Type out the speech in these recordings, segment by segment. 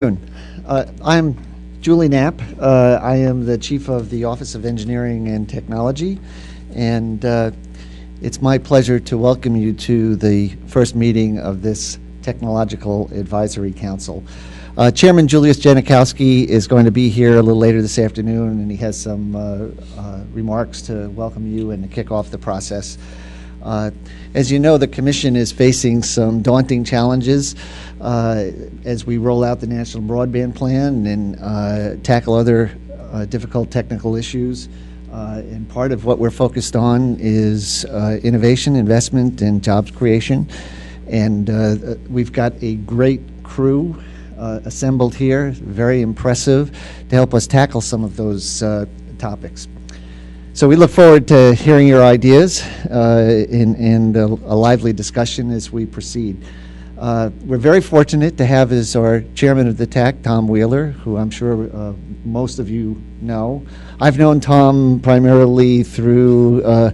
I'm Julie Knapp. I am the Chief of the Office of Engineering and Technology, and it's my pleasure to welcome you to the first meeting of this Technological Advisory Council. Chairman Julius Janikowski is going to be here a little later this afternoon, and he has some remarks to welcome you and to kick off the process. As you know, the Commission is facing some daunting challenges as we roll out the National Broadband Plan and tackle other difficult technical issues. And part of what we're focused on is innovation, investment, and jobs creation. And we've got a great crew assembled here, very impressive, to help us tackle some of those topics. So we look forward to hearing your ideas and a lively discussion as we proceed. We're very fortunate to have as our chairman of the TAC, Tom Wheeler, who I'm sure most of you know. I've known Tom primarily through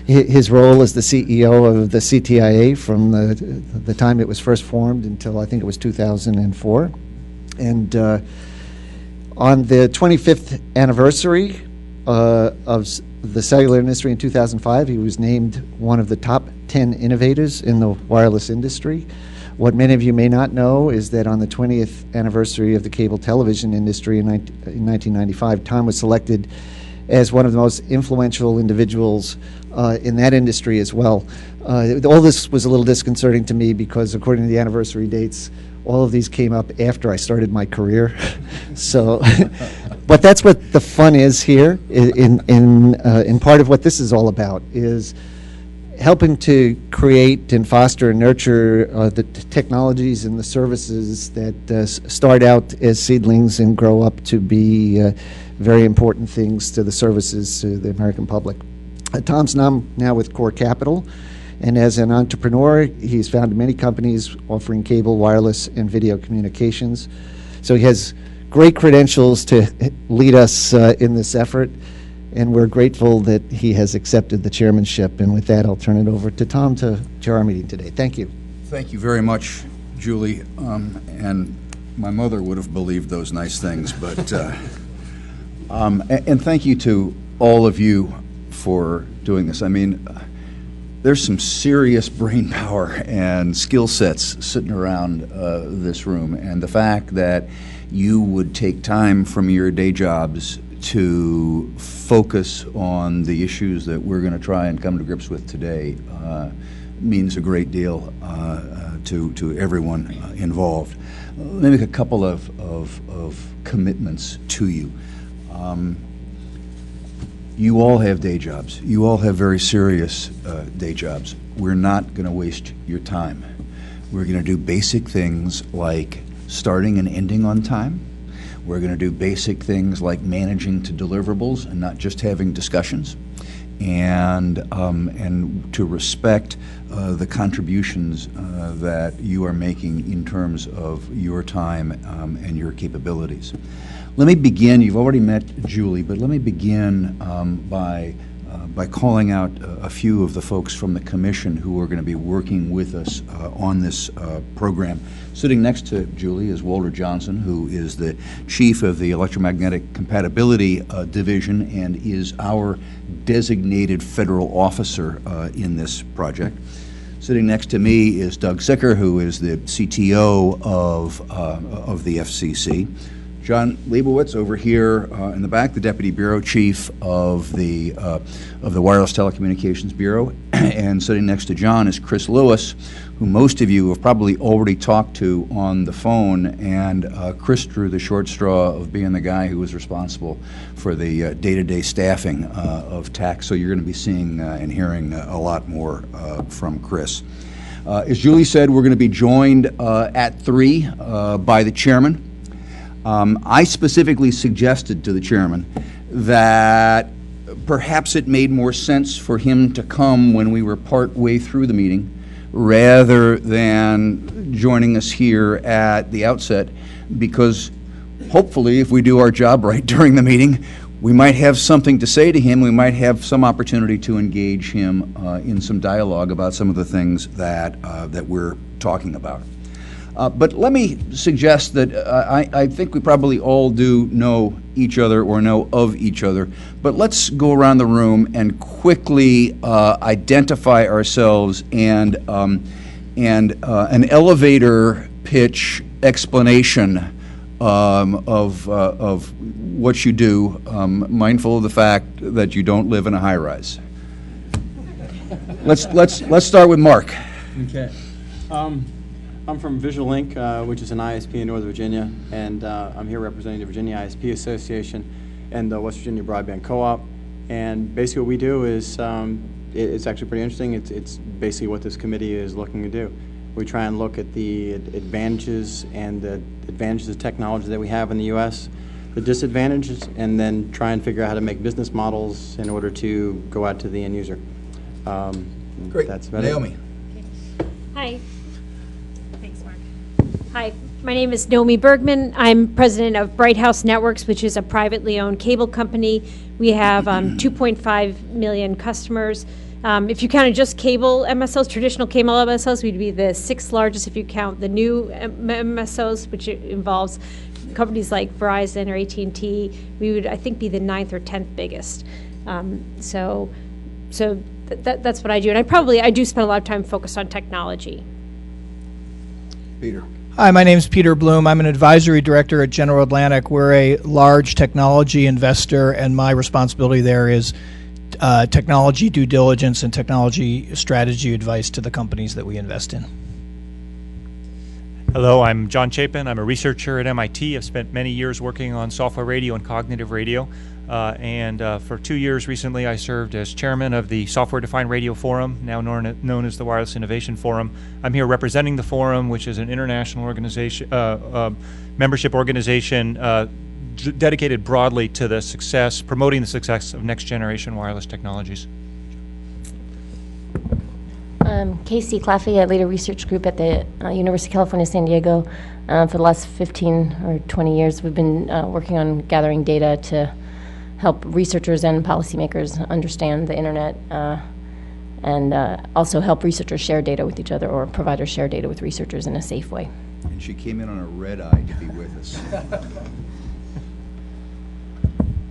his role as the CEO of the CTIA from the time it was first formed until I think it was 2004. And on the 25th anniversary of the cellular industry in 2005, he was named one of the top 10 innovators in the wireless industry. What many of you may not know is that on the 20th anniversary of the cable television industry in 1995, Tom was selected as one of the most influential individuals in that industry as well. All this was a little disconcerting to me because according to the anniversary dates, all of these came up after I started my career. So, but that's what the fun is here. In part of what this is all about is helping to create and foster and nurture the technologies and the services that start out as seedlings and grow up to be very important things to the services to the American public. Tom's now with Core Capital, and as an entrepreneur, he's founded many companies offering cable, wireless, and video communications. So he has great credentials to lead us in this effort, and we're grateful that he has accepted the chairmanship. And with that, I'll turn it over to Tom to chair our meeting today. Thank you. Thank you very much, Julie. And my mother would have believed those nice things, but and thank you to all of you for doing this. I mean, there's some serious brain power and skill sets sitting around this room, and the fact that you would take time from your day jobs to focus on the issues that we're going to try and come to grips with today means a great deal to everyone involved. Let me make a couple of commitments to you. You all have day jobs. You all have very serious day jobs. We're not going to waste your time. We're going to do basic things like starting and ending on time. We're going to do basic things like managing to deliverables and not just having discussions, and to respect the contributions that you are making in terms of your time and your capabilities. Let me begin. You've already met Julie, but let me begin by calling out a few of the folks from the Commission who are going to be working with us on this program. Sitting next to Julie is Walter Johnson, who is the Chief of the Electromagnetic Compatibility Division and is our designated federal officer in this project. Sitting next to me is Doug Sicker, who is the CTO of the FCC. John Leibowitz over here in the back, the Deputy Bureau Chief of the Wireless Telecommunications Bureau. And sitting next to John is Chris Lewis, who most of you have probably already talked to on the phone. And Chris drew the short straw of being the guy who was responsible for the day-to-day staffing of TAC. So you're going to be seeing and hearing a lot more from Chris. As Julie said, we're going to be joined at 3 by the chairman. I specifically suggested to the chairman that perhaps it made more sense for him to come when we were part way through the meeting rather than joining us here at the outset, because hopefully if we do our job right during the meeting, we might have something to say to him. We might have some opportunity to engage him in some dialogue about some of the things that we're talking about. But let me suggest that I think we probably all do know each other or know of each other, but let's go around the room and quickly identify ourselves and an elevator pitch explanation of what you do, mindful of the fact that you don't live in a high-rise. Let's start with Mark. Okay. I'm from Visual Inc., which is an ISP in Northern Virginia, and I'm here representing the Virginia ISP Association and the West Virginia Broadband Co-op. And basically what we do is, it's actually pretty interesting. It's basically what this committee is looking to do. We try and look at the advantages and the advantages of technology that we have in the U.S., the disadvantages, and then try and figure out how to make business models in order to go out to the end user. Great. That's about Naomi. it. Hi. Thanks, Mark. Hi, my name is Naomi Bergman. I'm president of Bright House Networks, which is a privately owned cable company. We have 2.5 million customers. If you counted just cable MSOs, traditional cable MSOs, we'd be the 6th largest if you count the new MSOs, which involves companies like Verizon or AT&T. We would, I think, be the 9th or 10th biggest. So that's what I do. And I do spend a lot of time focused on technology. Peter. Hi, my name is Peter Bloom. I'm an advisory director at General Atlantic. We're a large technology investor, and my responsibility there is technology due diligence and technology strategy advice to the companies that we invest in. Hello, I'm John Chapin. I'm a researcher at MIT. I've spent many years working on software radio and cognitive radio. And for 2 years recently, I served as chairman of the Software Defined Radio Forum, now known as the Wireless Innovation Forum. I'm here representing the forum, which is an international organization, membership organization dedicated broadly to the success, promoting the success of next generation wireless technologies. Casey Claffey. I lead a research group at the University of California, San Diego. For the last 15 or 20 years, we've been working on gathering data to help researchers and policymakers understand the internet, and also help researchers share data with each other, or providers share data with researchers in a safe way. And she came in on a red eye to be with us.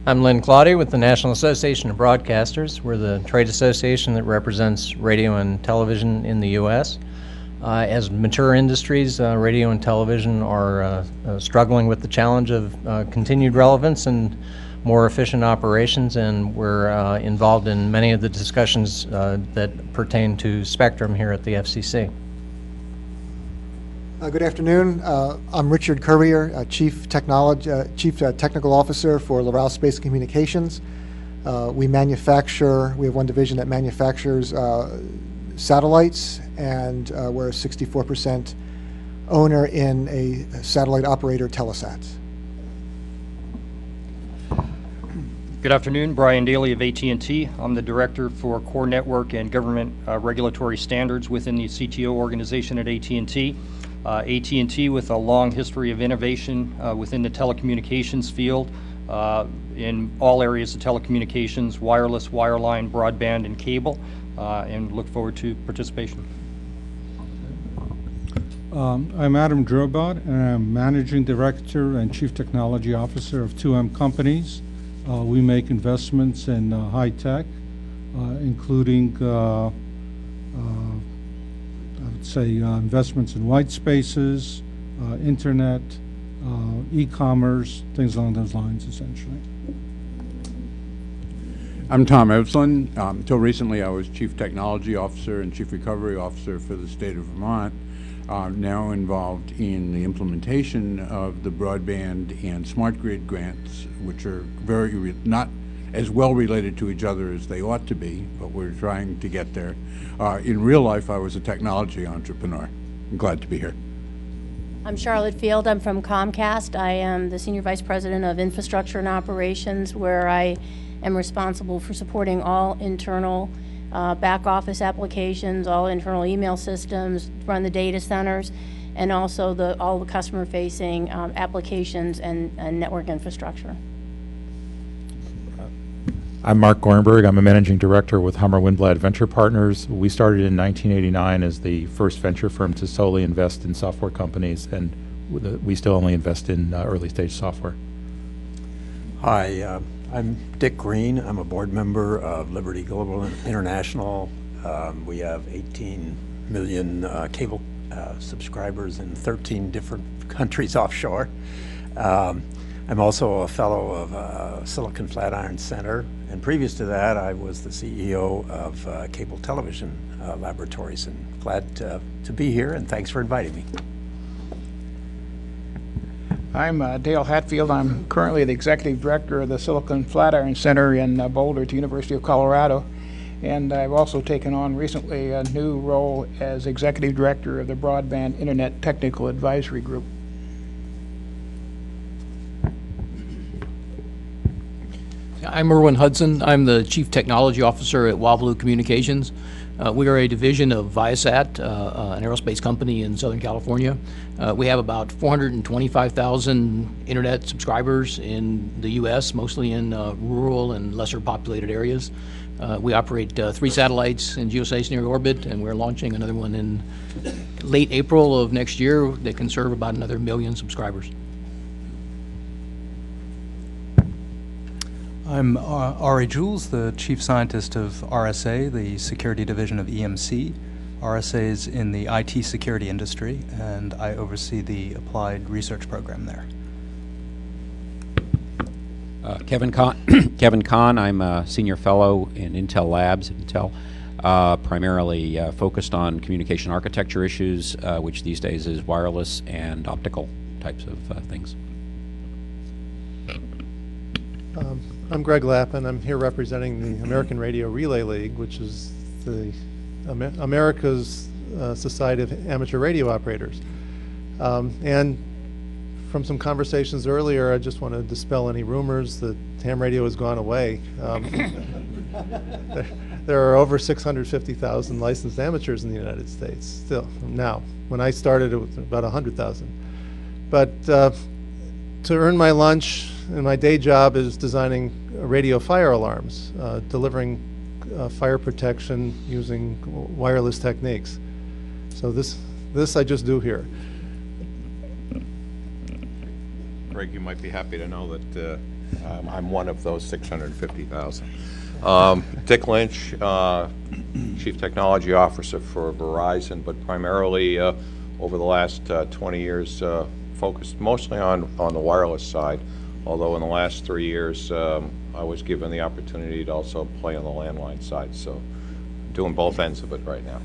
I'm Lynn Claudy with the National Association of Broadcasters. We're the trade association that represents radio and television in the U.S. As mature industries, radio and television are struggling with the challenge of continued relevance and more efficient operations, and we're involved in many of the discussions that pertain to spectrum here at the FCC. Good afternoon. I'm Richard Currier, Chief Technical Officer for Loral Space Communications. We have one division that manufactures satellites, and we're a 64% owner in a satellite operator, Telesat. Good afternoon, Brian Daly of AT&T. I'm the Director for Core Network and Government Regulatory Standards within the CTO organization at AT&T. AT&T with a long history of innovation within the telecommunications field in all areas of telecommunications, wireless, wireline, broadband, and cable, and look forward to participation. I'm Adam Drobot, and I'm Managing Director and Chief Technology Officer of 2M Companies. We make investments in high tech, including I would say investments in white spaces, internet, e-commerce, things along those lines, essentially. I'm Tom Eveslin. Until recently, I was Chief Technology Officer and Chief Recovery Officer for the state of Vermont. Now involved in the implementation of the broadband and smart grid grants, which are not as well related to each other as they ought to be, but we're trying to get there. In real life, I was a technology entrepreneur. I'm glad to be here. I'm Charlotte Field. I'm from Comcast. I am the Senior Vice President of Infrastructure and Operations, where I am responsible for supporting all internal back office applications, all internal email systems, run the data centers, and also all the customer-facing applications and network infrastructure. I'm Mark Gornberg. I'm a managing director with Hummer Windblad Venture Partners. We started in 1989 as the first venture firm to solely invest in software companies, and we still only invest in early stage software. Hi, I'm Dick Green. I'm a board member of Liberty Global International. We have 18 million cable subscribers in 13 different countries offshore. I'm also a fellow of Silicon Flatiron Center, and previous to that I was the CEO of Cable Television Laboratories, and glad to be here, and thanks for inviting me. I'm Dale Hatfield. I'm currently the executive director of the Silicon Flatiron Center in Boulder at the University of Colorado, and I've also taken on recently a new role as executive director of the Broadband Internet Technical Advisory Group. I'm Erwin Hudson. I'm the Chief Technology Officer at Wavaloo Communications. We are a division of Viasat, an aerospace company in Southern California. We have about 425,000 internet subscribers in the U.S., mostly in rural and lesser populated areas. We operate 3 satellites in geostationary orbit, and we're launching another one in late April of next year that can serve about another 1 million subscribers. I'm Ari Jules, the Chief Scientist of RSA, the security division of EMC. RSA is in the IT security industry, and I oversee the applied research program there. Kevin Kahn, I'm a senior fellow in Intel Labs at Intel, primarily focused on communication architecture issues, which these days is wireless and optical types of things. I'm Greg Lappin. I'm here representing the American Radio Relay League, which is the America's Society of Amateur Radio Operators. And from some conversations earlier, I just want to dispel any rumors that ham radio has gone away. There are over 650,000 licensed amateurs in the United States still now. When I started, it was about 100,000. But to earn my lunch, and my day job is designing radio fire alarms, delivering fire protection using wireless techniques. So this I just do here. Greg, you might be happy to know that I'm one of those 650,000. Dick Lynch, Chief Technology Officer for Verizon, but primarily over the last 20 years focused mostly on the wireless side. Although in the last 3 years, I was given the opportunity to also play on the landline side, so doing both ends of it right now.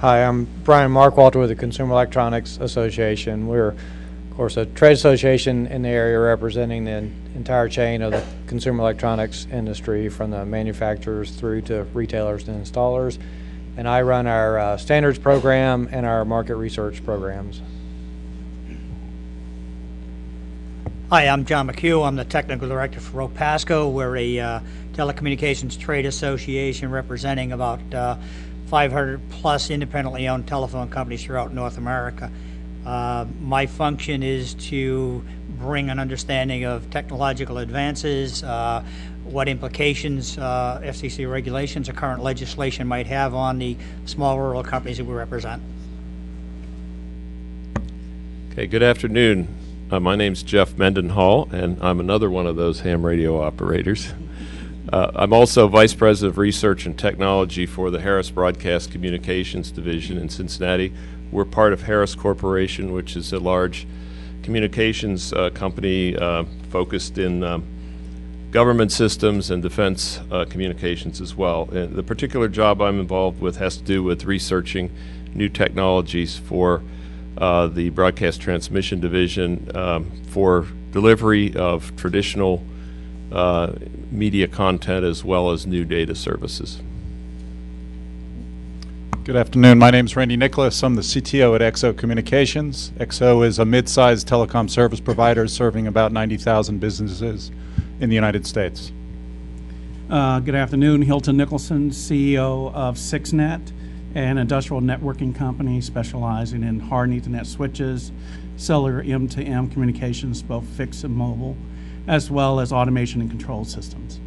Hi, I'm Brian Markwalter with the Consumer Electronics Association. We're, of course, a trade association in the area representing the entire chain of the consumer electronics industry, from the manufacturers through to retailers and installers. And I run our standards program and our market research programs. Hi, I'm John McHugh. I'm the technical director for Opasco. We're a telecommunications trade association representing about 500 plus independently owned telephone companies throughout North America. My function is to bring an understanding of technological advances, what implications FCC regulations or current legislation might have on the small rural companies that we represent. Okay, good afternoon. My name's Jeff Mendenhall, and I'm another one of those ham radio operators. I'm also Vice President of Research and Technology for the Harris Broadcast Communications Division in Cincinnati. We're part of Harris Corporation, which is a large communications company focused in government systems and defense communications as well. And the particular job I'm involved with has to do with researching new technologies for the Broadcast Transmission Division for delivery of traditional media content as well as new data services. Good afternoon. My name is Randy Nicholas. I'm the CTO at XO Communications. XO is a mid-sized telecom service provider serving about 90,000 businesses in the United States. Good afternoon. Hilton Nicholson, CEO of SixNet, an industrial networking company specializing in hard Ethernet switches, cellular M2M communications, both fixed and mobile. as well as automation and control systems.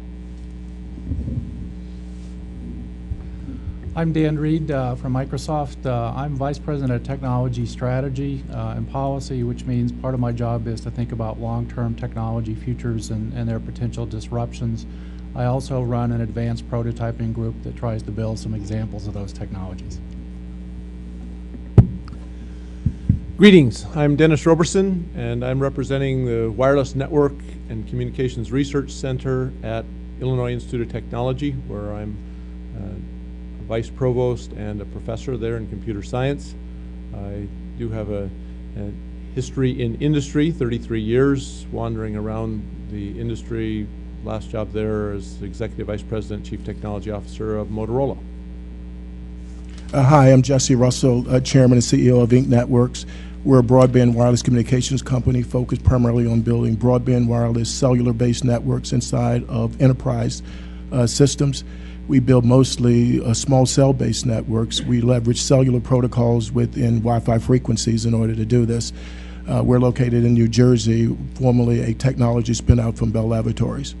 I'm Dan Reed from Microsoft. I'm Vice President of Technology Strategy and Policy, which means part of my job is to think about long-term technology futures and their potential disruptions. I also run an advanced prototyping group that tries to build some examples of those technologies. Greetings, I'm Dennis Roberson, and I'm representing the Wireless Network and Communications Research Center at Illinois Institute of Technology, where I'm a vice provost and a professor there in computer science. I do have a history in industry, 33 years wandering around the industry. Last job there as Executive Vice President, Chief Technology Officer of Motorola. Hi, I'm Jesse Russell, Chairman and CEO of Inc. Networks. We're a broadband wireless communications company focused primarily on building broadband wireless cellular-based networks inside of enterprise systems. We build mostly small cell-based networks. We leverage cellular protocols within Wi-Fi frequencies in order to do this. We're located in New Jersey, formerly a technology spin-out from Bell Laboratories.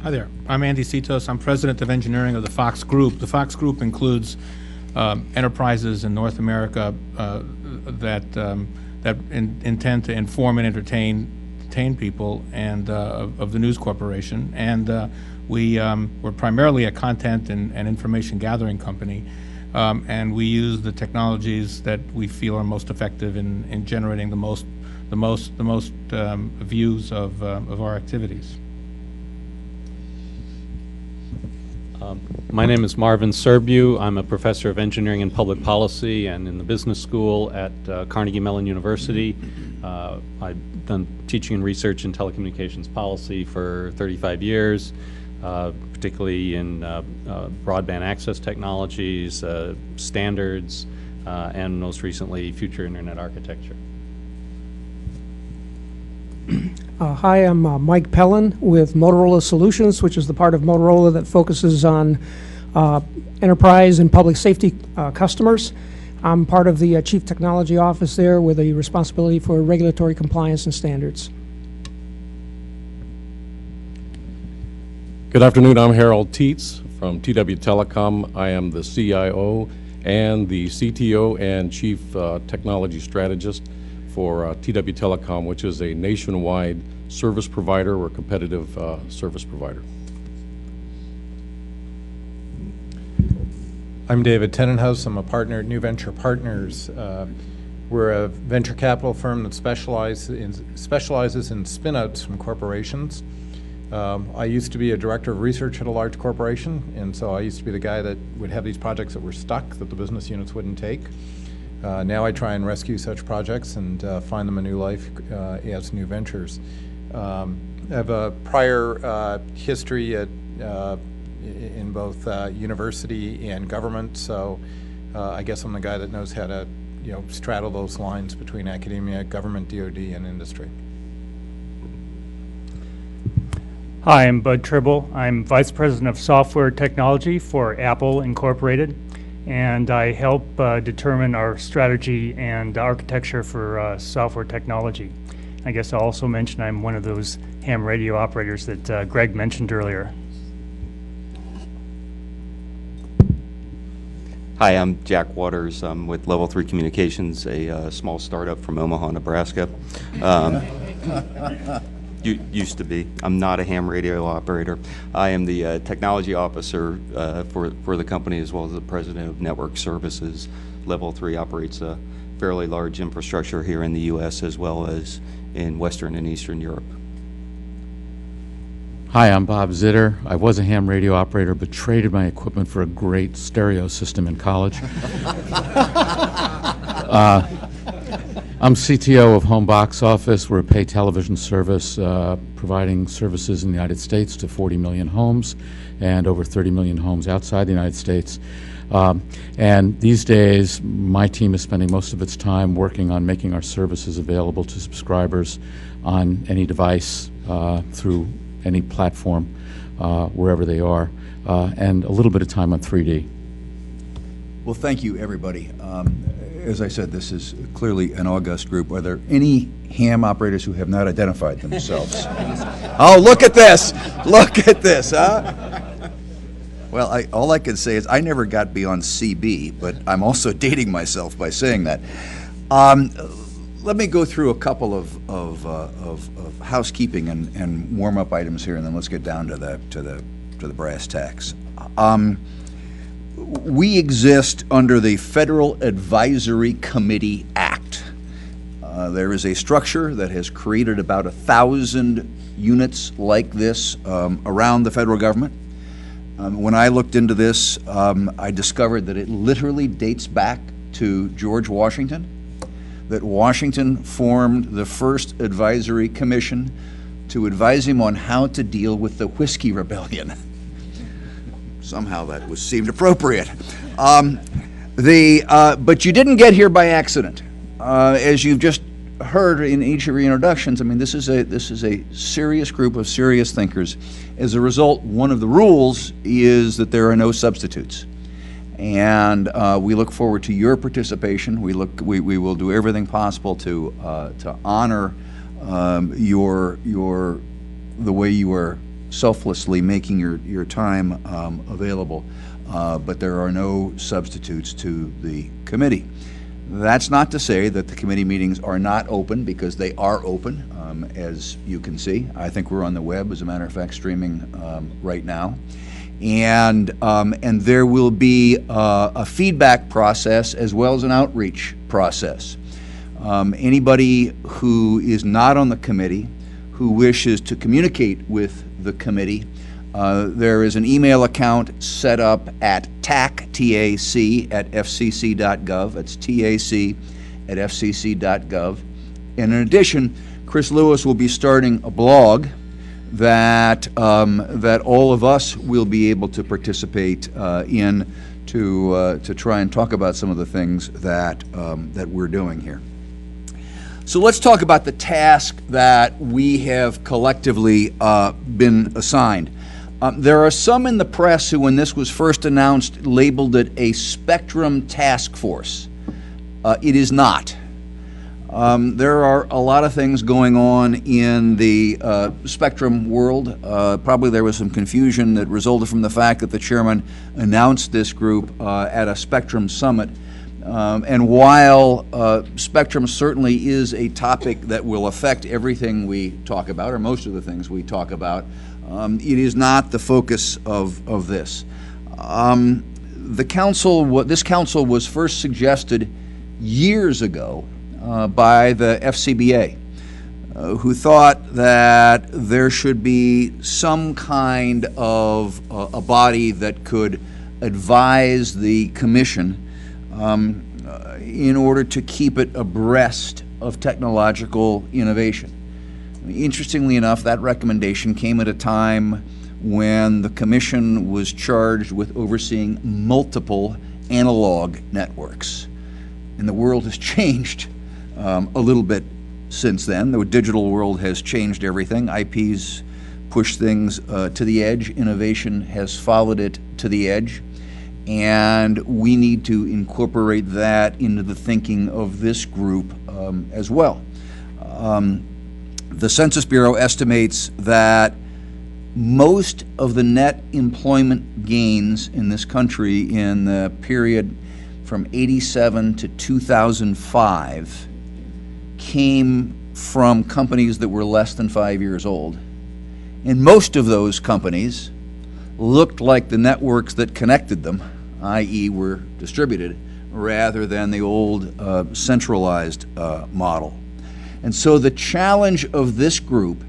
Hi there. I'm Andy Citos. I'm President of Engineering of the Fox Group. The Fox Group includes enterprises in North America that intend to inform and entertain people and of the News Corporation. And we're primarily a content and information gathering company. And we use the technologies that we feel are most effective in generating the most views of our activities. My name is Marvin Serbu. I'm a professor of engineering and public policy and in the business school at Carnegie Mellon University. I've done teaching and research in telecommunications policy for 35 years, particularly in broadband access technologies, standards, and most recently future internet architecture. Hi, I'm Mike Pellin with Motorola Solutions, which is the part of Motorola that focuses on enterprise and public safety customers. I'm part of the Chief Technology Office there with a responsibility for regulatory compliance and standards. Good afternoon, I'm Harold Tietz from TW Telecom. I am the CIO and the CTO and Chief Technology Strategist for TW Telecom, which is a nationwide service provider or competitive service provider. I'm David Tenenhouse. I'm a partner at New Venture Partners. We're a venture capital firm that specializes in spin-outs from corporations. I used to be a director of research at a large corporation, and so I used to be the guy that would have these projects that were stuck that the business units wouldn't take. Now I try and rescue such projects and find them a new life as new ventures. I have a prior history at, in both university and government, so I guess I'm the guy that knows how to straddle those lines between academia, government, DoD, and industry. Hi, I'm Bud Tribble. I'm Vice President of Software Technology for Apple Incorporated, and I help determine our strategy and architecture for software technology. I guess I'll also mention I'm one of those ham radio operators that Greg mentioned earlier. Hi, I'm Jack Waters. I'm with Level 3 Communications, a small startup from Omaha, Nebraska. Used to be. I'm not a ham radio operator. I am the technology officer for the company, as well as the president of Network Services. Level 3 operates a fairly large infrastructure here in the U.S. as well as in Western and Eastern Europe. Hi, I'm Bob Zitter. I was a ham radio operator, but traded my equipment for a great stereo system in college. I'm CTO of Home Box Office. We're a pay television service providing services in the United States to 40 million homes and over 30 million homes outside the United States. And these days, my team is spending most of its time working on making our services available to subscribers on any device through any platform, wherever they are, and a little bit of time on 3D. Well, thank you, everybody. As I said, this is clearly an august group. Are there any ham operators who have not identified themselves. Oh, look at this! Look at this, huh? Well, all I can say is I never got beyond CB, but I'm also dating myself by saying that. Let me go through a couple of housekeeping and warm-up items here, and then let's get down to the brass tacks. We exist under the Federal Advisory Committee Act. There is a structure that has created about 1,000 units like this around the federal government. When I looked into this, I discovered that it literally dates back to George Washington, that Washington formed the first advisory commission to advise him on how to deal with the Whiskey Rebellion. Somehow that seemed appropriate. But you didn't get here by accident. As you've just heard in each of your introductions, I mean, this is a serious group of serious thinkers. As a result, one of the rules is that there are no substitutes. And we look forward to your participation. We will do everything possible to honor the way you are selflessly making your time available. But there are no substitutes to the committee. That's not to say that the committee meetings are not open, because they are open, as you can see. I think we're on the web, as a matter of fact, streaming right now. And there will be a feedback process as well as an outreach process. Anybody who is not on the committee who wishes to communicate with the committee, there is an email account set up at tac@fcc.gov. That's tac@fcc.gov. And in addition, Chris Lewis will be starting a blog that all of us will be able to participate in to try and talk about some of the things that we're doing here. So let's talk about the task that we have collectively been assigned. There are some in the press who, when this was first announced, labeled it a Spectrum Task Force. It is not. There are a lot of things going on in the Spectrum world. Probably there was some confusion that resulted from the fact that the chairman announced this group at a Spectrum Summit. And while Spectrum certainly is a topic that will affect everything we talk about, or most of the things we talk about, it is not the focus of this. This council was first suggested years ago by the FCBA, who thought that there should be some kind of a body that could advise the commission in order to keep it abreast of technological innovation. Interestingly enough, that recommendation came at a time when the commission was charged with overseeing multiple analog networks. And the world has changed a little bit since then. The digital world has changed everything. IP's pushed things to the edge. Innovation has followed it to the edge. And we need to incorporate that into the thinking of this group as well. The Census Bureau estimates that most of the net employment gains in this country in the period from '87 to 2005 came from companies that were less than 5 years old. And most of those companies looked like the networks that connected them, i.e. were distributed, rather than the old centralized model. And so the challenge of this group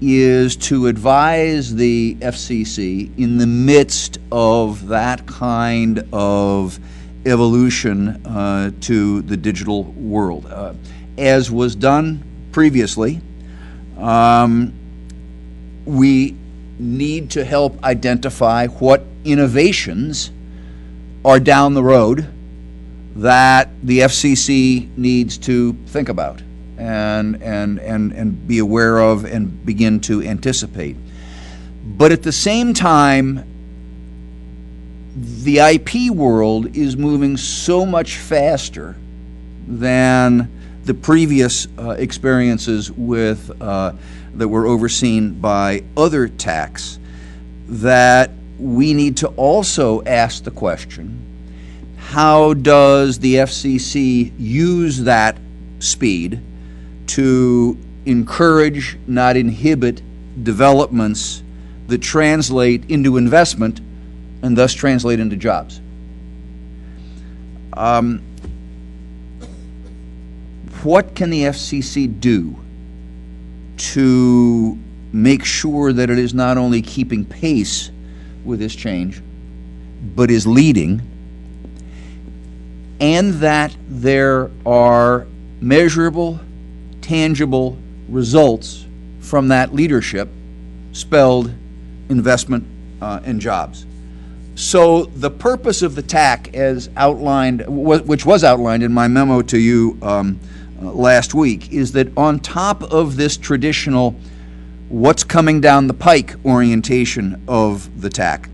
is to advise the FCC in the midst of that kind of evolution to the digital world. As was done previously, we need to help identify what innovations are down the road that the FCC needs to think about and be aware of and begin to anticipate. But at the same time, the IP world is moving so much faster than the previous experiences with that were overseen by other TACs, that we need to also ask the question, how does the FCC use that speed to encourage, not inhibit, developments that translate into investment and thus translate into jobs? What can the FCC do to make sure that it is not only keeping pace with this change, but is leading, and that there are measurable, tangible results from that leadership, spelled investment and jobs? So the purpose of the TAC, as outlined, which was outlined in my memo to you last week, is that on top of this traditional what's coming down the pike orientation of the TAC,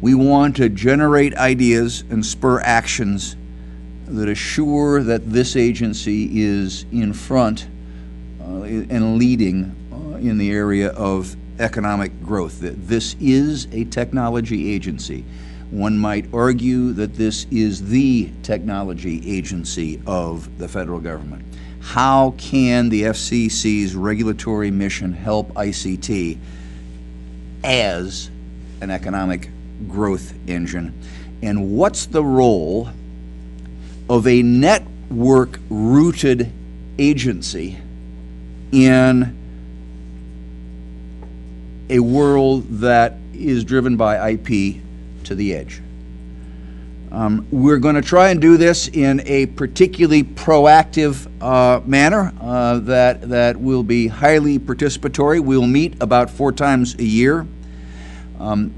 we want to generate ideas and spur actions that assure that this agency is in front and leading in the area of economic growth. That this is a technology agency. One might argue that this is the technology agency of the federal government. How can the FCC's regulatory mission help ICT as an economic growth engine? And what's the role of a network-rooted agency in a world that is driven by IP to the edge? We're going to try and do this in a particularly proactive manner that will be highly participatory. We'll meet about 4 times a year.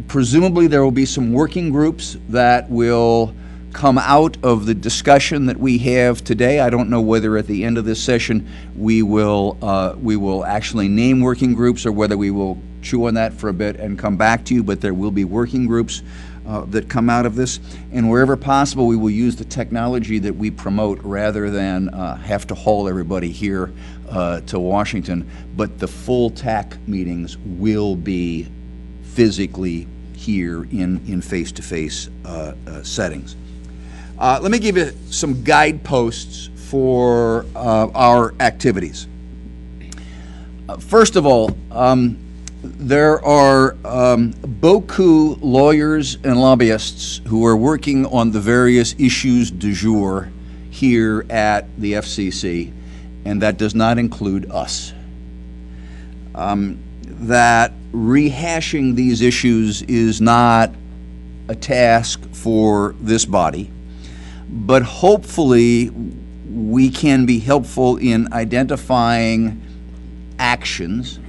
Presumably there will be some working groups that will come out of the discussion that we have today. I don't know whether at the end of this session we will actually name working groups or whether we will chew on that for a bit and come back to you, but there will be working groups that come out of this. And wherever possible, we will use the technology that we promote rather than have to haul everybody here to Washington. But the full TAC meetings will be physically here in face-to-face settings. Let me give you some guideposts for our activities. First of all, there are beaucoup lawyers and lobbyists who are working on the various issues du jour here at the FCC, and that does not include us. That rehashing these issues is not a task for this body, but hopefully we can be helpful in identifying actions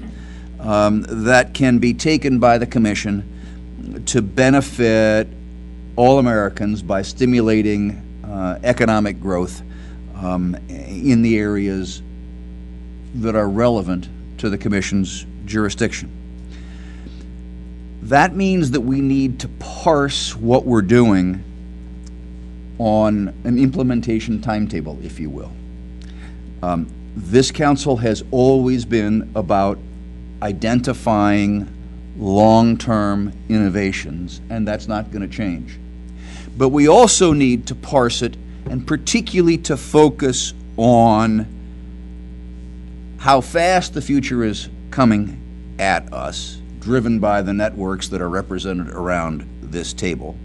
that can be taken by the Commission to benefit all Americans by stimulating economic growth in the areas that are relevant to the Commission's jurisdiction. That means that we need to parse what we're doing on an implementation timetable, if you will. This council has always been about identifying long-term innovations, and that's not going to change. But we also need to parse it, and particularly to focus on how fast the future is coming at us, driven by the networks that are represented around this table,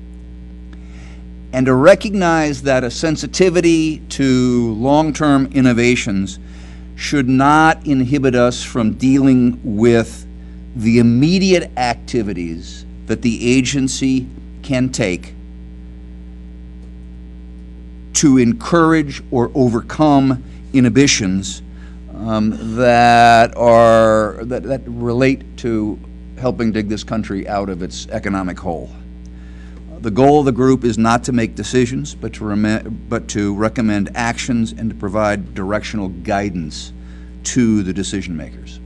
and to recognize that a sensitivity to long-term innovations should not inhibit us from dealing with the immediate activities that the agency can take to encourage or overcome inhibitions that relate to helping dig this country out of its economic hole. The goal of the group is not to make decisions, but to recommend actions and to provide directional guidance to the decision makers.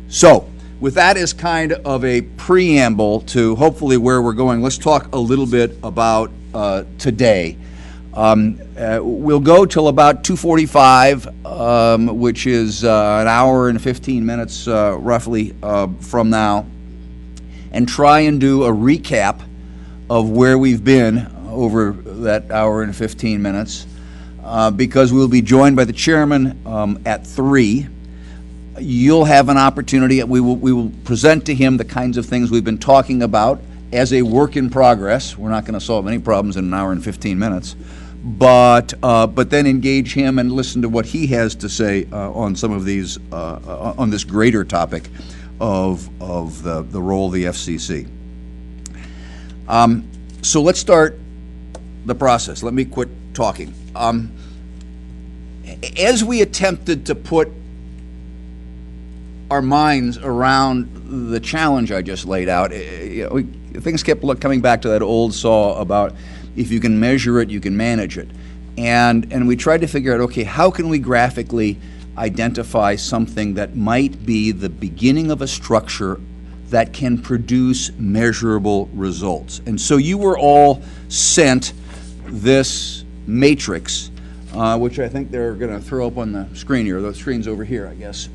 So, with that as kind of a preamble to hopefully where we're going, let's talk a little bit about today. We'll go till about 2:45, which is an hour and 15 minutes roughly from now, and try and do a recap of where we've been over that hour and 15 minutes, because we'll be joined by the chairman at 3. You'll have an opportunity. We will present to him the kinds of things we've been talking about as a work in progress. We're not going to solve any problems in an hour and 15 minutes, but then engage him and listen to what he has to say on some of these, on this greater topic of the role of the FCC. So let's start the process. Let me quit talking. As we attempted to put our minds around the challenge I just laid out, things kept coming back to that old saw about if you can measure it, you can manage it. And we tried to figure out, okay, how can we graphically identify something that might be the beginning of a structure that can produce measurable results. And so you were all sent this matrix, which I think they're going to throw up on the screen here. The screen's over here, I guess.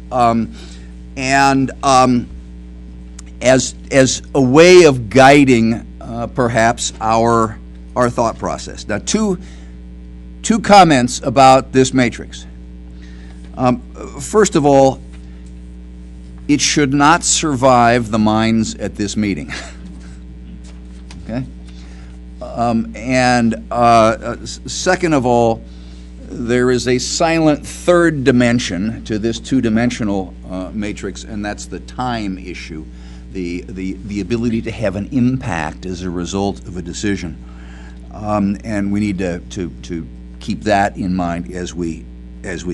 As a way of guiding perhaps our thought process. Now, two comments about this matrix. First of all, it should not survive the minds at this meeting. Okay? Second of all, there is a silent third dimension to this two-dimensional matrix, and that's the time issue, the ability to have an impact as a result of a decision. And we need to keep that in mind as we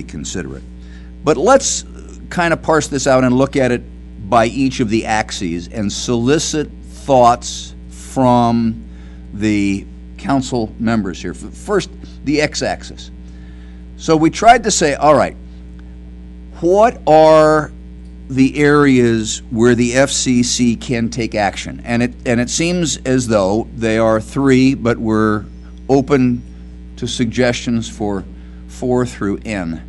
consider it. But let's kind of parse this out and look at it by each of the axes and solicit thoughts from the council members here. First, the x-axis. So we tried to say, all right, what are the areas where the FCC can take action? And it seems as though they are 3, but we're open to suggestions for 4 through N.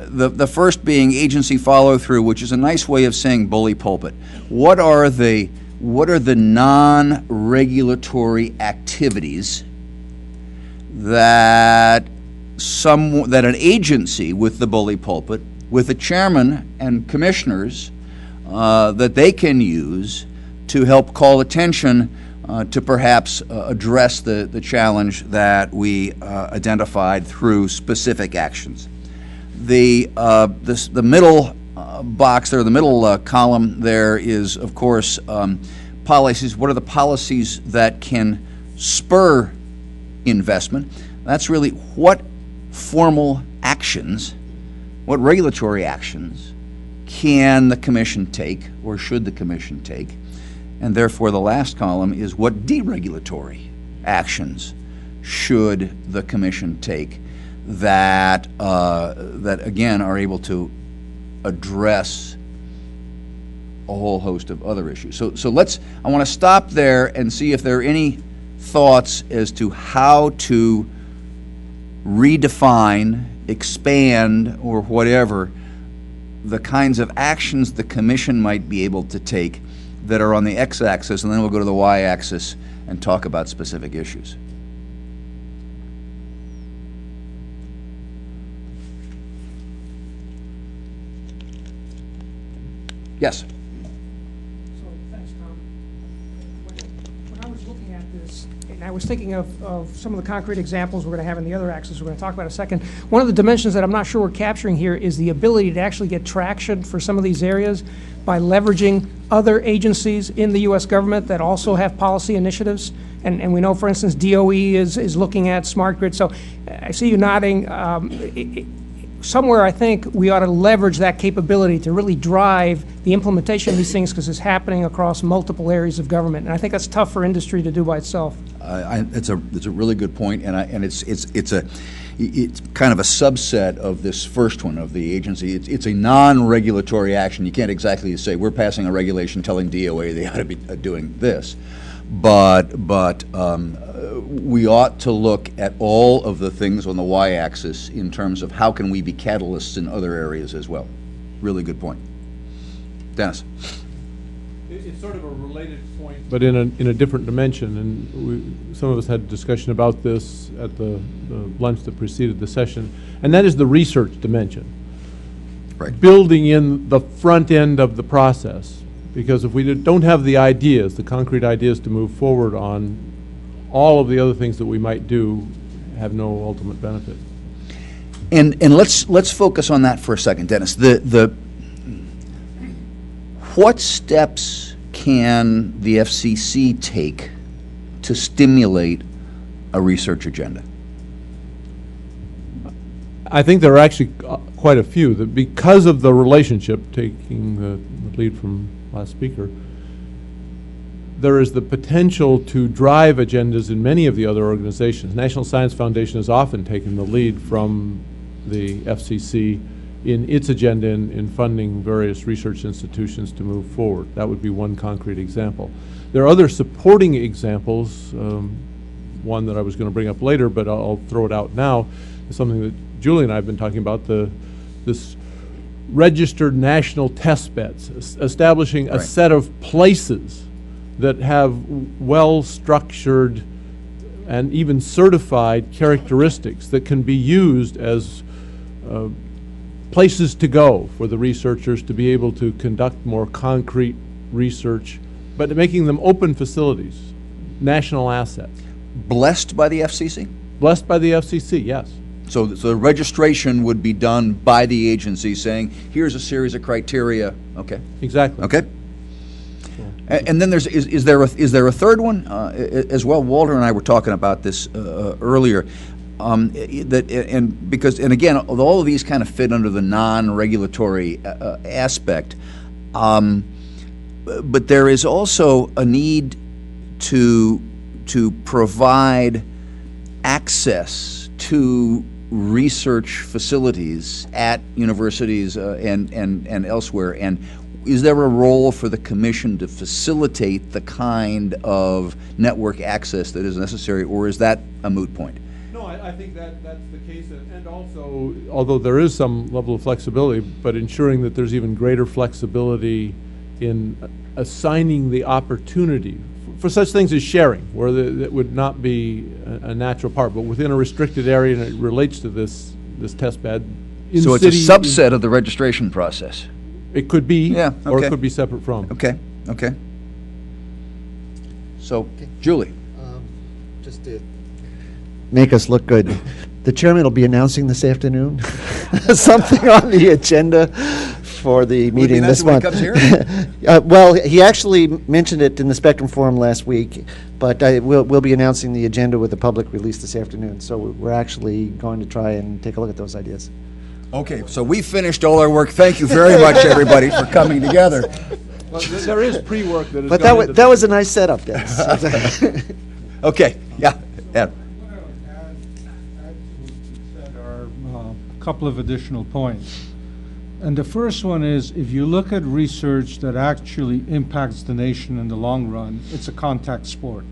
The first being agency follow-through, which is a nice way of saying bully pulpit. What are the non-regulatory activities that an agency with the bully pulpit, with a chairman and commissioners, that they can use to help call attention to perhaps address the challenge that we identified through specific actions. The middle box there, the middle column there is, of course, policies. What are the policies that can spur investment? That's really what formal actions, what regulatory actions can the Commission take, or should the Commission take? And therefore, the last column is what deregulatory actions should the Commission take that again are able to address a whole host of other issues. So I want to stop there and see if there are any thoughts as to how to redefine, expand, or whatever the kinds of actions the Commission might be able to take that are on the x-axis, and then we'll go to the y-axis and talk about specific issues. Yes? So, thanks, Tom. When I was looking at this, and I was thinking of some of the concrete examples we're going to have in the other axis we're going to talk about in a second, one of the dimensions that I'm not sure we're capturing here is the ability to actually get traction for some of these areas by leveraging other agencies in the U.S. government that also have policy initiatives. And we know, for instance, DOE is looking at smart grid. So I see you nodding. Somewhere I think we ought to leverage that capability to really drive the implementation of these things, because it's happening across multiple areas of government. And I think that's tough for industry to do by itself. It's a really good point, and it's kind of a subset of this first one of the agency. It's a non-regulatory action. You can't exactly say we're passing a regulation telling DOA they ought to be doing this. but we ought to look at all of the things on the y-axis in terms of how can we be catalysts in other areas as well. Really good point. Dennis. It's sort of a related point, but in a different dimension. And some of us had a discussion about this at the lunch that preceded the session, and that is the research dimension. Right. Building in the front end of the process, because if we don't have the ideas, the concrete ideas to move forward on, all of the other things that we might do have no ultimate benefit. And let's focus on that for a second, Dennis. What steps can the FCC take to stimulate a research agenda? I think there are actually quite a few. That because of the relationship, taking the lead from last speaker, there is the potential to drive agendas in many of the other organizations. National Science Foundation has often taken the lead from the FCC in its agenda in funding various research institutions to move forward. That would be one concrete example. There are other supporting examples. One that I was going to bring up later, but I'll throw it out now, is something that Julie and I have been talking about, this registered national test beds, establishing a set of places that have well-structured and even certified characteristics that can be used as places to go for the researchers to be able to conduct more concrete research, but making them open facilities, national assets. Blessed by the FCC? Blessed by the FCC, yes. So the registration would be done by the agency saying, here's a series of criteria. Okay. Exactly. Okay. And then is there a third one as well? Walter and I were talking about this earlier. Again, all of these kind of fit under the non-regulatory aspect, but there is also a need to provide access to research facilities at universities and elsewhere. And is there a role for the Commission to facilitate the kind of network access that is necessary, or is that a moot point? No, I think that's the case, and also, although there is some level of flexibility, but ensuring that there's even greater flexibility in assigning the opportunity for such things as sharing, where that would not be a natural part, but within a restricted area, and it relates to this test bed. So it's a subset of the registration process. It could be, yeah, okay. Or it could be separate from. Okay, okay. So, Julie. Just to make us look good, the chairman will be announcing this afternoon something on the agenda for the meeting this month. Well, he actually mentioned it in the Spectrum Forum last week, but we'll be announcing the agenda with a public release this afternoon. So we're actually going to try and take a look at those ideas. Okay, so we finished all our work. Thank you very much, everybody, for coming together. Well, there is pre-work that is. But that was a nice setup, Dennis. Okay, yeah, Ed. A couple of additional points. And the first one is, if you look at research that actually impacts the nation in the long run, it's a contact sport.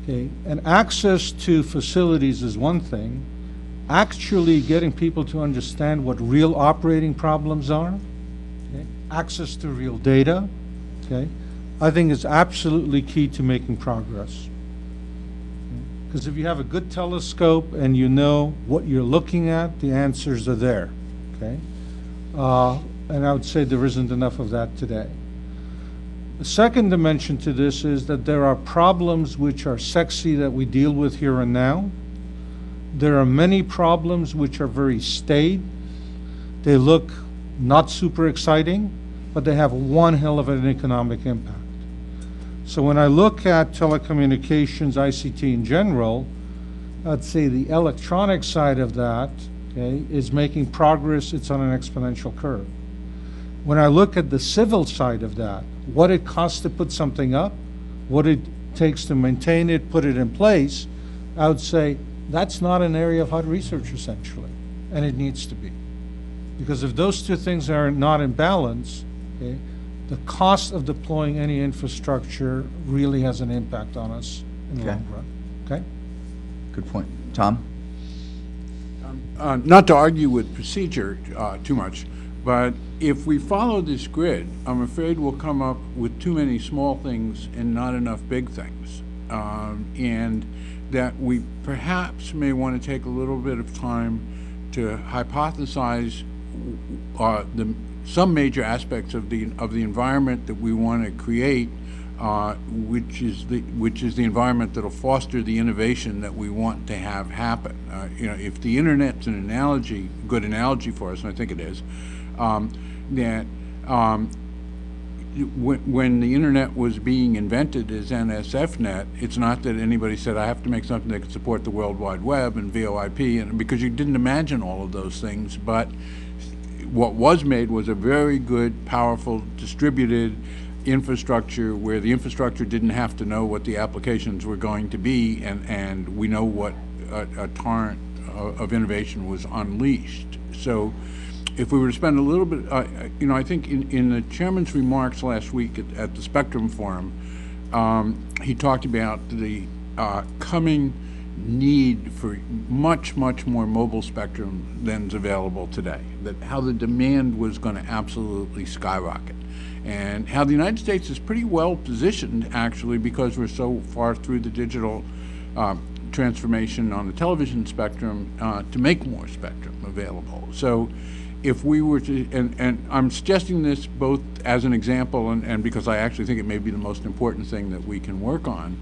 Okay, and access to facilities is one thing. Actually getting people to understand what real operating problems are, okay, access to real data, okay, I think is absolutely key to making progress. Because if you have a good telescope and you know what you're looking at, the answers are there, okay? And I would say there isn't enough of that today. The second dimension to this is that there are problems which are sexy that we deal with here and now. There are many problems which are very staid. They look not super exciting, but they have one hell of an economic impact. So when I look at telecommunications, ICT in general, I'd say the electronic side of that, okay, is making progress. It's on an exponential curve. When I look at the civil side of that, what it costs to put something up, what it takes to maintain it, put it in place, I would say that's not an area of hot research, essentially, and it needs to be. Because if those two things are not in balance, okay, the cost of deploying any infrastructure really has an impact on us in the Okay. long run. Okay? Good point. Tom? Not to argue with procedure too much, but if we follow this grid, I'm afraid we'll come up with too many small things and not enough big things. And that we perhaps may want to take a little bit of time to hypothesize some major aspects of the environment that we want to create, which is the environment that'll foster the innovation that we want to have happen. If the internet's an analogy, good analogy for us, and I think it is, that when the internet was being invented as NSFNet, it's not that anybody said, I have to make something that can support the World Wide Web and VoIP, and because you didn't imagine all of those things, but what was made was a very good, powerful, distributed infrastructure where the infrastructure didn't have to know what the applications were going to be, and we know what a torrent of innovation was unleashed. So if we were to spend a little bit, I think in the chairman's remarks last week at the Spectrum Forum, he talked about the coming need for much, much more mobile spectrum than's available today, that how the demand was going to absolutely skyrocket, and how the United States is pretty well positioned, actually, because we're so far through the digital transformation on the television spectrum to make more spectrum available. So if we were to, and I'm suggesting this both as an example and because I actually think it may be the most important thing that we can work on,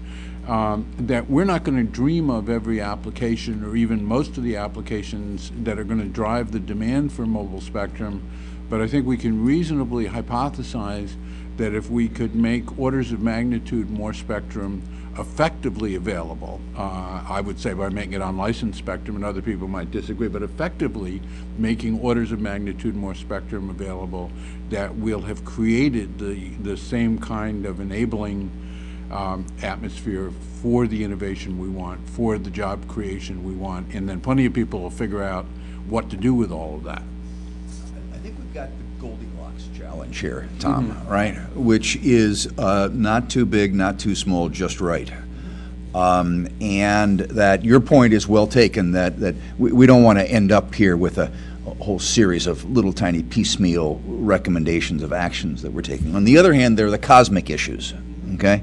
that we're not going to dream of every application or even most of the applications that are going to drive the demand for mobile spectrum, but I think we can reasonably hypothesize that if we could make orders of magnitude more spectrum effectively available, I would say by making it unlicensed spectrum, and other people might disagree, but effectively making orders of magnitude more spectrum available, that we'll have created the same kind of enabling atmosphere for the innovation we want, for the job creation we want, and then plenty of people will figure out what to do with all of that. I think we've got the Goldilocks challenge here, Tom, right? Which is not too big, not too small, just right. And that your point is well taken, that we don't want to end up here with a whole series of little tiny piecemeal recommendations of actions that we're taking. On the other hand, there are the cosmic issues, okay?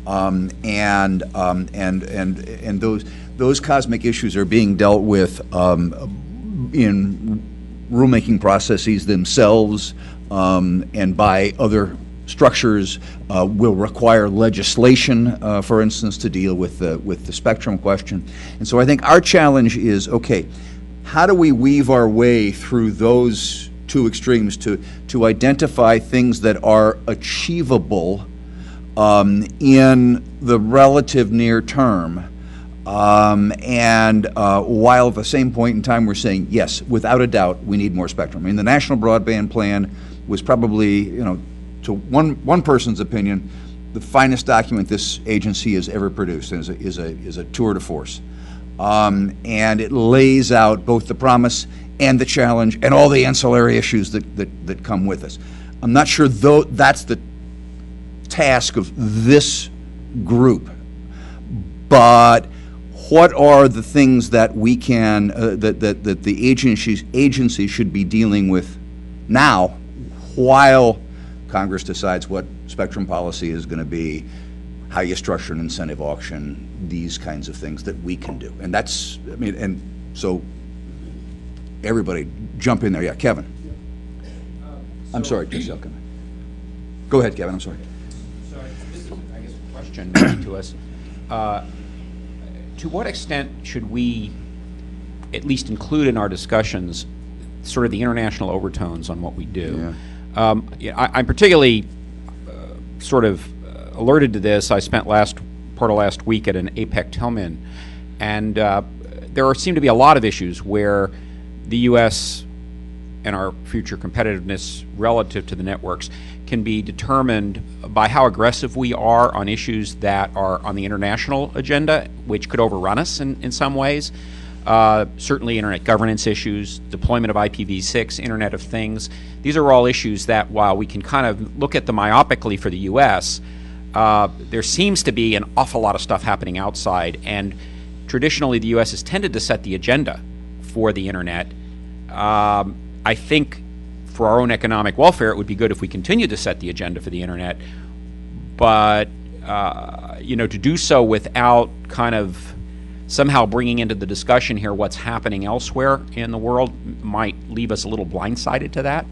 And those cosmic issues are being dealt with in rulemaking processes themselves, and by other structures, will require legislation, for instance, to deal with the spectrum question. And so I think our challenge is, okay, how do we weave our way through those two extremes to identify things that are achievable in the relative near term, and while at the same point in time we're saying, yes, without a doubt, we need more spectrum. I mean, the National Broadband Plan was probably, to one person's opinion, the finest document this agency has ever produced, and is a tour de force. And it lays out both the promise and the challenge and all the ancillary issues that come with us. I'm not sure, though, that's the task of this group, but what are the things that we can, that the agency should be dealing with now, while Congress decides what spectrum policy is going to be, how you structure an incentive auction, these kinds of things that we can do. And that's, I mean, and so everybody jump in there. Yeah, Kevin. I'm sorry, Giselle, come on. Go ahead, Kevin, I'm sorry. Sorry, this is, I guess, a question to us. To what extent should we at least include in our discussions sort of the international overtones on what we do? Yeah. I'm particularly sort of alerted to this. I spent part of last week at an APEC Telmin, and there seem to be a lot of issues where the U.S. and our future competitiveness relative to the networks can be determined by how aggressive we are on issues that are on the international agenda, which could overrun us in some ways. certainly internet governance issues, deployment of IPv6, Internet of Things. These are all issues that, while we can kind of look at them myopically for the U.S., there seems to be an awful lot of stuff happening outside, and traditionally the U.S. has tended to set the agenda for the Internet. I think for our own economic welfare, it would be good if we continued to set the agenda for the Internet, but to do so without kind of somehow bringing into the discussion here what's happening elsewhere in the world might leave us a little blindsided to that.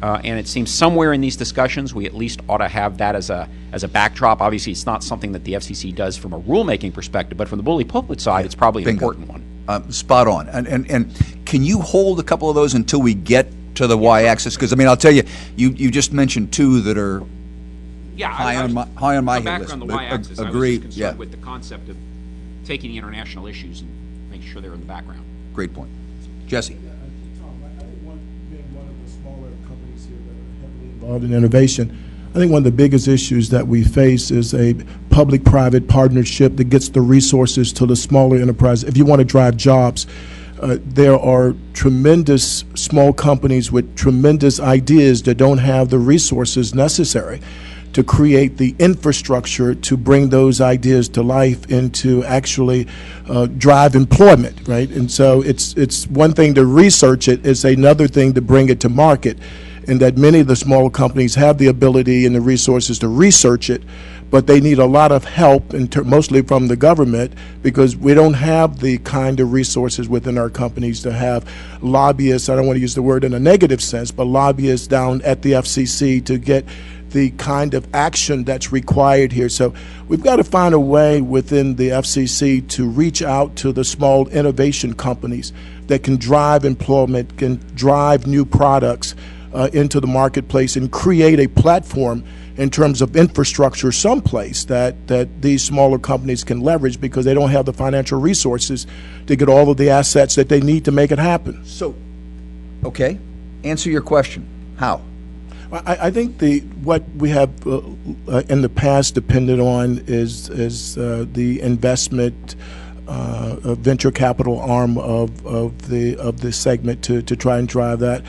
And it seems somewhere in these discussions we at least ought to have that as a backdrop. Obviously, it's not something that the FCC does from a rulemaking perspective, but from the bully pulpit side, it's probably an important one. Spot on. And can you hold a couple of those until we get to the y-axis? Because, I mean, I'll tell you, you just mentioned two that are high on my hit list. On the y-axis, Agree. I was just concerned with the concept of taking the international issues and making sure they're in the background. Great point. Jesse. Involved in innovation, I think one of the biggest issues that we face is a public-private partnership that gets the resources to the smaller enterprise. If you want to drive jobs, there are tremendous small companies with tremendous ideas that don't have the resources necessary to create the infrastructure to bring those ideas to life and to actually drive employment, right? And so it's one thing to research it, it's another thing to bring it to market. And that many of the smaller companies have the ability and the resources to research it, but they need a lot of help, mostly from the government, because we don't have the kind of resources within our companies to have lobbyists, I don't want to use the word in a negative sense, but lobbyists down at the FCC to get the kind of action that's required here. So we've got to find a way within the FCC to reach out to the small innovation companies that can drive employment, can drive new products into the marketplace and create a platform in terms of infrastructure someplace that these smaller companies can leverage, because they don't have the financial resources to get all of the assets that they need to make it happen. So, okay, answer your question. How? I think what we have in the past depended on is the investment venture capital arm of the segment to try and drive that.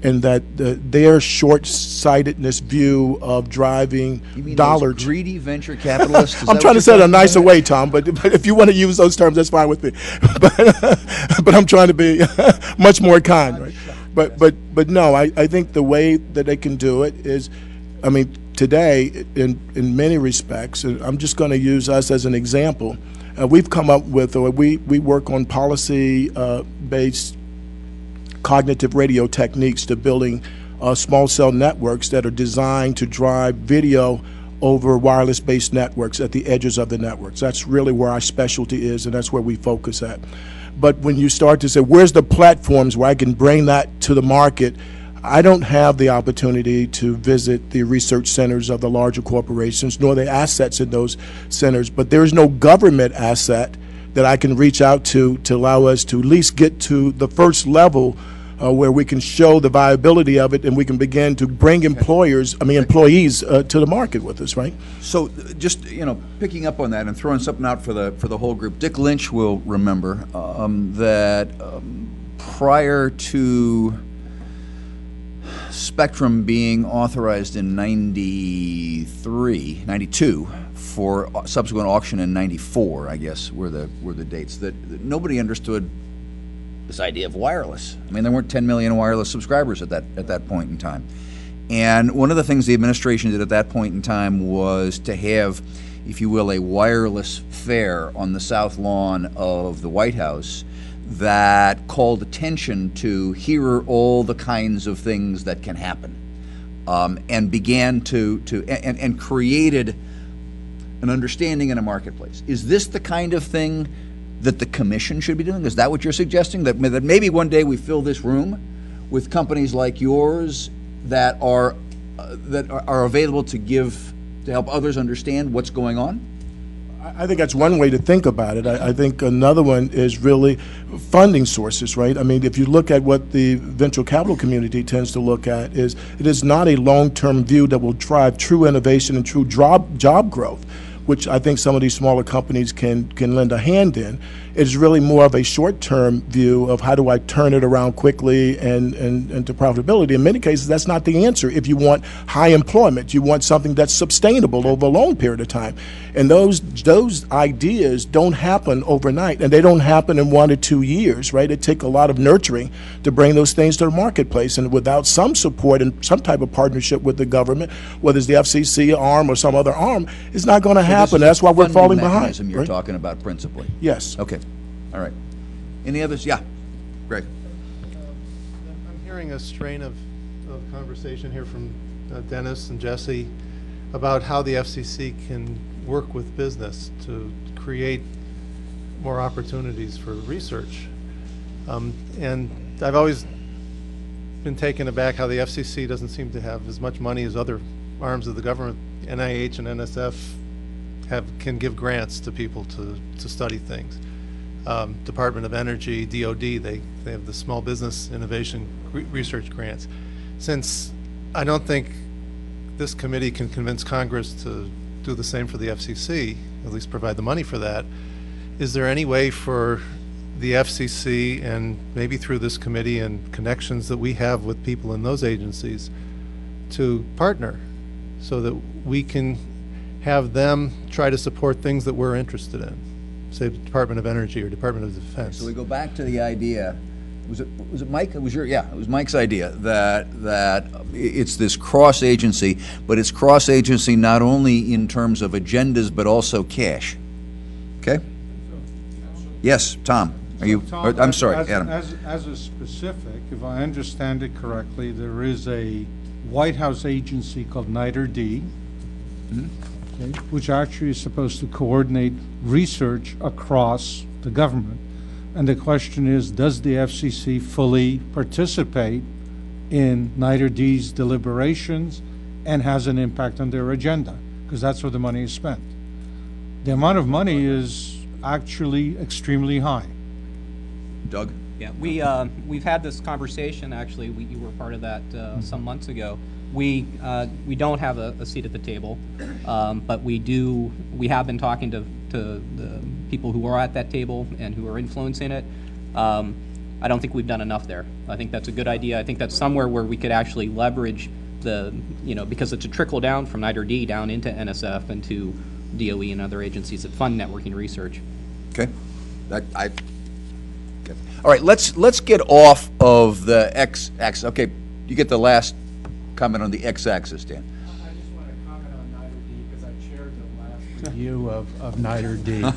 And that their short-sightedness view of driving dollars. Greedy venture capitalists? I'm trying to say it a nicer way, Tom, but if you want to use those terms, that's fine with me. But I'm trying to be much more kind, right? But no, I think the way that they can do it is, I mean, today, in many respects, and I'm just going to use us as an example, we've come up with, or we work on policy-based cognitive radio techniques to building small cell networks that are designed to drive video over wireless-based networks at the edges of the networks. That's really where our specialty is, and that's where we focus at. But when you start to say, where's the platforms where I can bring that to the market, I don't have the opportunity to visit the research centers of the larger corporations, nor the assets in those centers, but there is no government asset that I can reach out to allow us to at least get to the first level where we can show the viability of it, and we can begin to bring employees to the market with us, right? So just, picking up on that and throwing something out for the whole group, Dick Lynch will remember that prior to Spectrum being authorized in 92 for subsequent auction in 94, I guess, were the dates, that nobody understood this idea of wireless. I mean, there weren't 10 million wireless subscribers at that point in time. And one of the things the administration did at that point in time was to have, if you will, a wireless fair on the south lawn of the White House that called attention to here are all the kinds of things that can happen, and began and created an understanding in a marketplace. Is this the kind of thing that the commission should be doing? Is that what you're suggesting? That maybe one day we fill this room with companies like yours that are available to help others understand what's going on? I think that's one way to think about it. I think another one is really funding sources, right? I mean, if you look at what the venture capital community tends to look at, it is not a long-term view that will drive true innovation and true job growth. which I think some of these smaller companies can lend a hand in. It's really more of a short-term view of how do I turn it around quickly and to profitability. In many cases, that's not the answer. If you want high employment, you want something that's sustainable over a long period of time. And those ideas don't happen overnight, and they don't happen in 1 or 2 years, right? It takes a lot of nurturing to bring those things to the marketplace, and without some support and some type of partnership with the government, whether it's the FCC arm or some other arm, it's not going to happen. That's why we're falling behind. You're right? talking about principally. Yes. Okay. All right. Any others? Yeah. Greg. I'm hearing a strain of conversation here from Dennis and Jesse about how the FCC can work with business to create more opportunities for research. And I've always been taken aback how the FCC doesn't seem to have as much money as other arms of the government. NIH and NSF can give grants to people to study things. Department of Energy, DOD, they have the Small Business Innovation Research grants. Since I don't think this committee can convince Congress to do the same for the FCC, at least provide the money for that, is there any way for the FCC, and maybe through this committee and connections that we have with people in those agencies, to partner so that we can have them try to support things that we're interested in, say the Department of Energy or Department of Defense? So we go back to the idea. Was it Mike? It was Mike's idea that it's this cross-agency, but it's cross-agency not only in terms of agendas but also cash. Okay? Yes, Tom. Are you? Tom, I'm sorry, Adam. As a specific, if I understand it correctly, there is a White House agency called NITRD, okay, which actually is supposed to coordinate research across the government. And the question is, does the FCC fully participate in NITRD's deliberations and has an impact on their agenda? Because that's where the money is spent. The amount of money is actually extremely high. Doug? Yeah, we've had this conversation, actually, you were part of that some months ago. We don't have a seat at the table, but we have been talking to the people who are at that table and who are influencing it. I don't think we've done enough there. I think that's a good idea. I think that's somewhere where we could actually leverage because it's a trickle down from NITRD down into NSF and to DOE and other agencies that fund networking research. Okay. All right, let's get off of the x-axis. Okay, you get the last comment on the x-axis, Dan. I just want to comment on NITRD because I chaired the last review of NITRD.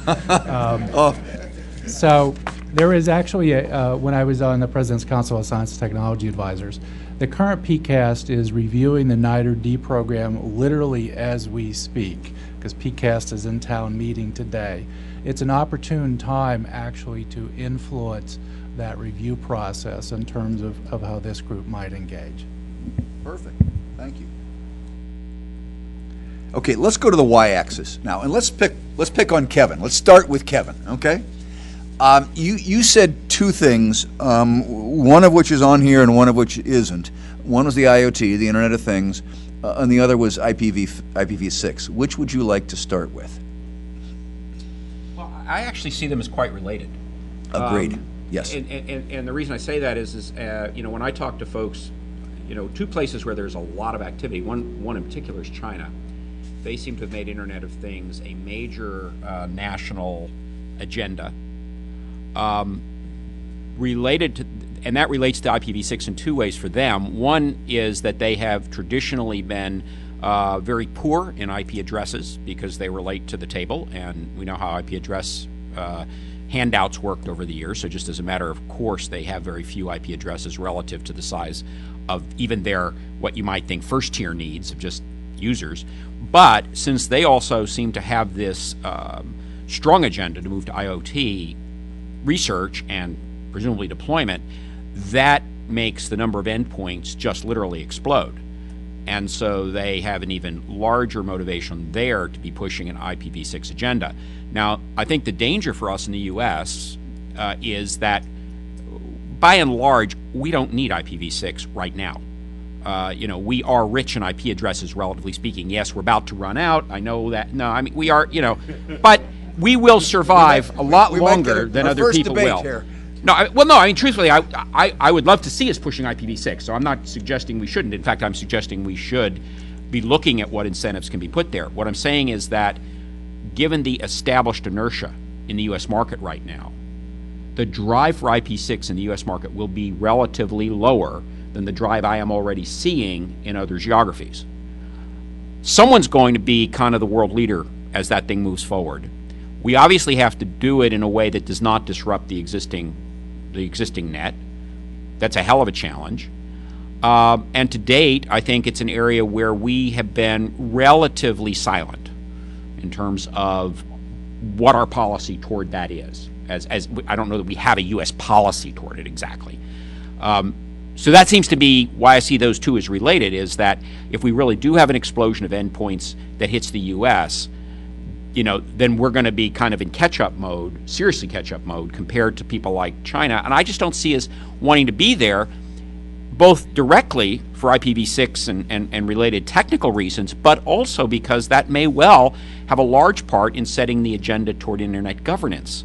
So there is actually, when I was on the President's Council of Science and Technology Advisors, the current PCAST is reviewing the NITRD program literally as we speak, because PCAST is in town meeting today. It's an opportune time actually to influence that review process in terms of how this group might engage. Perfect. Thank you. Okay, let's go to the y-axis now, and let's pick on Kevin. Let's start with Kevin. Okay. You said two things, one of which is on here and one of which isn't. One was the IoT, the Internet of Things, and the other was IPv6. Which would you like to start with? Well, I actually see them as quite related. Agreed. Yes. And the reason I say that is when I talk to folks, two places where there's a lot of activity. One in particular is China. They seem to have made Internet of Things a major national agenda. Related to, and that relates to IPv6 in two ways for them. One is that they have traditionally been very poor in IP addresses because they were late to the table, and we know how IP address handouts worked over the years. So just as a matter of course, they have very few IP addresses relative to the size of even their, what you might think, first-tier needs of just users. But since they also seem to have this strong agenda to move to IoT research and presumably deployment, that makes the number of endpoints just literally explode. And so they have an even larger motivation there to be pushing an IPv6 agenda. Now, I think the danger for us in the U.S. Is that, by and large, we don't need IPv6 right now. we are rich in IP addresses, relatively speaking. Yes, we're about to run out. I know that. No, I mean, we are, but we will survive a lot longer than other people will. Here. No, I mean, truthfully, I would love to see us pushing IPv6, so I'm not suggesting we shouldn't. In fact, I'm suggesting we should be looking at what incentives can be put there. What I'm saying is that given the established inertia in the U.S. market right now, the drive for IP6 in the U.S. market will be relatively lower than the drive I am already seeing in other geographies. Someone's going to be kind of the world leader as that thing moves forward. We obviously have to do it in a way that does not disrupt the existing net. That's a hell of a challenge. And to date, I think it's an area where we have been relatively silent in terms of what our policy toward that is. As I don't know that we have a U.S. policy toward it exactly. So that seems to be why I see those two as related, is that if we really do have an explosion of endpoints that hits the U.S., then we're going to be kind of in catch-up mode, seriously catch-up mode, compared to people like China. And I just don't see us wanting to be there, both directly for IPv6 and related technical reasons, but also because that may well have a large part in setting the agenda toward Internet governance.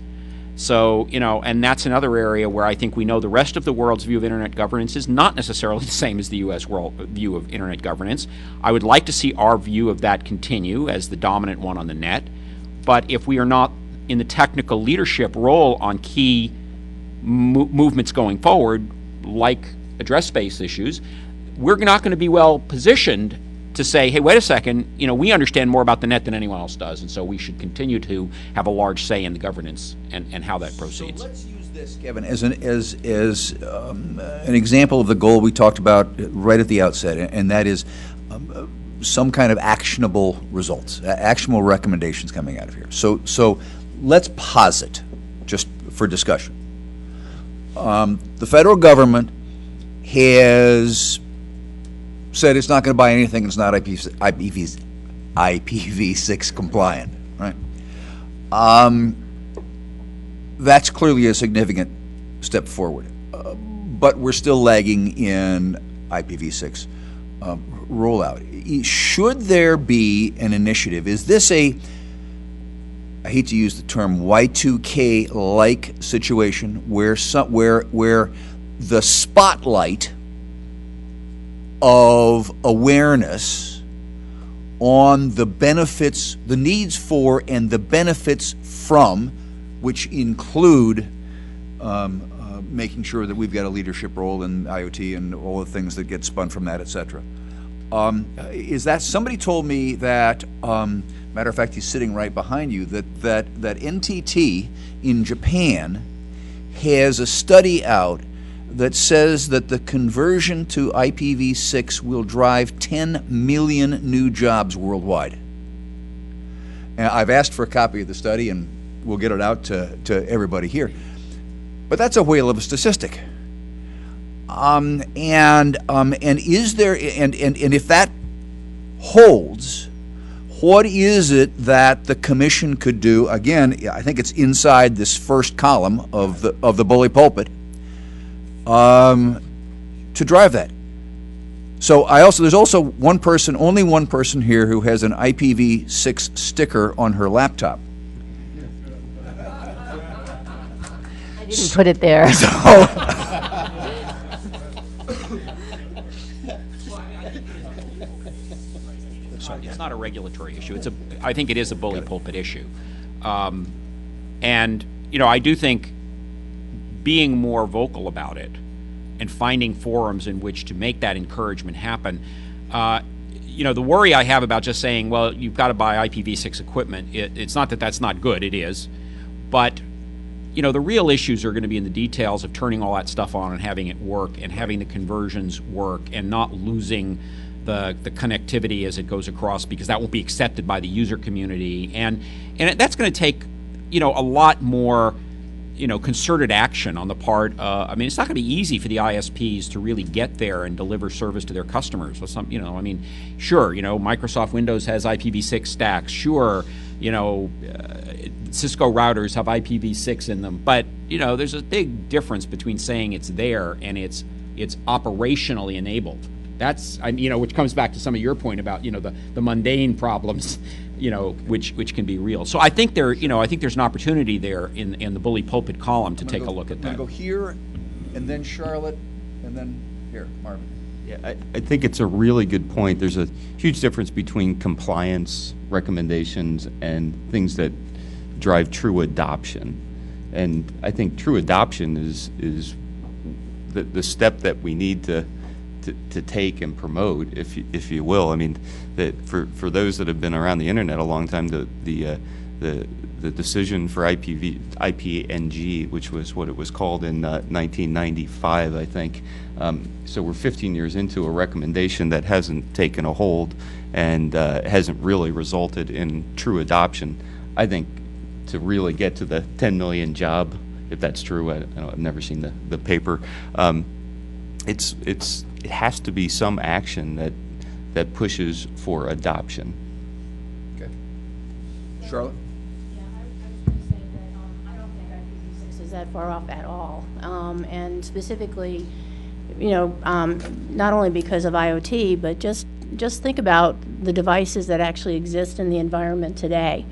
So, and that's another area where I think we know the rest of the world's view of Internet governance is not necessarily the same as the U.S. world view of Internet governance. I would like to see our view of that continue as the dominant one on the net. But if we are not in the technical leadership role on key movements going forward, like address space issues, we're not going to be well positioned to say, hey, wait a second, we understand more about the net than anyone else does, and so we should continue to have a large say in the governance and how that proceeds. So let's use this, Kevin, as an example of the goal we talked about right at the outset, and that is some kind of actionable results, actionable recommendations coming out of here. So let's posit, just for discussion. The federal government has said it's not going to buy anything that's not IPv6 compliant, right? That's clearly a significant step forward, but we're still lagging in IPv6 rollout. Should there be an initiative? Is this I hate to use the term Y2K-like situation where the spotlight of awareness on the benefits, the needs for and the benefits from, which include making sure that we've got a leadership role in IoT and all the things that get spun from that, et cetera. Is that, somebody told me that, matter of fact, he's sitting right behind you, that NTT in Japan has a study out that says that the conversion to IPv6 will drive 10 million new jobs worldwide. And I've asked for a copy of the study, and we'll get it out to everybody here. But that's a whale of a statistic. And is there, and if that holds, what is it that the commission could do? Again, I think it's inside this first column of the bully pulpit, to drive that. So there's also only one person here who has an IPv6 sticker on her laptop. I didn't put it there. It's not a regulatory issue. I think it is a bully pulpit issue. And, I do think being more vocal about it and finding forums in which to make that encouragement happen. The worry I have about just saying, well, you've got to buy IPv6 equipment, it's not that that's not good, it is. But, the real issues are going to be in the details of turning all that stuff on and having it work and having the conversions work and not losing the connectivity as it goes across, because that won't be accepted by the user community. And that's going to take, a lot more concerted action on the part. It's not going to be easy for the ISPs to really get there and deliver service to their customers. So sure, Microsoft Windows has IPv6 stacks. Sure, Cisco routers have IPv6 in them. But there's a big difference between saying it's there and it's operationally enabled. That's, which comes back to some of your point about, the mundane problems, which can be real. So I think there's an opportunity there in the bully pulpit column to take a look at that. I'm going to go here, and then Charlotte, and then here, Marvin. Yeah, I think it's a really good point. There's a huge difference between compliance recommendations and things that drive true adoption. And I think true adoption is the step that we need to take and promote, if you will. I mean, that for those that have been around the internet a long time, the decision for IPNG, which was what it was called in 1995, I think. So we're 15 years into a recommendation that hasn't taken a hold and hasn't really resulted in true adoption. I think to really get to the 10 million job, if that's true, I've never seen the paper. It has to be some action that pushes for adoption. Okay, Charlotte. That far off at all, and specifically, not only because of IoT, but just think about the devices that actually exist in the environment today.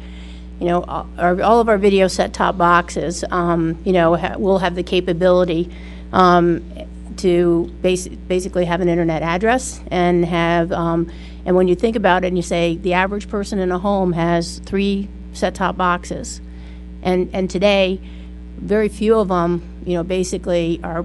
All of our video set-top boxes, will have the capability to basically have an internet address and have, and when you think about it and you say the average person in a home has 3 set-top boxes, and today, very few of them, basically are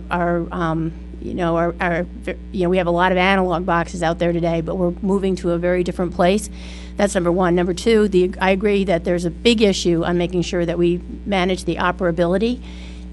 we have a lot of analog boxes out there today, but we're moving to a very different place. That's number one. Number two, I agree that there's a big issue on making sure that we manage the operability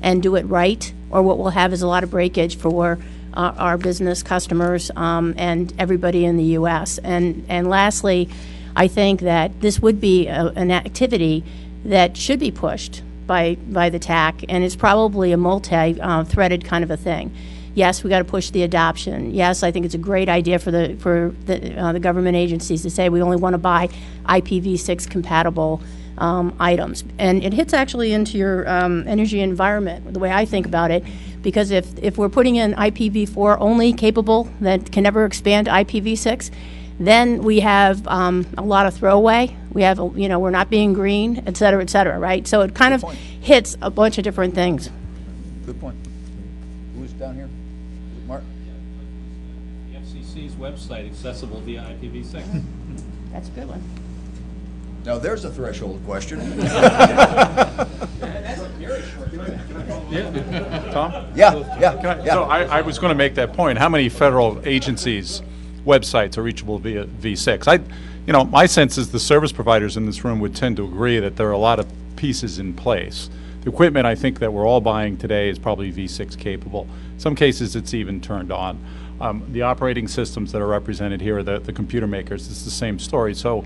and do it right, or what we'll have is a lot of breakage for our business customers and everybody in the U.S. And lastly, I think that this would be an activity that should be pushed by the TAC, and it's probably a multi-threaded kind of a thing. Yes, we got to push the adoption. Yes, I think it's a great idea for the government agencies to say we only want to buy IPv6 compatible items, and it hits actually into your energy environment the way I think about it, because if we're putting in IPv4 only capable that can never expand to IPv6, then we have a lot of throwaway. We have, we're not being green, et cetera, right? So it kind of hits a bunch of different things. Good point. Who's down here? Is it Mark? The FCC's website accessible via IPv6. That's a good one. Now there's a threshold question. Tom? Yeah. So I was going to make that point. How many federal agencies' websites are reachable via V6? My sense is the service providers in this room would tend to agree that there are a lot of pieces in place. The equipment I think that we're all buying today is probably V6 capable. In some cases it's even turned on. The operating systems that are represented here are the computer makers. It's the same story. So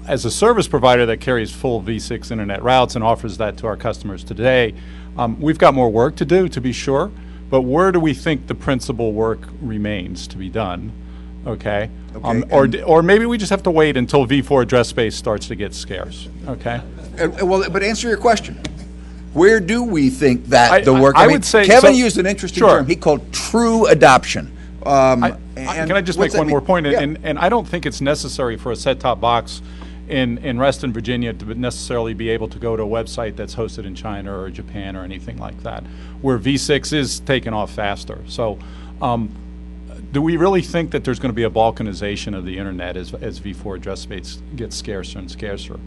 as a service provider that carries full V6 internet routes and offers that to our customers today, we've got more work to do, to be sure, but where do we think the principal work remains to be done? Okay. Or maybe we just have to wait until V4 address space starts to get scarce. Okay. But answer your question. Where do we think that the work? I would say Kevin used an interesting term. He called true adoption. Can I just make one more point? Yeah. And I don't think it's necessary for a set-top box in Reston, Virginia, to necessarily be able to go to a website that's hosted in China or Japan or anything like that, where V6 is taken off faster. So. Do we really think that there's going to be a balkanization of the internet as V4 address space gets scarcer and scarcer?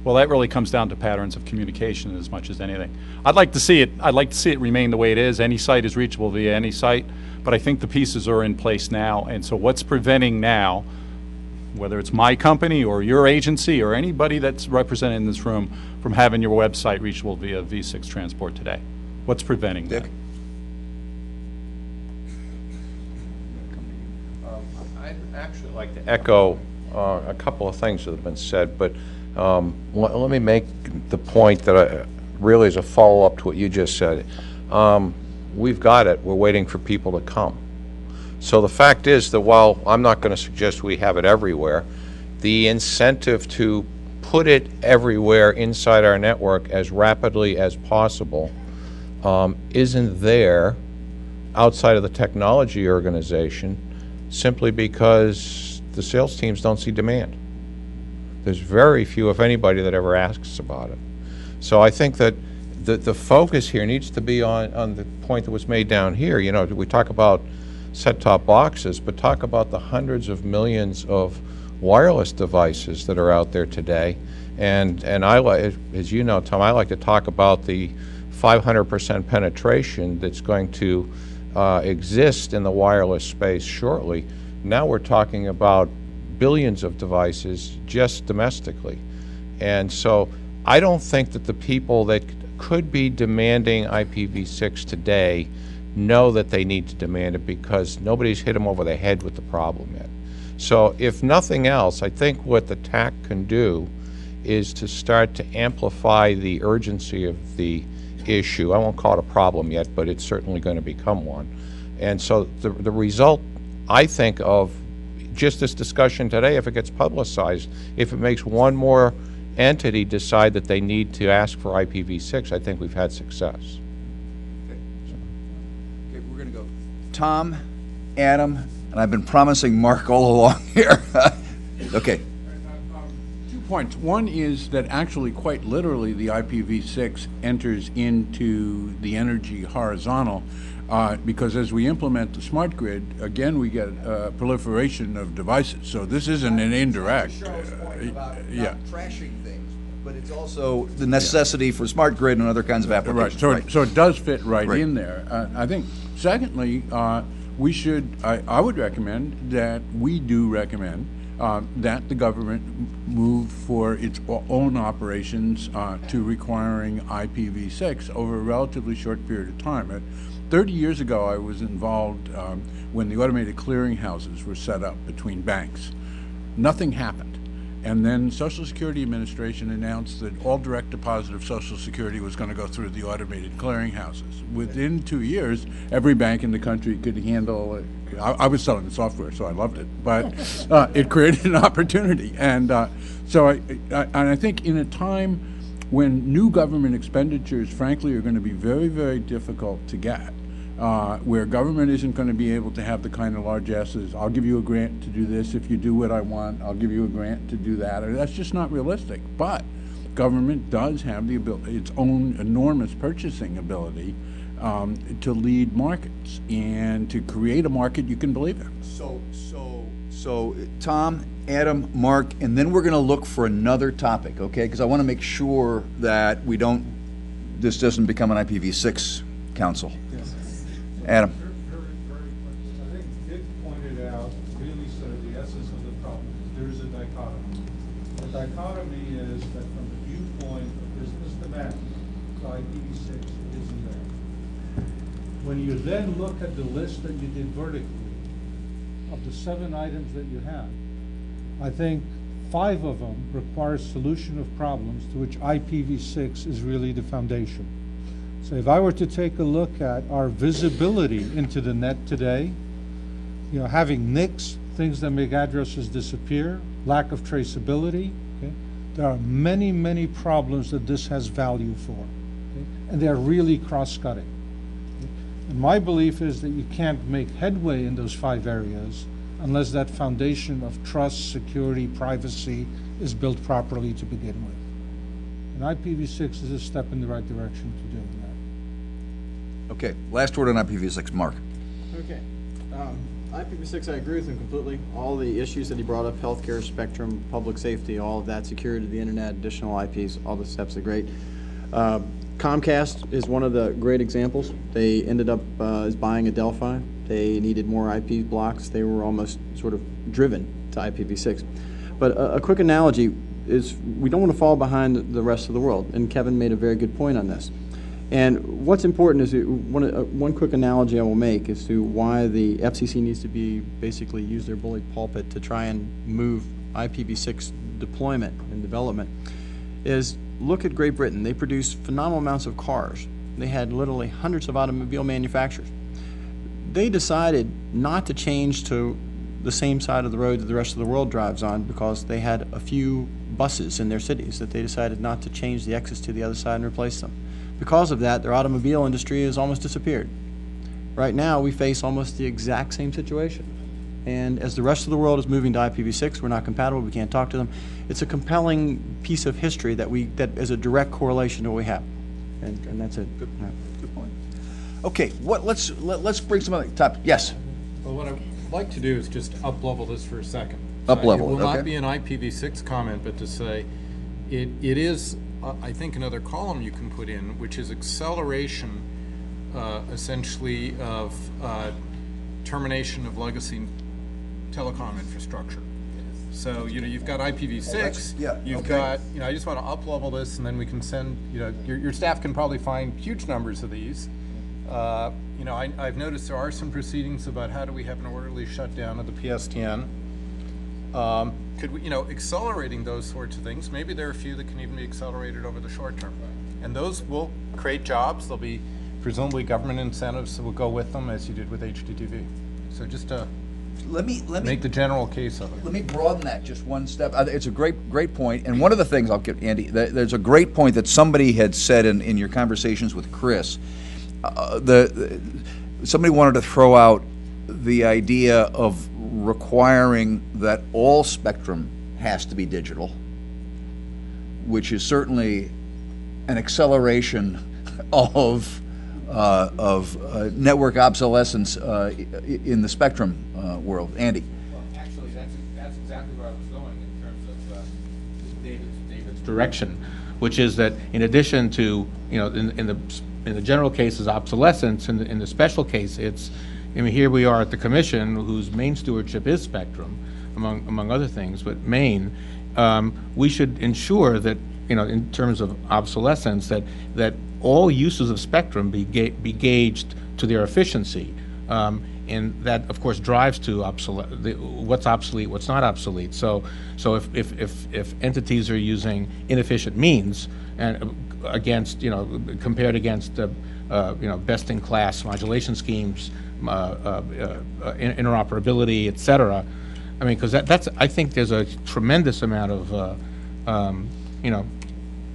Well, that really comes down to patterns of communication as much as anything. I'd like to see it remain the way it is. Any site is reachable via any site, but I think the pieces are in place now. And so what's preventing now, whether it's my company or your agency or anybody that's represented in this room, from having your website reachable via V6 transport today? What's preventing that? I'd actually like to echo a couple of things that have been said, but let me make the point that really is a follow-up to what you just said. We've got it. We're waiting for people to come. So the fact is that while I'm not going to suggest we have it everywhere, the incentive to put it everywhere inside our network as rapidly as possible isn't there outside of the technology organization simply because the sales teams don't see demand. There's very few, if anybody, that ever asks about it. So I think that the focus here needs to be on the point that was made down here. You know, we talk about set-top boxes, but talk about the hundreds of millions of wireless devices that are out there today. And I like, as you know, Tom, I like to talk about the 500% penetration that's going to exist in the wireless space shortly. Now we're talking about billions of devices just domestically. And so I don't think that the people that could be demanding IPv6 today know that they need to demand it, because nobody's hit them over the head with the problem yet. So if nothing else, I think what the TAC can do is to start to amplify the urgency of the issue. I won't call it a problem yet, but it's certainly going to become one. And so the result, I think, of just this discussion today, if it gets publicized, if it makes one more entity decide that they need to ask for IPv6, I think we've had success. Okay, we're going to go Tom, Adam, and I've been promising Mark all along here. Okay. 2 points. One is that actually, quite literally, the IPv6 enters into the energy horizontal, because as we implement the smart grid, again, we get proliferation of devices. So this isn't an indirect. Yeah. Trashing things, but it's also the necessity for smart grid and other kinds of applications. Right. So it does fit right in there. I think, secondly, we should, I would recommend that we do recommend that the government move for its own operations to requiring IPv6 over a relatively short period of time. 30 years ago, I was involved when the automated clearinghouses were set up between banks. Nothing happened. And then Social Security Administration announced that all direct deposit of Social Security was going to go through the automated clearinghouses. Within 2 years, every bank in the country could handle it. I was selling the software, so I loved it. But it created an opportunity. And I think in a time when new government expenditures, frankly, are going to be very, very difficult to get, where government isn't going to be able to have the kind of largesses, I'll give you a grant to do this, if you do what I want, I'll give you a grant to do that. That's just not realistic. But government does have the ability, its own enormous purchasing ability, to lead markets and to create a market you can believe in. So Tom, Adam, Mark, and then we're going to look for another topic, okay? Because I want to make sure that this doesn't become an IPv6 council. Yes. Adam. Very I think Dick pointed out really sort of the essence of the problem. There's a dichotomy. The dichotomy is that from the viewpoint of business demand, the IPv6 isn't there. When you then look at the list that you did vertically, of the 7 items that you have, I think 5 of them require solution of problems to which IPv6 is really the foundation. So if I were to take a look at our visibility into the net today, you know, having NICs, things that make addresses disappear, lack of traceability, okay? There are many, many problems that this has value for, okay? And they're really cross-cutting. Okay? And my belief is that you can't make headway in those 5 areas unless that foundation of trust, security, privacy is built properly to begin with. And IPv6 is a step in the right direction to doing that. Okay, last word on IPv6, Mark. Okay. IPv6, I agree with him completely. All the issues that he brought up, healthcare, spectrum, public safety, all of that, security of the internet, additional IPs, all the steps are great. Comcast is one of the great examples. They ended up as buying Adelphi. They needed more IP blocks. They were almost sort of driven to IPv6. But a quick analogy is we don't want to fall behind the rest of the world, and Kevin made a very good point on this. And what's important is one quick analogy I will make as to why the FCC needs to be basically use their bully pulpit to try and move IPv6 deployment and development is look at Great Britain. They produce phenomenal amounts of cars. They had literally hundreds of automobile manufacturers. They decided not to change to the same side of the road that the rest of the world drives on because they had a few buses in their cities that they decided not to change the exits to the other side and replace them. Because of that, their automobile industry has almost disappeared. Right now, we face almost the exact same situation. And as the rest of the world is moving to IPv6, we're not compatible, we can't talk to them. It's a compelling piece of history that is a direct correlation to what we have. And that's it. Good point. Okay, let's bring some other top. Yes. Well, what I'd like to do is just up-level this for a second. Up-level, It will okay. not be an IPv6 comment, but to say it is, I think, another column you can put in, which is acceleration, essentially, of termination of legacy telecom infrastructure. So, you've got IPv6, you've got, I just want to up-level this, and then we can send, your staff can probably find huge numbers of these. I've noticed there are some proceedings about how do we have an orderly shutdown of the PSTN. Could we, accelerating those sorts of things, maybe there are a few that can even be accelerated over the short term. And those will create jobs. There'll be presumably government incentives that will go with them, as you did with HDTV. So just to make the general case of it. Let me broaden that just one step. It's a great point. And one of the things I'll give Andy, there's a great point that somebody had said in your conversations with Chris. Somebody wanted to throw out the idea of requiring that all spectrum has to be digital, which is certainly an acceleration of network obsolescence in the spectrum world. Andy. Well, actually, that's exactly where I was going in terms of David's direction, which is that in addition to, in the general case is obsolescence, in the special case it's, here we are at the commission whose main stewardship is spectrum, among other things, but main, we should ensure that, in terms of obsolescence, that all uses of spectrum be gauged to their efficiency. And that, of course, drives to what's obsolete, what's not obsolete. So if entities are using inefficient means and against, compared against, best-in-class modulation schemes, interoperability, et cetera, because I think there's a tremendous amount of,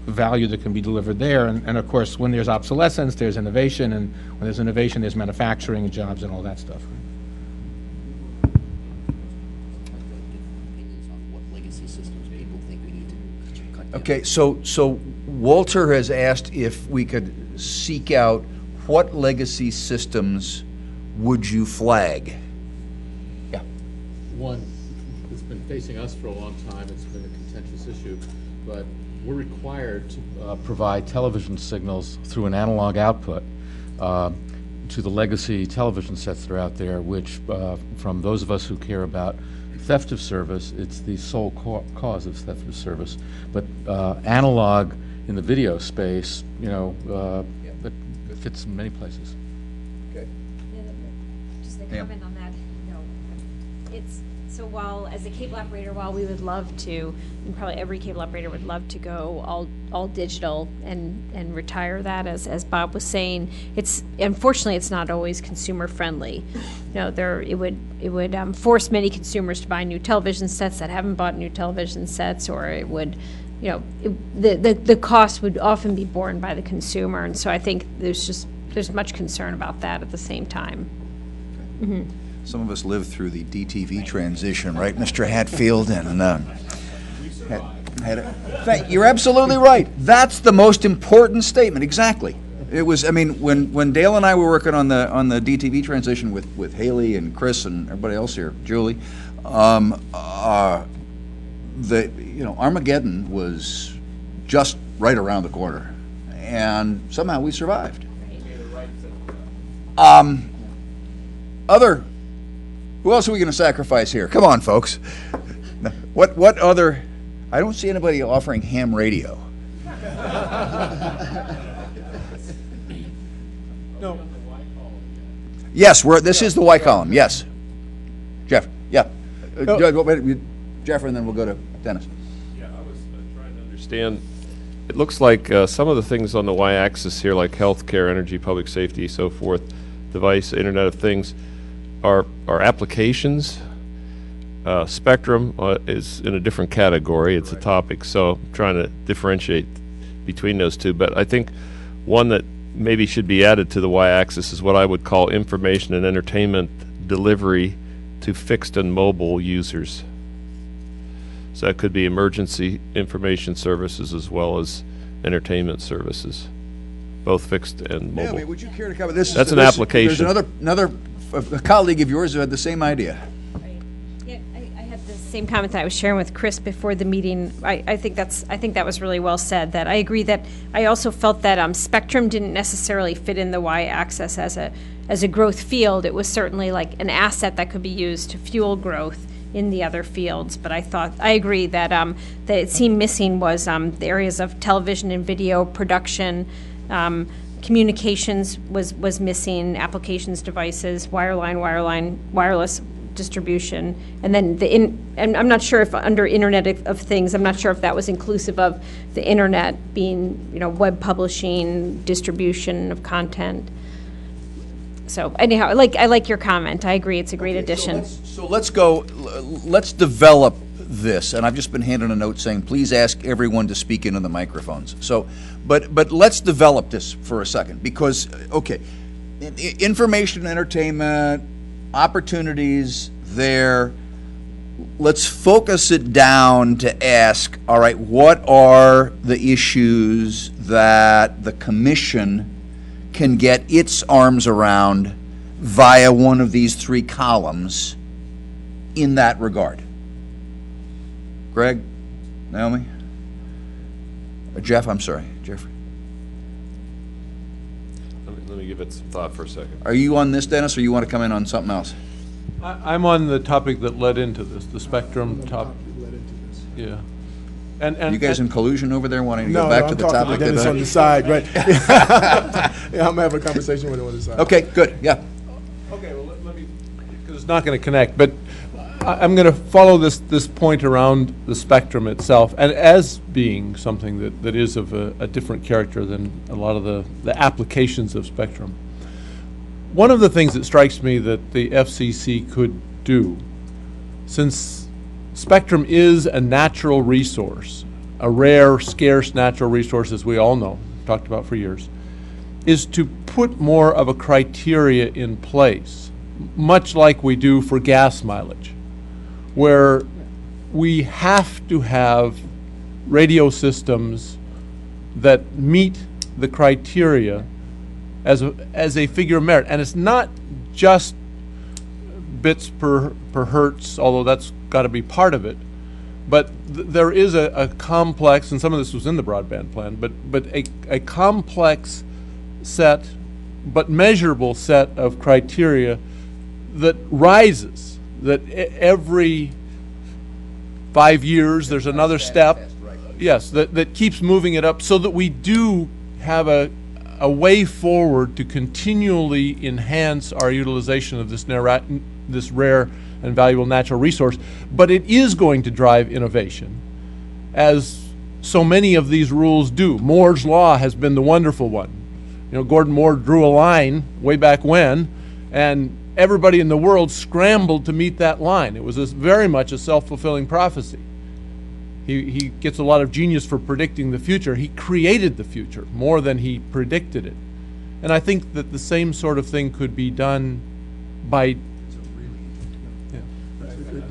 value that can be delivered there. And of course, when there's obsolescence, there's innovation, and when there's innovation, there's manufacturing and jobs and all that stuff. Okay, so Walter has asked if we could seek out what legacy systems would you flag? Yeah. One that's been facing us for a long time, it's been a contentious issue, but we're required to provide television signals through an analog output to the legacy television sets that are out there, which from those of us who care about theft of service, it's the sole cause of theft of service. But analog in the video space, that fits in many places. Okay. Yeah, just a comment on that. So while, as a cable operator, while we would love to, and probably every cable operator would love to go all digital and retire that, as Bob was saying, unfortunately it's not always consumer friendly. It would force many consumers to buy new television sets that haven't bought new television sets, or it would, the cost would often be borne by the consumer, and so I think there's much concern about that at the same time. Mm-hmm. Some of us lived through the DTV transition, right, Mr. Hatfield? And you're absolutely right. That's the most important statement. Exactly. It was. When Dale and I were working on the DTV transition with Haley and Chris and everybody else here, Julie, Armageddon was just right around the corner, and somehow we survived. Who else are we going to sacrifice here? Come on, folks. What other? I don't see anybody offering ham radio. No. Yes, this is the Y column. Yes. Jeff. Yeah. Jeff, and then we'll go to Dennis. Yeah, I was trying to understand. It looks like some of the things on the Y-axis here, like healthcare, energy, public safety, so forth, device, Internet of Things, are applications. Spectrum is in a different category. It's a topic, so I'm trying to differentiate between those two. But I think one that maybe should be added to the Y-axis is what I would call information and entertainment delivery to fixed and mobile users. So that could be emergency information services as well as entertainment services, both fixed and mobile. Naomi, would you care to cover this? That's an application. There's another a colleague of yours who had the same idea. Yeah, I had the same comment that I was sharing with Chris before the meeting. I think that was really well said. That I agree that I also felt that spectrum didn't necessarily fit in the Y-axis as a growth field. It was certainly like an asset that could be used to fuel growth in the other fields. But I agree that that it seemed missing was the areas of television and video production. Communications was missing, applications, devices, wireline, wireless distribution, and then and I'm not sure if under Internet of Things, I'm not sure if that was inclusive of the Internet being, web publishing, distribution of content. So anyhow, I like your comment. I agree, it's a great addition. So let's develop this, and I've just been handed a note saying, please ask everyone to speak into the microphones. So, but let's develop this for a second, because, okay, information, entertainment, opportunities there, let's focus it down to ask, all right, what are the issues that the Commission can get its arms around via one of these three columns in that regard? Greg, Naomi, Jeff, I'm sorry, Jeffrey. Let me give it some thought for a second. Are you on this, Dennis, or you want to come in on something else? I'm on the topic that led into this, the spectrum topic. Yeah. And you guys in collusion over there wanting to go back to the topic? No, I'm talking to Dennis on the side, right? Yeah, I'm having a conversation with him on the side. Okay, good, yeah. Okay, well, let me, because it's not going to connect, but I'm going to follow this point around the spectrum itself, and as being something that is of a different character than a lot of the applications of spectrum. One of the things that strikes me that the FCC could do, since spectrum is a natural resource, a rare, scarce natural resource, as we all know, talked about for years, is to put more of a criteria in place, much like we do for gas mileage, where we have to have radio systems that meet the criteria as a figure of merit. And it's not just bits per hertz, although that's got to be part of it, but there is a complex, and some of this was in the broadband plan, but a complex set, but measurable set of criteria that rises, that every 5 years there's another step, yes, that keeps moving it up, so that we do have a way forward to continually enhance our utilization of this rare and valuable natural resource. But it is going to drive innovation, as so many of these rules do. Moore's Law has been the wonderful one. Gordon Moore drew a line way back when, and everybody in the world scrambled to meet that line. It was very much a self-fulfilling prophecy. He gets a lot of genius for predicting the future. He created the future more than he predicted it. And I think that the same sort of thing could be done by...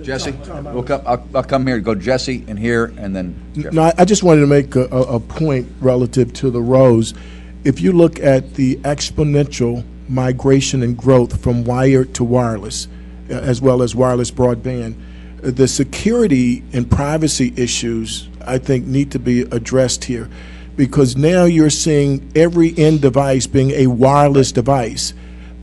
Jesse, I'll come here. Go Jesse and here, and then Jeff. No, I just wanted to make a point relative to the rows. If you look at the exponential migration and growth from wired to wireless, as well as wireless broadband, the security and privacy issues, I think, need to be addressed here, because now you're seeing every end device being a wireless device.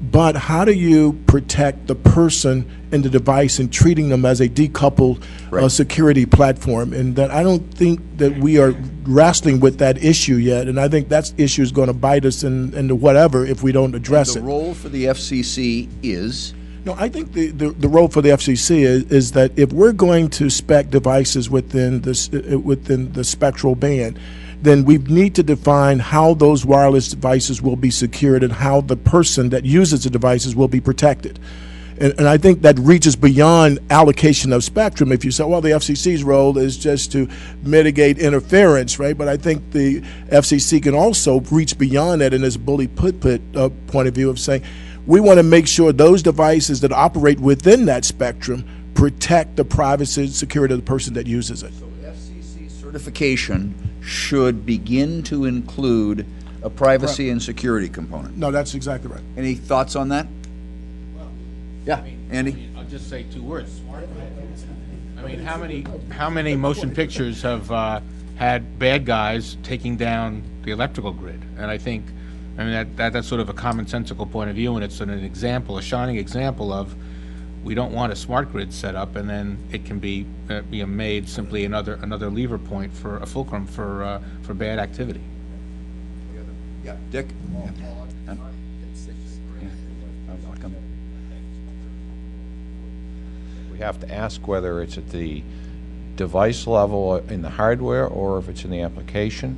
But how do you protect the person and the device and treating them as a decoupled security platform? And that I don't think that we are wrestling with that issue yet. And I think that issue is going to bite us into whatever if we don't address it. The role for the FCC is? No, I think the role for the FCC is that if we're going to spec devices within the spectral band, then we need to define how those wireless devices will be secured and how the person that uses the devices will be protected. And I think that reaches beyond allocation of spectrum. If you say, well, the FCC's role is just to mitigate interference, right? But I think the FCC can also reach beyond that in this bully put point of view of saying, We want to make sure those devices that operate within that spectrum protect the privacy and security of the person that uses it. So FCC certification should begin to include a privacy and security component. No, that's exactly right. Any thoughts on that? Yeah, Andy? I'll just say 2 words. I mean, how many motion pictures have had bad guys taking down the electrical grid? And I think, I mean, that's sort of a commonsensical point of view, and it's an example, a shining example of we don't want a smart grid set up, and then it can be made simply another lever point for a fulcrum for bad activity. Yeah, Dick. We have to ask whether it's at the device level in the hardware or if it's in the application.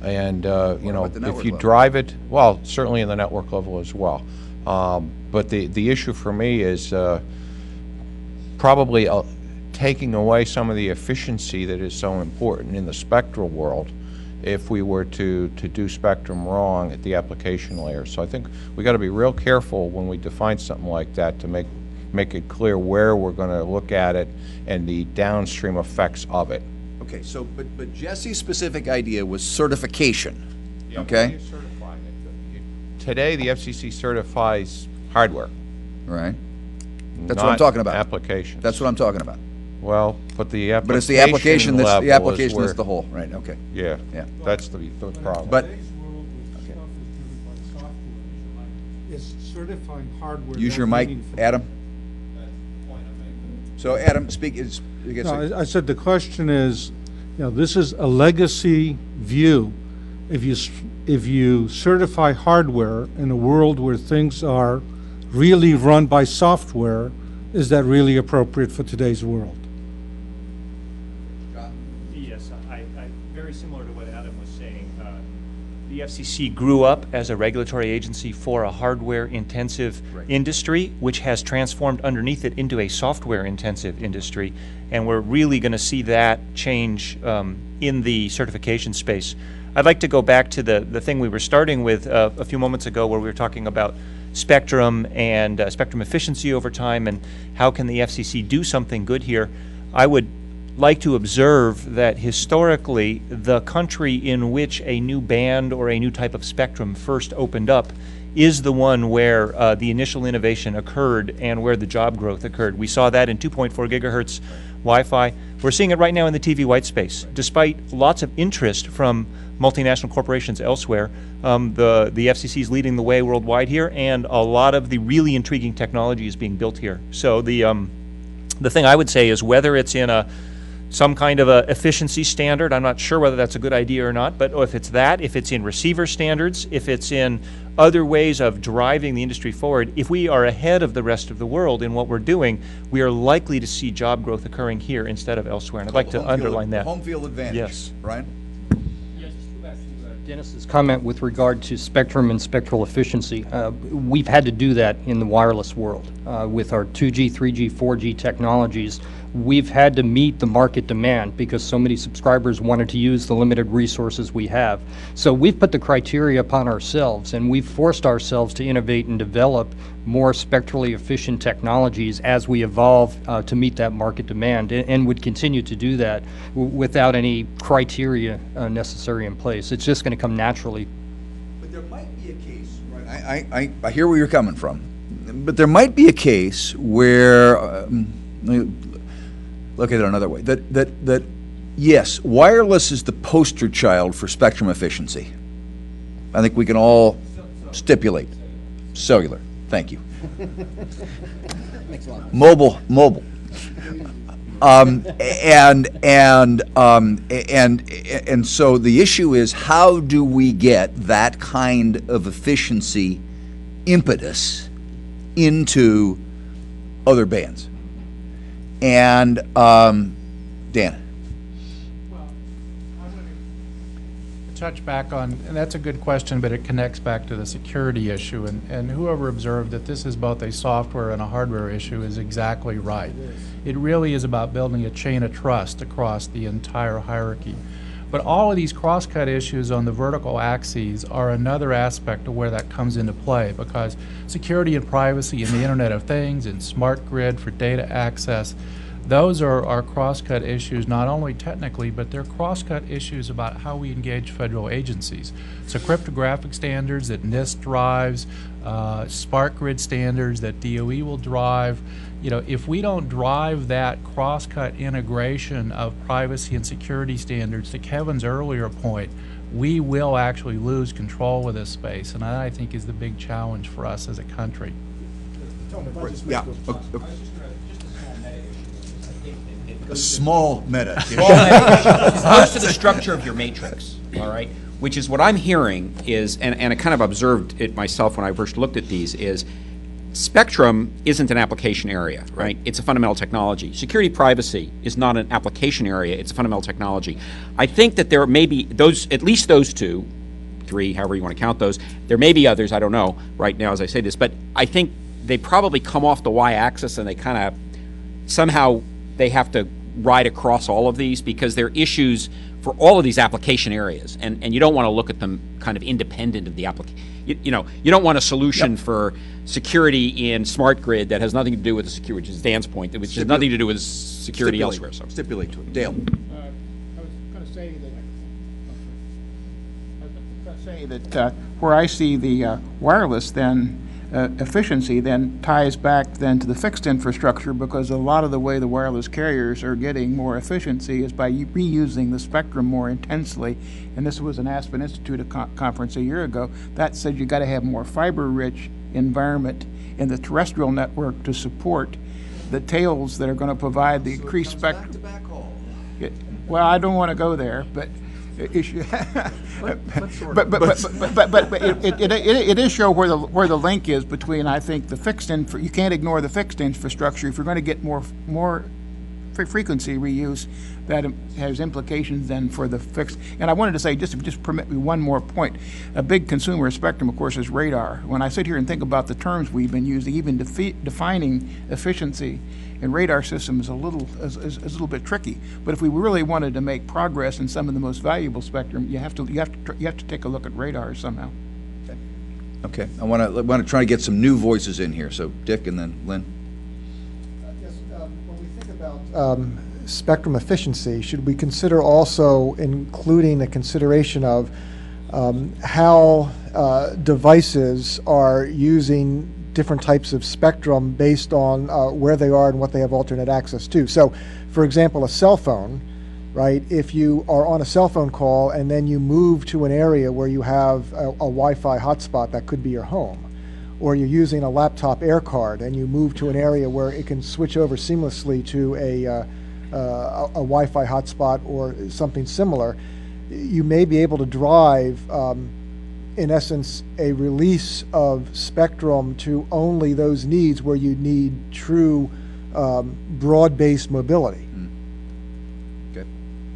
And, you know, if you drive it, well, certainly in the network level as well. But the issue for me is probably taking away some of the efficiency that is so important in the spectral world if we were to do spectrum wrong at the application layer. So I think we got to be real careful when we define something like that to make it clear where we're going to look at it and the downstream effects of it. Okay, so but Jesse's specific idea was certification. Okay. Today, the FCC certifies hardware. Right. That's what I'm talking about. Applications. That's what I'm talking about. Well, but the application. But it's the application that's the application where, that's the whole. Right. Okay. Yeah. Yeah. That's the problem. But Is certifying hardware. Use your mic, Adam. So Adam, speak. No, I said the question is, you know, this is a legacy view. If you certify hardware in a world where things are really run by software, is that really appropriate for today's world? Yes, very similar to what Adam was saying. The FCC grew up as a regulatory agency for a hardware-intensive industry, which has transformed underneath it into a software-intensive industry, and we're really going to see that change in the certification space. I'd like to go back to the thing we were starting with a few moments ago, where we were talking about spectrum and spectrum efficiency over time, and how can the FCC do something good here. I would like to observe that historically, the country in which a new band or a new type of spectrum first opened up is the one where the initial innovation occurred and where the job growth occurred. We saw that in 2.4 gigahertz Wi-Fi. We're seeing it right now in the TV white space. Despite lots of interest from multinational corporations elsewhere, the FCC is leading the way worldwide here, and a lot of the really intriguing technology is being built here. So the thing I would say is, whether it's in some kind of a efficiency standard, I'm not sure whether that's a good idea or not, but if it's that, if it's in receiver standards, if it's in other ways of driving the industry forward, if we are ahead of the rest of the world in what we're doing, we are likely to see job growth occurring here instead of elsewhere. And I'd like to underline that. Home field advantage. Yes. Brian? Dennis's comment with regard to spectrum and spectral efficiency. We've had to do that in the wireless world. With our 2G, 3G, 4G technologies, we've had to meet the market demand because so many subscribers wanted to use the limited resources we have. So we've put the criteria upon ourselves, and we've forced ourselves to innovate and develop more spectrally efficient technologies as we evolve to meet that market demand, and would continue to do that without any criteria necessary in place. It's just going to come naturally. But there might be a case, right? I hear where you're coming from, but there might be a case where, look at it another way, that yes, wireless is the poster child for spectrum efficiency. I think we can all stipulate. Cellular. Thank you. Mobile. And so the issue is, how do we get that kind of efficiency impetus into other bands? And Dan. Touch back on, and that's a good question, but it connects back to the security issue, and whoever observed that this is both a software and a hardware issue is exactly right. It really is about building a chain of trust across the entire hierarchy. But all of these cross-cut issues on the vertical axes are another aspect of where that comes into play, because security and privacy in the Internet of Things and smart grid for data access, those are cross-cut issues, not only technically, but they're cross-cut issues about how we engage federal agencies. So cryptographic standards that NIST drives, smart grid standards that DOE will drive. You know, if we don't drive that cross-cut integration of privacy and security standards, to Kevin's earlier point, we will actually lose control of this space, and that, I think, is the big challenge for us as a country. Yeah. A small meta. Most of the structure of your matrix, all right, which is what I'm hearing is, and I kind of observed it myself when I first looked at these, is spectrum isn't an application area, right? It's a fundamental technology. Security privacy is not an application area, it's a fundamental technology. I think that there may be those, at least those two, three, however you want to count those. There may be others, I don't know right now as I say this, but I think they probably come off the y-axis and they kind of, somehow they have to ride across all of these because they're issues for all of these application areas, and you don't want to look at them kind of independent of the application. You know, you don't want a solution for security in smart grid that has nothing to do with the security, which is Dan's point, which has nothing to do with security elsewhere. So. Stipulate to it. Dale. I was going to say that where I see the wireless then efficiency then ties back then to the fixed infrastructure, because a lot of the way the wireless carriers are getting more efficiency is by reusing the spectrum more intensely. And this was an Aspen Institute conference a year ago that said you got to have more fiber-rich environment in the terrestrial network to support the tails that are going to provide the increased spectrum. Well, I don't want to go there, but issue. But it is show where the link is between, I think, the fixed you can't ignore the fixed infrastructure if you're going to get more frequency reuse. That has implications then for the fixed. And I wanted to say, just permit me one more point. A big consumer of spectrum, of course, is radar. When I sit here and think about the terms we've been using, even defining efficiency in radar systems is a little bit tricky. But if we really wanted to make progress in some of the most valuable spectrum, you have to take a look at radar somehow. Okay. I want to try to get some new voices in here. So Dick and then Lynn. Yes. When we think about spectrum efficiency, should we consider also including a consideration of how devices are using different types of spectrum based on where they are and what they have alternate access to? So, for example, a cell phone, right? If you are on a cell phone call and then you move to an area where you have a Wi-Fi hotspot, that could be your home, or you're using a laptop air card and you move to an area where it can switch over seamlessly to a Wi-Fi hotspot or something similar, you may be able to drive in essence, a release of spectrum to only those needs where you need true broad-based mobility. Okay,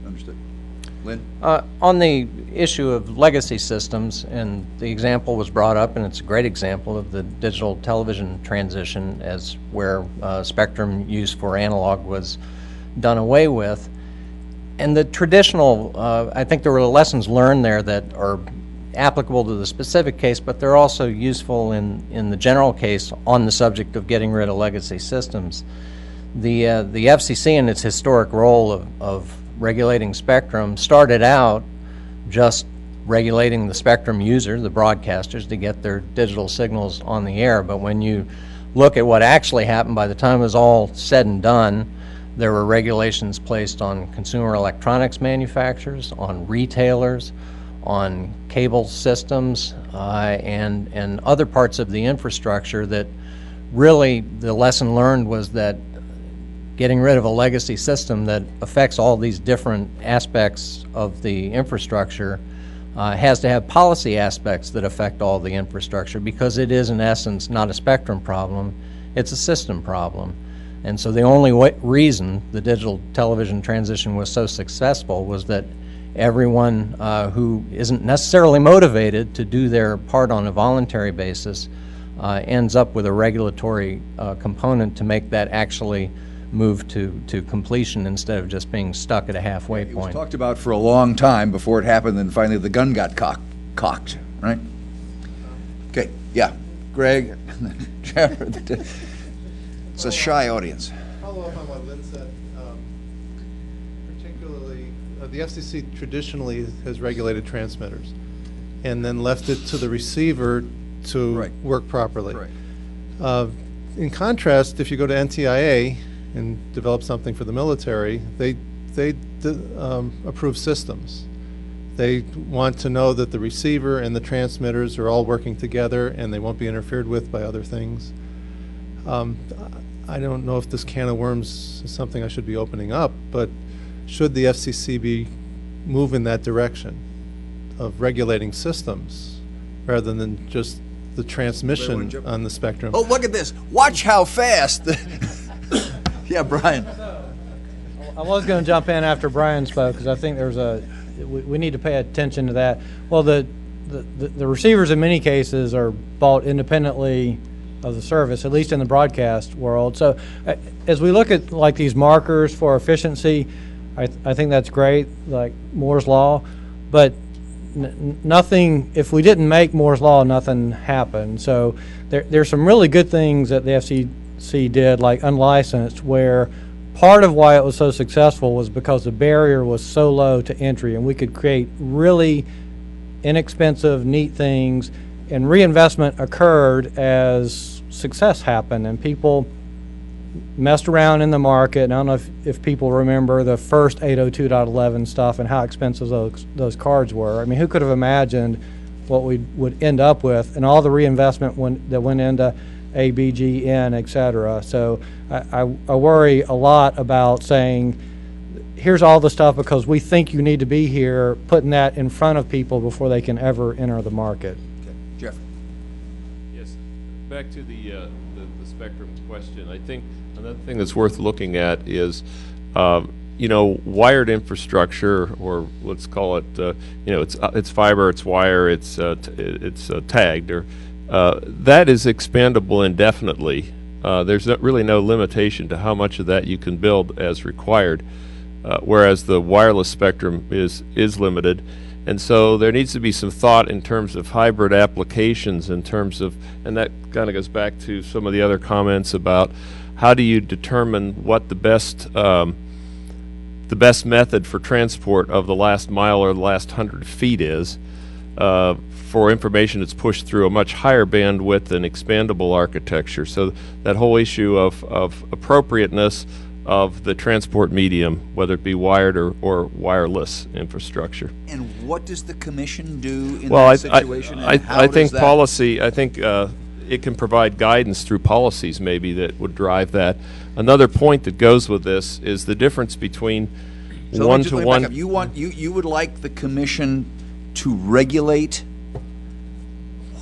understood. Lynn? On the issue of legacy systems, and the example was brought up, and it's a great example of the digital television transition as where spectrum use for analog was done away with. And the traditional, I think there were lessons learned there that are applicable to the specific case, but they're also useful in the general case on the subject of getting rid of legacy systems. The FCC in its historic role of regulating spectrum started out just regulating the spectrum user, the broadcasters, to get their digital signals on the air. But when you look at what actually happened, by the time it was all said and done, there were regulations placed on consumer electronics manufacturers, on retailers, on cable systems, and other parts of the infrastructure that really the lesson learned was that getting rid of a legacy system that affects all these different aspects of the infrastructure has to have policy aspects that affect all the infrastructure, because it is in essence not a spectrum problem, it's a system problem. And so the only reason the digital television transition was so successful was that everyone who isn't necessarily motivated to do their part on a voluntary basis ends up with a regulatory component to make that actually move to completion instead of just being stuck at a halfway It was point. talked about for a long time before it happened, and finally the gun got cocked, right? Okay, yeah. Greg, Jared, it's a shy audience. Follow up on what Lynn said. Particularly, the FCC traditionally has regulated transmitters and then left it to the receiver to work properly. In contrast, if you go to NTIA and develop something for the military, they approve systems. They want to know that the receiver and the transmitters are all working together and they won't be interfered with by other things. I don't know if this can of worms is something I should be opening up, but should the FCC be move in that direction of regulating systems rather than just the transmission on the spectrum? Oh, look at this. Watch how fast. Yeah, Brian. I was going to jump in after Brian spoke because I think we need to pay attention to that. Well, the receivers in many cases are bought independently of the service, at least in the broadcast world. So as we look at like these markers for efficiency, I think that's great, like Moore's Law, but nothing, if we didn't make Moore's Law, nothing happened. So there's some really good things that the FCC did, like unlicensed, where part of why it was so successful was because the barrier was so low to entry, and we could create really inexpensive, neat things, and reinvestment occurred as success happened, and people messed around in the market. And I don't know if people remember the first 802.11 stuff and how expensive those cards were. I mean, who could have imagined what we would end up with, and all the reinvestment that went into A, B, G, N, et cetera. So I worry a lot about saying, here's all the stuff because we think you need to be here, putting that in front of people before they can ever enter the market. Okay. Jeff. Yes. Back to the spectrum question. I think another thing that's worth looking at is, wired infrastructure, or let's call it, it's fiber, it's wire, it's tagged, or that is expandable indefinitely. There's really no limitation to how much of that you can build as required, whereas the wireless spectrum is limited. And so there needs to be some thought in terms of hybrid applications, in terms of, and that kind of goes back to some of the other comments about how do you determine what the best method for transport of the last mile or the last 100 feet is for information that's pushed through a much higher bandwidth and expandable architecture. So that whole issue of appropriateness of the transport medium, whether it be wired or wireless infrastructure. And what does the commission do in that situation? I think policy, it can provide guidance through policies maybe that would drive that. Another point that goes with this is the difference between one-to-one. You would like the commission to regulate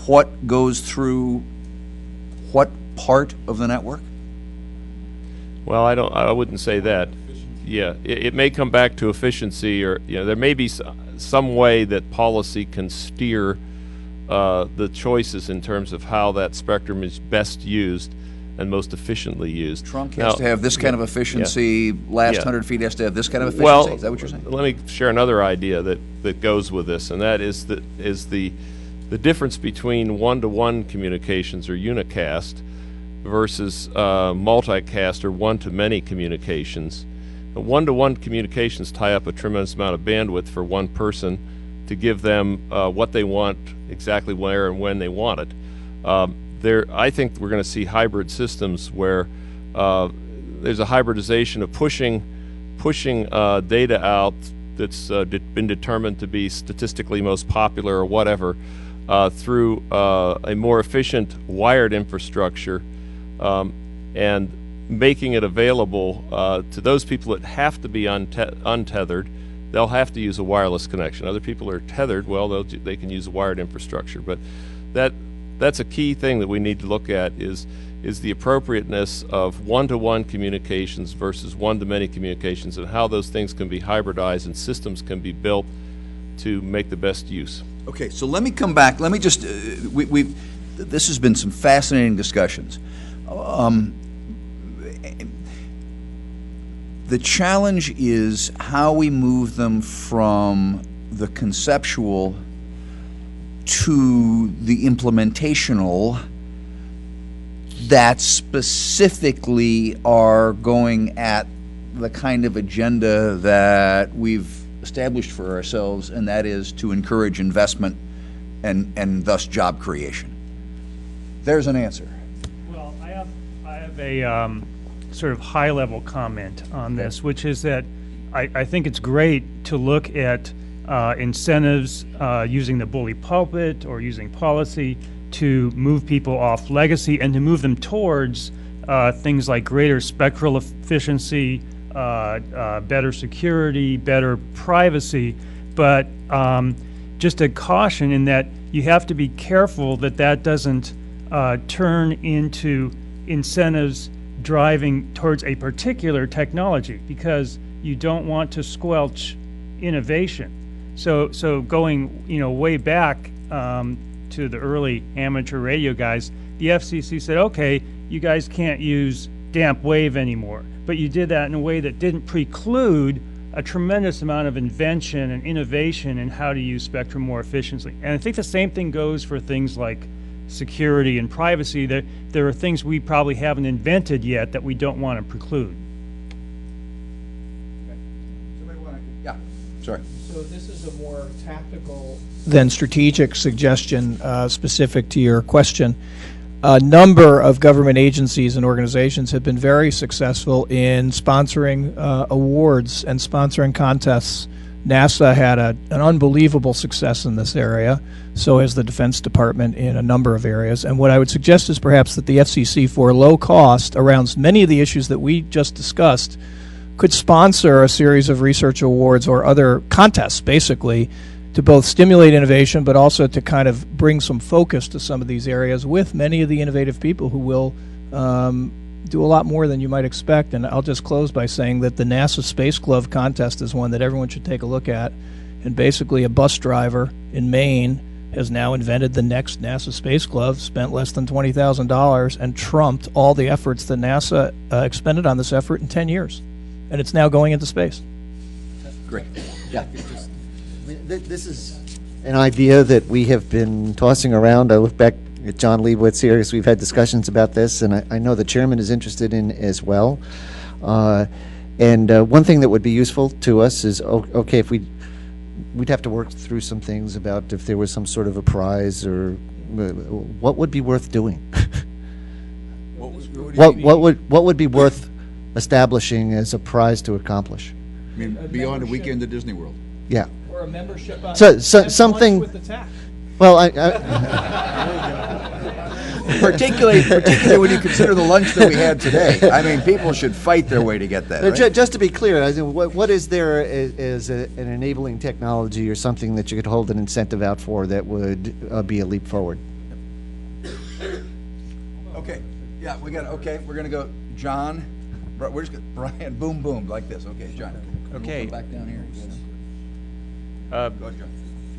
what goes through what part of the network? Well, I wouldn't say that. Yeah, it may come back to efficiency, or there may be some way that policy can steer the choices in terms of how that spectrum is best used and most efficiently used. Trunk has to have this kind of efficiency. Last 100 feet has to have this kind of efficiency. Well, is that what you're saying? Let me share another idea that goes with this, and that is the difference between one-to-one communications or unicast versus multicast or one-to-many communications. One-to-one communications tie up a tremendous amount of bandwidth for one person to give them what they want, exactly where and when they want it. I think we're going to see hybrid systems where there's a hybridization of pushing data out that's been determined to be statistically most popular or whatever through a more efficient wired infrastructure, and making it available to those people that have to be untethered. They'll have to use a wireless connection. Other people are tethered, well, they can use a wired infrastructure. But that's a key thing that we need to look at is the appropriateness of one-to-one communications versus one-to-many communications, and how those things can be hybridized and systems can be built to make the best use. Okay, so let me come back. Let me just, this has been some fascinating discussions. The challenge is how we move them from the conceptual to the implementational that specifically are going at the kind of agenda that we've established for ourselves, and that is to encourage investment and thus job creation. There's an answer. Well, I have a sort of high-level comment on this, which is that I think it's great to look at incentives using the bully pulpit or using policy to move people off legacy and to move them towards things like greater spectral efficiency, better security, better privacy. But just a caution in that you have to be careful that that doesn't turn into incentives driving towards a particular technology, because you don't want to squelch innovation. So going way back to the early amateur radio guys, the FCC said, okay, you guys can't use damp wave anymore, but you did that in a way that didn't preclude a tremendous amount of invention and innovation in how to use spectrum more efficiently. And I think the same thing goes for things like security and privacy. There are things we probably haven't invented yet that we don't want to preclude. Yeah, sorry. So this is a more tactical than strategic suggestion specific to your question. A number of government agencies and organizations have been very successful in sponsoring awards and sponsoring contests. NASA had an unbelievable success in this area, so has the Defense Department in a number of areas. And what I would suggest is perhaps that the FCC, for low cost, around many of the issues that we just discussed, could sponsor a series of research awards or other contests, basically, to both stimulate innovation but also to kind of bring some focus to some of these areas with many of the innovative people who will do a lot more than you might expect. And I'll just close by saying that the NASA Space Glove contest is one that everyone should take a look at. And basically a bus driver in Maine has now invented the next NASA Space Glove, spent less than $20,000, and trumped all the efforts that NASA expended on this effort in 10 years. And it's now going into space. Great. Yeah. This is an idea that we have been tossing around. I look back at John Leibowitz here, because we've had discussions about this, and I know the chairman is interested in as well. And one thing that would be useful to us is, okay, if we'd have to work through some things about if there was some sort of a prize or what would be worth doing. What would be worth establishing as a prize to accomplish? I mean, beyond a weekend at Disney World. Yeah. Or a membership on something. with the TAC. Well, particularly when you consider the lunch that we had today. I mean, people should fight their way to get that. Right? Just to be clear, what is there as an enabling technology or something that you could hold an incentive out for that would be a leap forward? Okay. Yeah, we're gonna go John. We're just gonna, Brian. Boom, boom, like this. Okay, John. Okay. We'll come back down here. Go ahead, John.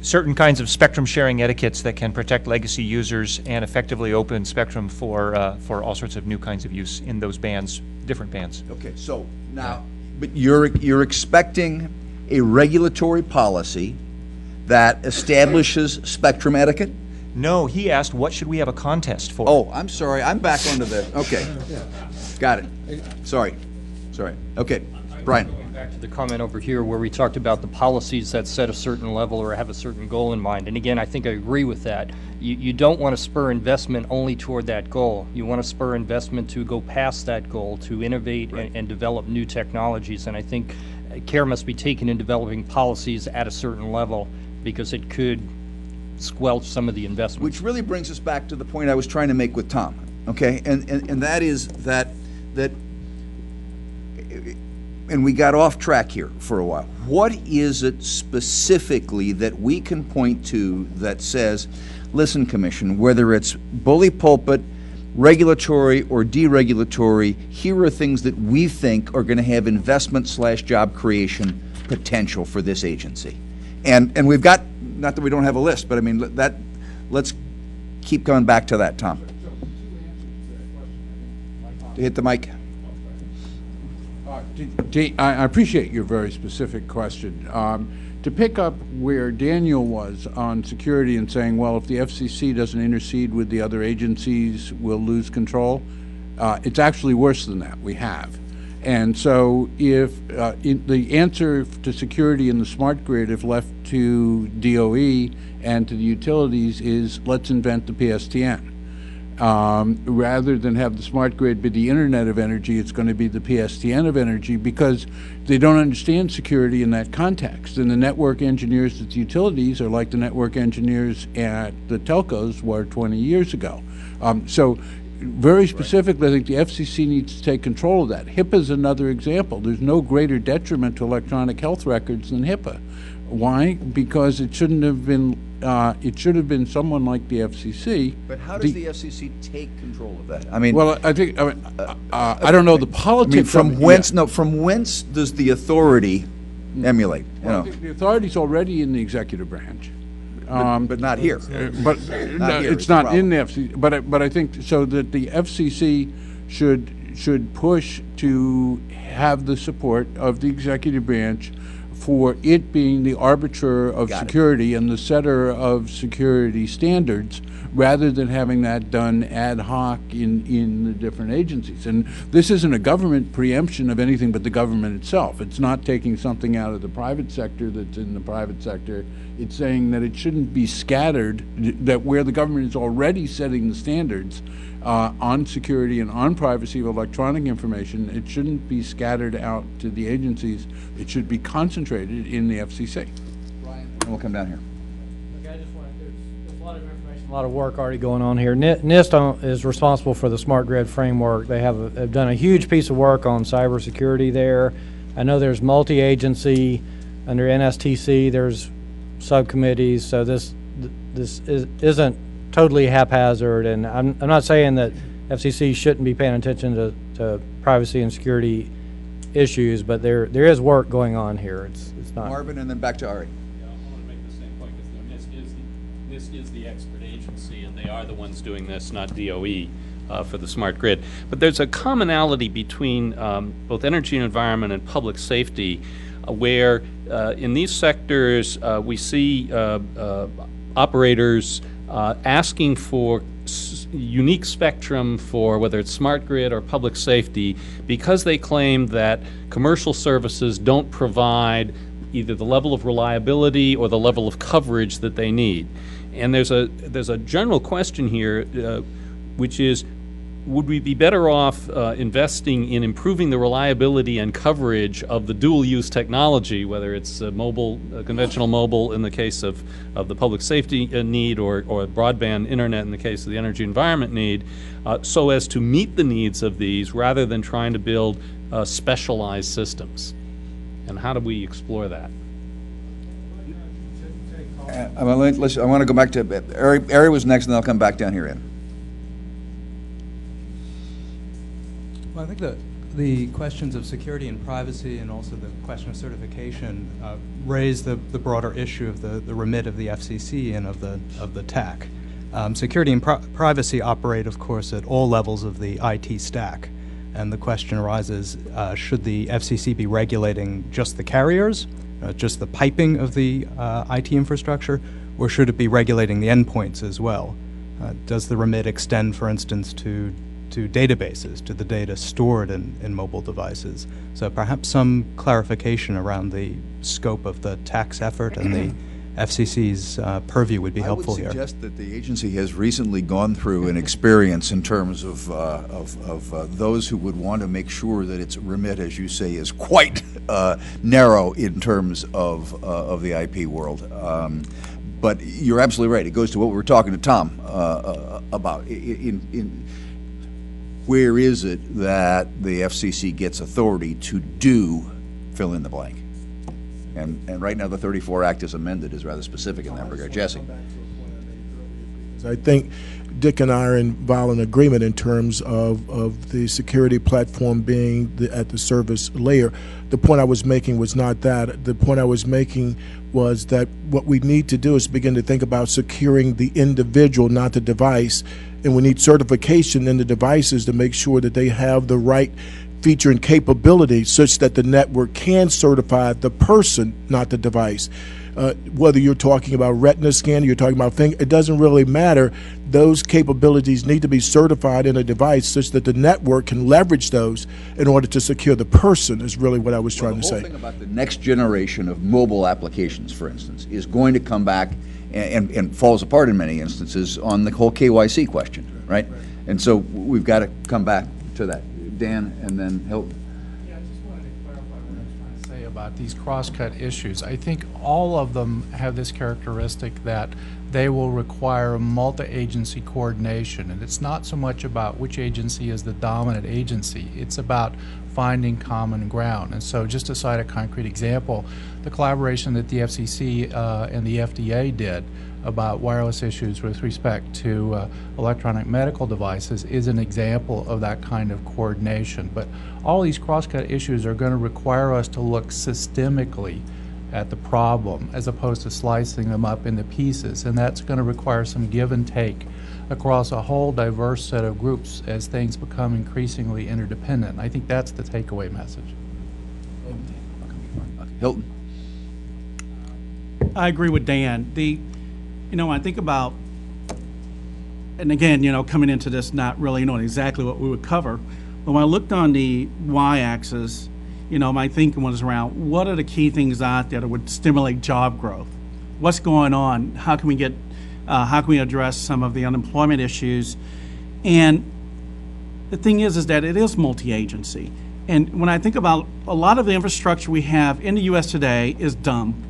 Certain kinds of spectrum sharing etiquettes that can protect legacy users and effectively open spectrum for all sorts of new kinds of use in those bands, different bands. Okay, so now, but you're expecting a regulatory policy that establishes spectrum etiquette? No, he asked, what should we have a contest for? Oh, I'm sorry, I'm back onto the, okay. Got it. Sorry. Okay, Brian. Back to the comment over here where we talked about the policies that set a certain level or have a certain goal in mind. And again, I think I agree with that. You don't want to spur investment only toward that goal. You want to spur investment to go past that goal, to innovate and develop new technologies. And I think care must be taken in developing policies at a certain level, because it could squelch some of the investment. Which really brings us back to the point I was trying to make with Tom, okay? And that is that and we got off track here for a while. What is it specifically that we can point to that says, listen, Commission, whether it's bully pulpit, regulatory or deregulatory, here are things that we think are going to have investment/job creation potential for this agency. And we've got, not that we don't have a list, but I mean, let's keep going back to that, Tom. Hit the mic. I appreciate your very specific question. To pick up where Daniel was on security and saying, well, if the FCC doesn't intercede with the other agencies, we'll lose control, it's actually worse than that. We have. And so if the answer to security in the smart grid, if left to DOE and to the utilities, is let's invent the PSTN. Rather than have the smart grid be the Internet of Energy, it's going to be the PSTN of energy, because they don't understand security in that context. And the network engineers at the utilities are like the network engineers at the telcos were 20 years ago. So very specifically, I think the FCC needs to take control of that. HIPAA is another example. There's no greater detriment to electronic health records than HIPAA. Why? Because it shouldn't have been. It should have been someone like the FCC. But how does the FCC take control of that? I mean, well, I think I don't know the politics. I mean, from whence? No, from whence does the authority emulate? Well, the authority's already in the executive branch, but not here. But it's not in the FCC. But I think so that the FCC should push to have the support of the executive branch for it being the arbiter of security and the setter of security standards, rather than having that done ad hoc in the different agencies. And this isn't a government preemption of anything but the government itself. It's not taking something out of the private sector that's in the private sector. It's saying that it shouldn't be scattered, that where the government is already setting the standards on security and on privacy of electronic information, it shouldn't be scattered out to the agencies. It should be concentrated in the FCC. Brian, we'll come down here. Okay, I just want there's a lot of information, a lot of work already going on here. NIST is responsible for the smart grid framework. They have done a huge piece of work on cybersecurity there. I know there's multi-agency under NSTC. There's subcommittees, so this isn't totally haphazard, and I'm not saying that FCC shouldn't be paying attention to privacy and security issues, but there is work going on here. It's not. Marvin, and then back to Ari. Yeah, I want to make the same point, because NIST is the expert agency, and they are the ones doing this, not DOE, for the smart grid. But there's a commonality between both energy and environment and public safety, where in these sectors we see operators asking for unique spectrum for whether it's smart grid or public safety, because they claim that commercial services don't provide either the level of reliability or the level of coverage that they need. And there's a general question here, which is, would we be better off investing in improving the reliability and coverage of the dual-use technology, whether it's mobile, conventional mobile in the case of the public safety need, or broadband internet in the case of the energy environment need, so as to meet the needs of these rather than trying to build specialized systems? And how do we explore that? I want to go back to Ari was next, and then I'll come back down here in. Well, I think the questions of security and privacy, and also the question of certification, raise the broader issue of the remit of the FCC and of the TAC. Security and privacy operate, of course, at all levels of the IT stack, and the question arises: should the FCC be regulating just the carriers, just the piping of the IT infrastructure, or should it be regulating the endpoints as well? Does the remit extend, for instance, to databases, to the data stored in mobile devices? So perhaps some clarification around the scope of the tax effort and the FCC's purview would be helpful here. I would suggest that the agency has recently gone through an experience in terms of those who would want to make sure that its remit, as you say, is quite narrow in terms of the IP world. But you're absolutely right. It goes to what we were talking to Tom about. Where is it that the FCC gets authority to do fill in the blank? And right now the 34 Act is amended is rather specific in that regard. Jesse. I think Dick and I are in agreement in terms of the security platform being at the service layer. The point I was making was not that. The point I was making was that what we need to do is begin to think about securing the individual, not the device. And we need certification in the devices to make sure that they have the right feature and capability such that the network can certify the person, not the device. Whether you're talking about retina scanning, you're talking about it doesn't really matter. Those capabilities need to be certified in a device such that the network can leverage those in order to secure the person, is really what I was trying to say. The whole thing about the next generation of mobile applications, for instance, is going to come back and falls apart in many instances on the whole KYC question, right? And so we've got to come back to that. Dan and then Hilton. Yeah, I just wanted to clarify what I was trying to say about these cross-cut issues. I think all of them have this characteristic that they will require multi-agency coordination, and it's not so much about which agency is the dominant agency. It's about finding common ground. And so just to cite a concrete example, the collaboration that the FCC and the FDA did about wireless issues with respect to electronic medical devices is an example of that kind of coordination. But all these cross-cut issues are going to require us to look systemically at the problem as opposed to slicing them up into pieces, and that's going to require some give and take across a whole diverse set of groups as things become increasingly interdependent. And I think that's the takeaway message. Hilton. I agree with Dan. When I think about, and again, coming into this not really knowing exactly what we would cover, but when I looked on the y-axis, my thinking was around what are the key things out there that would stimulate job growth? What's going on? How can we address some of the unemployment issues? And the thing is that it is multi-agency. And when I think about a lot of the infrastructure we have in the U.S. today is dumb.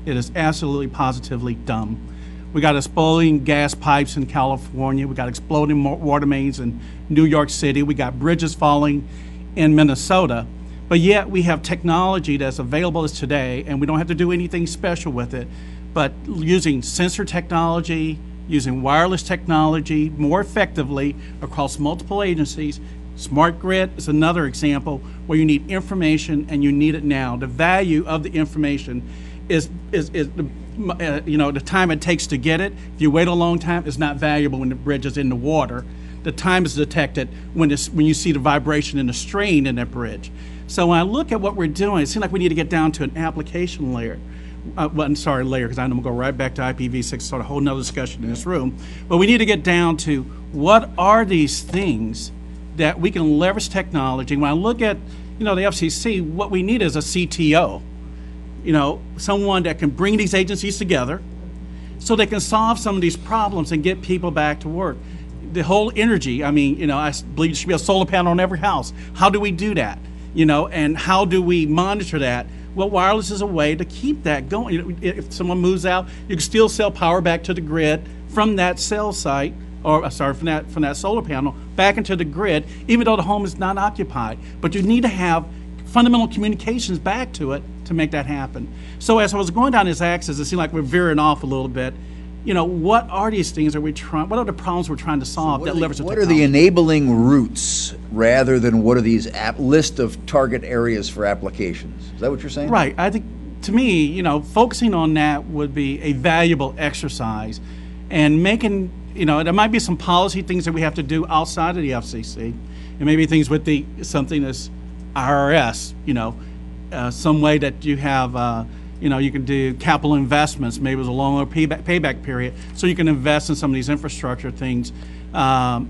It is absolutely positively dumb. We got exploding gas pipes in California. We got exploding water mains in New York City. We got bridges falling in Minnesota. But yet we have technology that's available as today, and we don't have to do anything special with it. But using sensor technology, using wireless technology more effectively across multiple agencies. Smart grid is another example where you need information and you need it now. The value of the information is the time it takes to get it. If you wait a long time, it's not valuable when the bridge is in the water. The time is detected when you see the vibration and the strain in that bridge. So when I look at what we're doing, it seems like we need to get down to an application layer. Layer, because I'm going to go right back to IPv6, start a whole nother discussion in this room. But we need to get down to what are these things that we can leverage technology. When I look at, the FCC, what we need is a CTO. Someone that can bring these agencies together so they can solve some of these problems and get people back to work. The whole energy, I believe there should be a solar panel on every house. How do we do that? And how do we monitor that? Well, wireless is a way to keep that going. If someone moves out, you can still sell power back to the grid from that cell site, or from that solar panel back into the grid, even though the home is not occupied. But you need to have fundamental communications back to it to make that happen. So as I was going down this axis, it seemed like we're veering off a little bit. What are these things that what are the problems we're trying to solve that leverage the technology? What are the enabling routes rather than what are these list of target areas for applications? Is that what you're saying? Right. I think, to me, focusing on that would be a valuable exercise, and making, there might be some policy things that we have to do outside of the FCC, and maybe things with something that's IRS, some way that you have, you can do capital investments, maybe with a longer payback period, so you can invest in some of these infrastructure things. To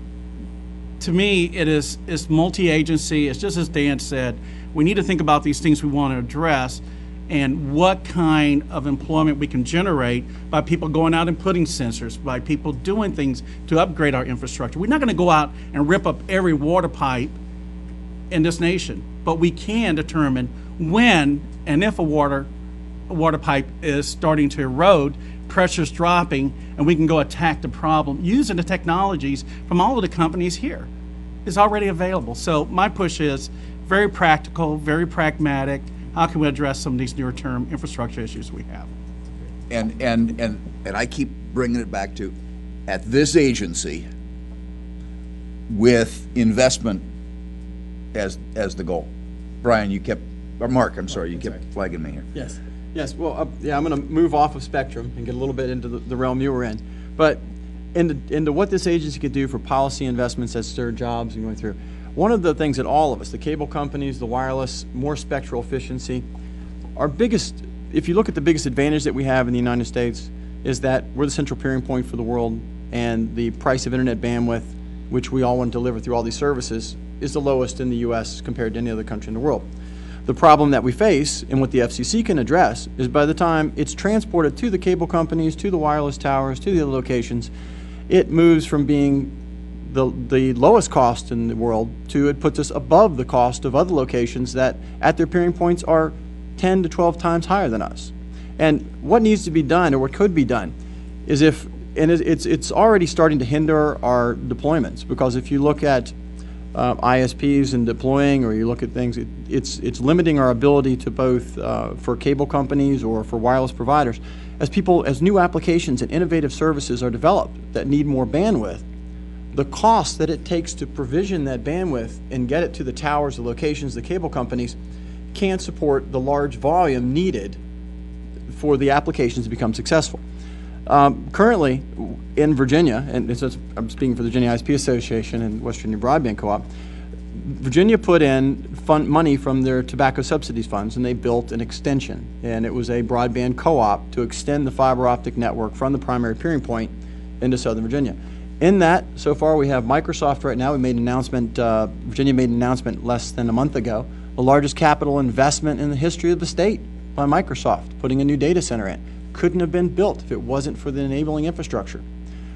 me, it's multi-agency. It's just as Dan said, we need to think about these things we want to address and what kind of employment we can generate by people going out and putting sensors, by people doing things to upgrade our infrastructure. We're not going to go out and rip up every water pipe in this nation, but we can determine when and if a water pipe is starting to erode, pressure's dropping, and we can go attack the problem using the technologies from all of the companies here. It's already available. So my push is very practical, very pragmatic. How can we address some of these near-term infrastructure issues we have? And I keep bringing it back to, at this agency, with investment as the goal. Brian, Mark, I'm sorry, you kept flagging me here. Yes. Yes, well, I'm going to move off of spectrum and get a little bit into the realm you were in. But into what this agency could do for policy investments that stir jobs and going through, One of the things that all of us, the cable companies, the wireless, more spectral efficiency, our biggest, if you look at the biggest advantage that we have in the United States, is that we're the central peering point for the world, and the price of internet bandwidth, which we all want to deliver through all these services, is the lowest in the U.S. compared to any other country in the world. The problem that we face, and what the FCC can address, is by the time it's transported to the cable companies, to the wireless towers, to the other locations, it moves from being the lowest cost in the world to it puts us above the cost of other locations that at their peering points are 10 to 12 times higher than us. And what needs to be done, or what could be done, is it's already starting to hinder our deployments, because if you look at ISPs and deploying, or you look at things, it's limiting our ability to both for cable companies or for wireless providers. As new applications and innovative services are developed that need more bandwidth, the cost that it takes to provision that bandwidth and get it to the towers, the locations, the cable companies can't support the large volume needed for the applications to become successful. Currently, in Virginia, and I'm speaking for the Virginia ISP Association and West Virginia Broadband Co-op, Virginia put in money from their tobacco subsidies funds, and they built an extension, and it was a broadband co-op to extend the fiber optic network from the primary peering point into Southern Virginia. In that, so far we have Microsoft right now. We made an announcement, Virginia made an announcement less than a month ago, the largest capital investment in the history of the state by Microsoft, putting a new data center in. Couldn't have been built if it wasn't for the enabling infrastructure.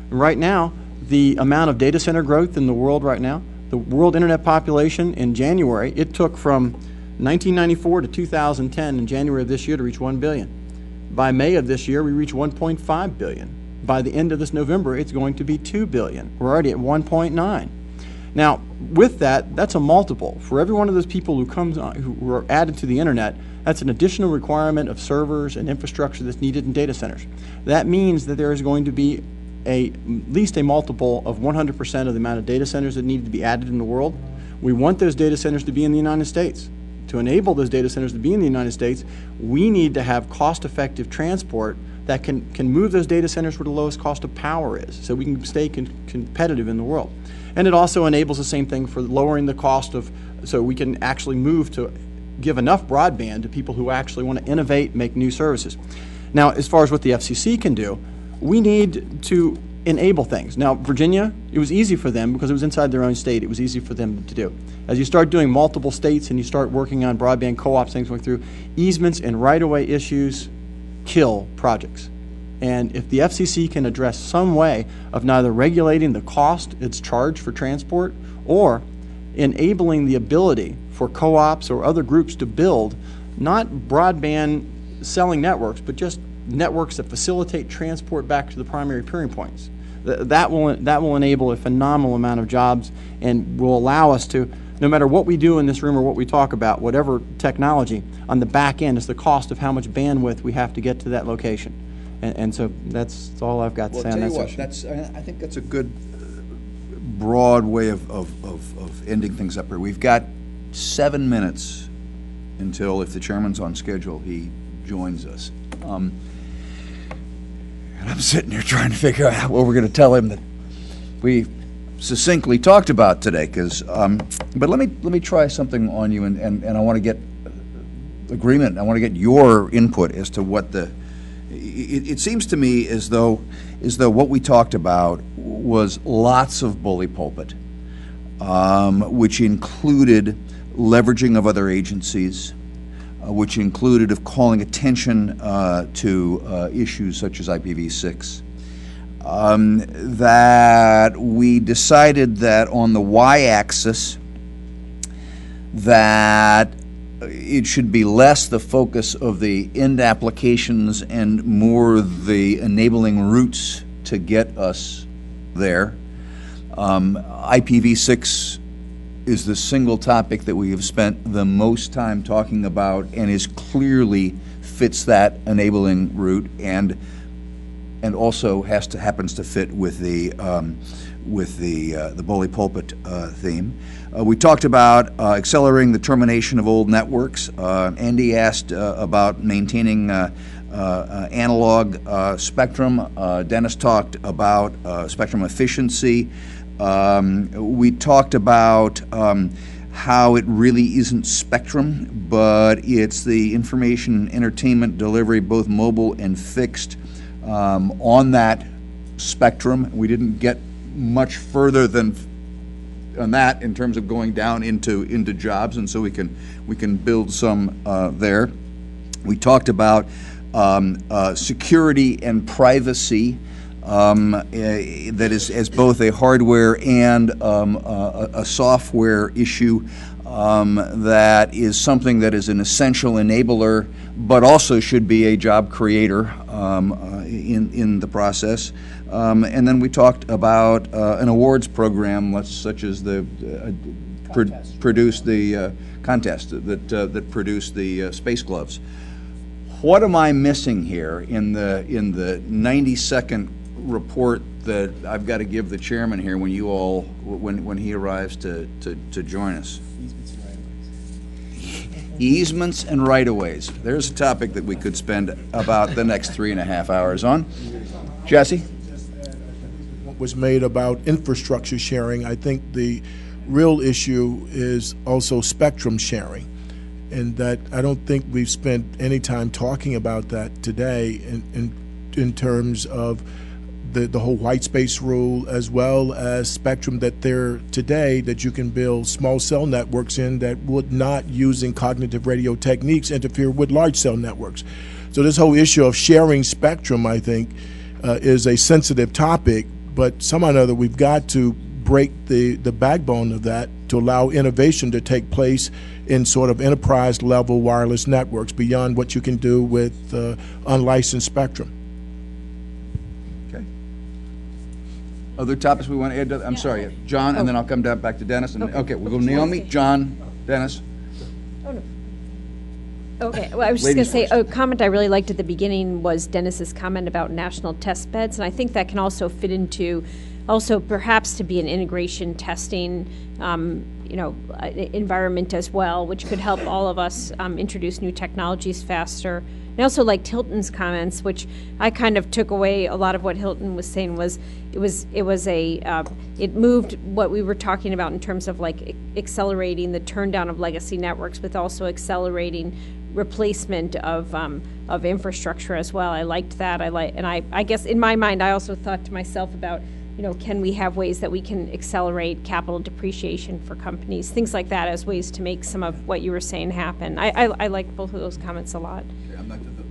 Right now, the amount of data center growth in the world right now, the world internet population in January, it took from 1994 to 2010 in January of this year to reach 1 billion. By May of this year, we reached 1.5 billion. By the end of this November, it's going to be 2 billion. We're already at 1.9. Now, with that, that's a multiple. For every one of those people who comes on, who are added to the internet, that's an additional requirement of servers and infrastructure that's needed in data centers. That means that there is going to be at least a multiple of 100% of the amount of data centers that need to be added in the world. We want those data centers to be in the United States. To enable those data centers to be in the United States, we need to have cost-effective transport that can move those data centers where the lowest cost of power is, so we can stay competitive in the world. And it also enables the same thing for lowering the cost of, so we can actually move to give enough broadband to people who actually want to innovate, make new services. Now, as far as what the FCC can do, we need to enable things. Now, Virginia, it was easy for them because it was inside their own state. It was easy for them to do. As you start doing multiple states and you start working on broadband co-ops, things going through, easements and right-of-way issues kill projects. And if the FCC can address some way of neither regulating the cost it's charged for transport or enabling the ability for co-ops or other groups to build not broadband selling networks, but just networks that facilitate transport back to the primary peering points, that will enable a phenomenal amount of jobs and will allow us to, no matter what we do in this room or what we talk about, whatever technology, on the back end is the cost of how much bandwidth we have to get to that location. And so that's all I've got to say on that section. I think that's a good broad way of ending things up here. We've got 7 minutes until, if the chairman's on schedule, he joins us. And I'm sitting here trying to figure out what we're going to tell him that we succinctly talked about today. But let me try something on you, and I want to get agreement. I want to get your input as to what the. It seems to me as though what we talked about was lots of bully pulpit, which included leveraging of other agencies, which included of calling attention to issues such as IPv6. That we decided that on the y-axis that it should be less the focus of the end applications and more the enabling routes to get us there. IPv6 is the single topic that we have spent the most time talking about and is clearly fits that enabling route and also happens to fit with the bully pulpit theme. We talked about accelerating the termination of old networks. Andy asked about maintaining analog spectrum. Dennis talked about spectrum efficiency. We talked about how it really isn't spectrum, but it's the information and entertainment delivery, both mobile and fixed, on that spectrum. We didn't get much further than on that in terms of going down into jobs, and so we can build some there. We talked about security and privacy. That is as both a hardware and a software issue that is something that is an essential enabler, but also should be a job creator in the process. And then we talked about an awards program, such as the produced the contest that produced the space gloves. What am I missing here in the 90-second report that I've got to give the chairman here when you all when he arrives to join us? Easements and right-of-ways. There's a topic that we could spend about the next 3.5 hours on. Jesse? What was made about infrastructure sharing, I think the real issue is also spectrum sharing, and that I don't think we've spent any time talking about that today in terms of the whole white space rule, as well as spectrum that there today that you can build small cell networks in that would not, using cognitive radio techniques, interfere with large cell networks. So this whole issue of sharing spectrum, I think, is a sensitive topic, but somehow or another we've got to break the backbone of that to allow innovation to take place in sort of enterprise level wireless networks beyond what you can do with unlicensed spectrum. Other topics we want to add to? I'm sorry, John, and then I'll come back to Dennis. And, okay, we'll go Naomi, John, Dennis. Oh, no. Okay, well, I was just going to say, a comment I really liked at the beginning was Dennis's comment about national test beds, and I think that can also fit into, also perhaps to be an integration testing, environment as well, which could help all of us introduce new technologies faster. I also liked Hilton's comments, which I kind of took away. A lot of what Hilton was saying was it moved what we were talking about in terms of like accelerating the turndown of legacy networks, but also accelerating replacement of infrastructure as well. I liked that. I guess in my mind, I also thought to myself about, can we have ways that we can accelerate capital depreciation for companies, things like that, as ways to make some of what you were saying happen. I like both of those comments a lot.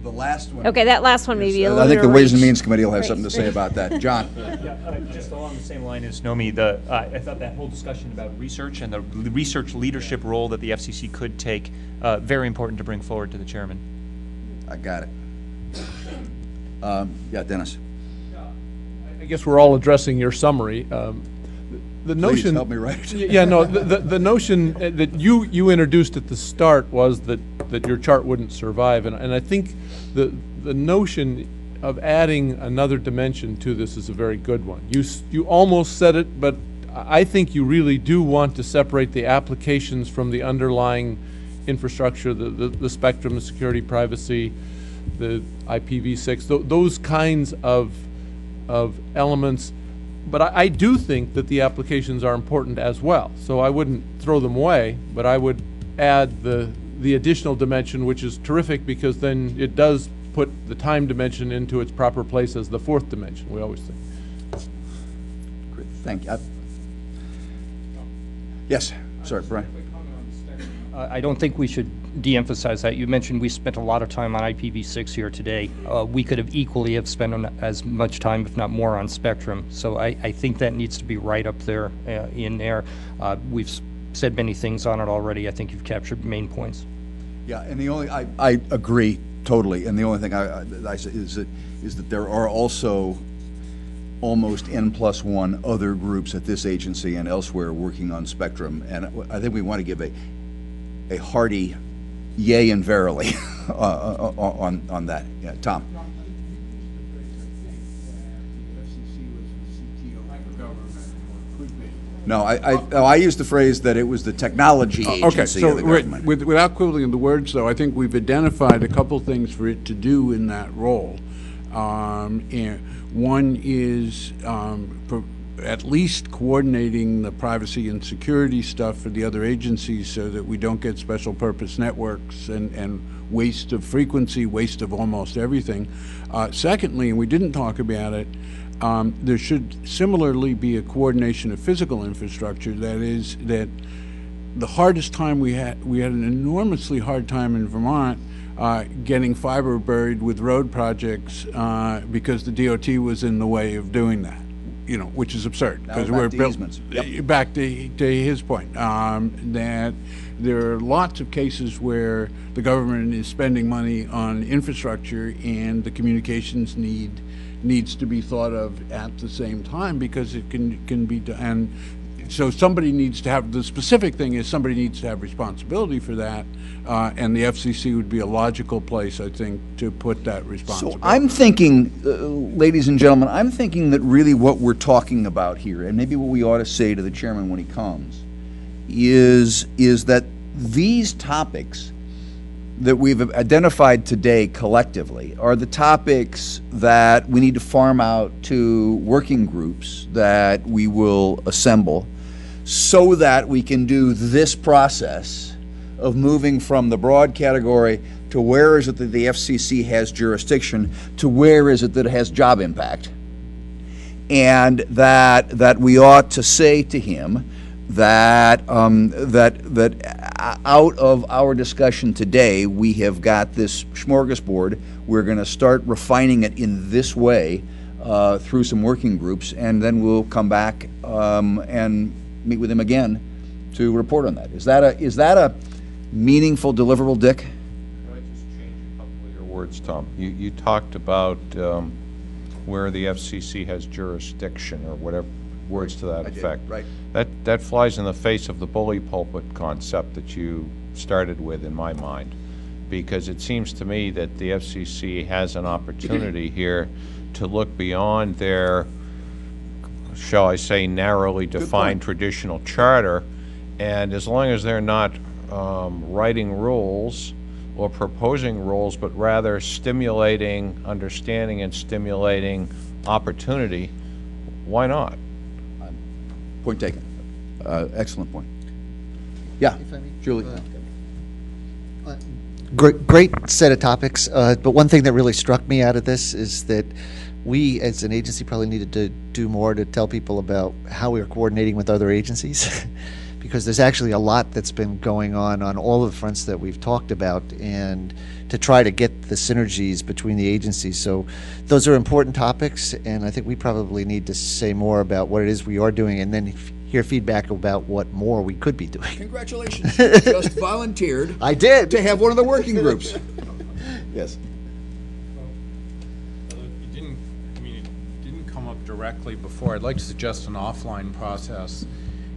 The last one. Okay, that last one maybe a little. I think the Ways and Means Committee will have something to say about that. John. Just along the same line as Nomi, I thought that whole discussion about research and the research leadership role that the FCC could take, very important to bring forward to the chairman. I got it. Yeah, Dennis. I guess we're all addressing your summary. The notion. Please help me write it. Yeah, no. The notion that you introduced at the start was that your chart wouldn't survive, and I think the notion of adding another dimension to this is a very good one. You almost said it, but I think you really do want to separate the applications from the underlying infrastructure, the spectrum, the security, privacy, the IPv6, those kinds of elements. But I do think that the applications are important as well. So I wouldn't throw them away, but I would add the additional dimension, which is terrific because then it does put the time dimension into its proper place as the fourth dimension, we always think. Great, thank you. Yes, sorry, Brian. I don't think we should de-emphasize that. You mentioned we spent a lot of time on IPv6 here today. We could have equally have spent as much time, if not more, on spectrum. So I think that needs to be right up there in there. We've said many things on it already. I think you've captured main points. Yeah, and the only I agree totally. And the only thing I say is that there are also almost N+1 other groups at this agency and elsewhere working on spectrum, and I think we want to give a hearty yay and verily on that. Yeah, Tom. No, I used the phrase that it was the technology agency of the government. Without quibbling the words, though, I think we've identified a couple things for it to do in that role. And one is at least coordinating the privacy and security stuff for the other agencies so that we don't get special purpose networks and waste of frequency, waste of almost everything. Secondly, and we didn't talk about it, there should similarly be a coordination of physical infrastructure. That is, that the hardest time we had an enormously hard time in Vermont getting fiber buried with road projects because the DOT was in the way of doing that, which is absurd. Now Because we're we're back to built easements. Yep. back to his point, that there are lots of cases where the government is spending money on infrastructure and the communications needs to be thought of at the same time because it can be done. And so somebody needs to have, the specific thing is somebody needs to have responsibility for that, and the FCC would be a logical place, I think, to put that responsibility. So I'm thinking, ladies and gentlemen, I'm thinking that really what we're talking about here, and maybe what we ought to say to the chairman when he comes, is that these topics that we've identified today collectively are the topics that we need to farm out to working groups that we will assemble so that we can do this process of moving from the broad category to where is it that the FCC has jurisdiction to where is it that it has job impact. And that we ought to say to him that out of our discussion today, we have got this smorgasbord. We're going to start refining it in this way through some working groups, and then we'll come back and meet with him again to report on that. Is that a meaningful deliverable, Dick? Can I just change a couple of your words, Tom? You talked about where the FCC has jurisdiction or whatever words to that effect. Right. That flies in the face of the bully pulpit concept that you started with in my mind, because it seems to me that the FCC has an opportunity here to look beyond their, shall I say, narrowly defined traditional charter, and as long as they're not writing rules or proposing rules, but rather stimulating understanding and stimulating opportunity, why not? Point taken. Excellent point. Yeah, Julie. Great set of topics, but one thing that really struck me out of this is that we as an agency probably needed to do more to tell people about how we are coordinating with other agencies because there's actually a lot that's been going on all of the fronts that we've talked about, and to try to get the synergies between the agencies. So those are important topics, and I think we probably need to say more about what it is we are doing, and then hear feedback about what more we could be doing. Congratulations. You just volunteered. I did. To have one of the working groups. Yes. It didn't come up directly before. I'd like to suggest an offline process,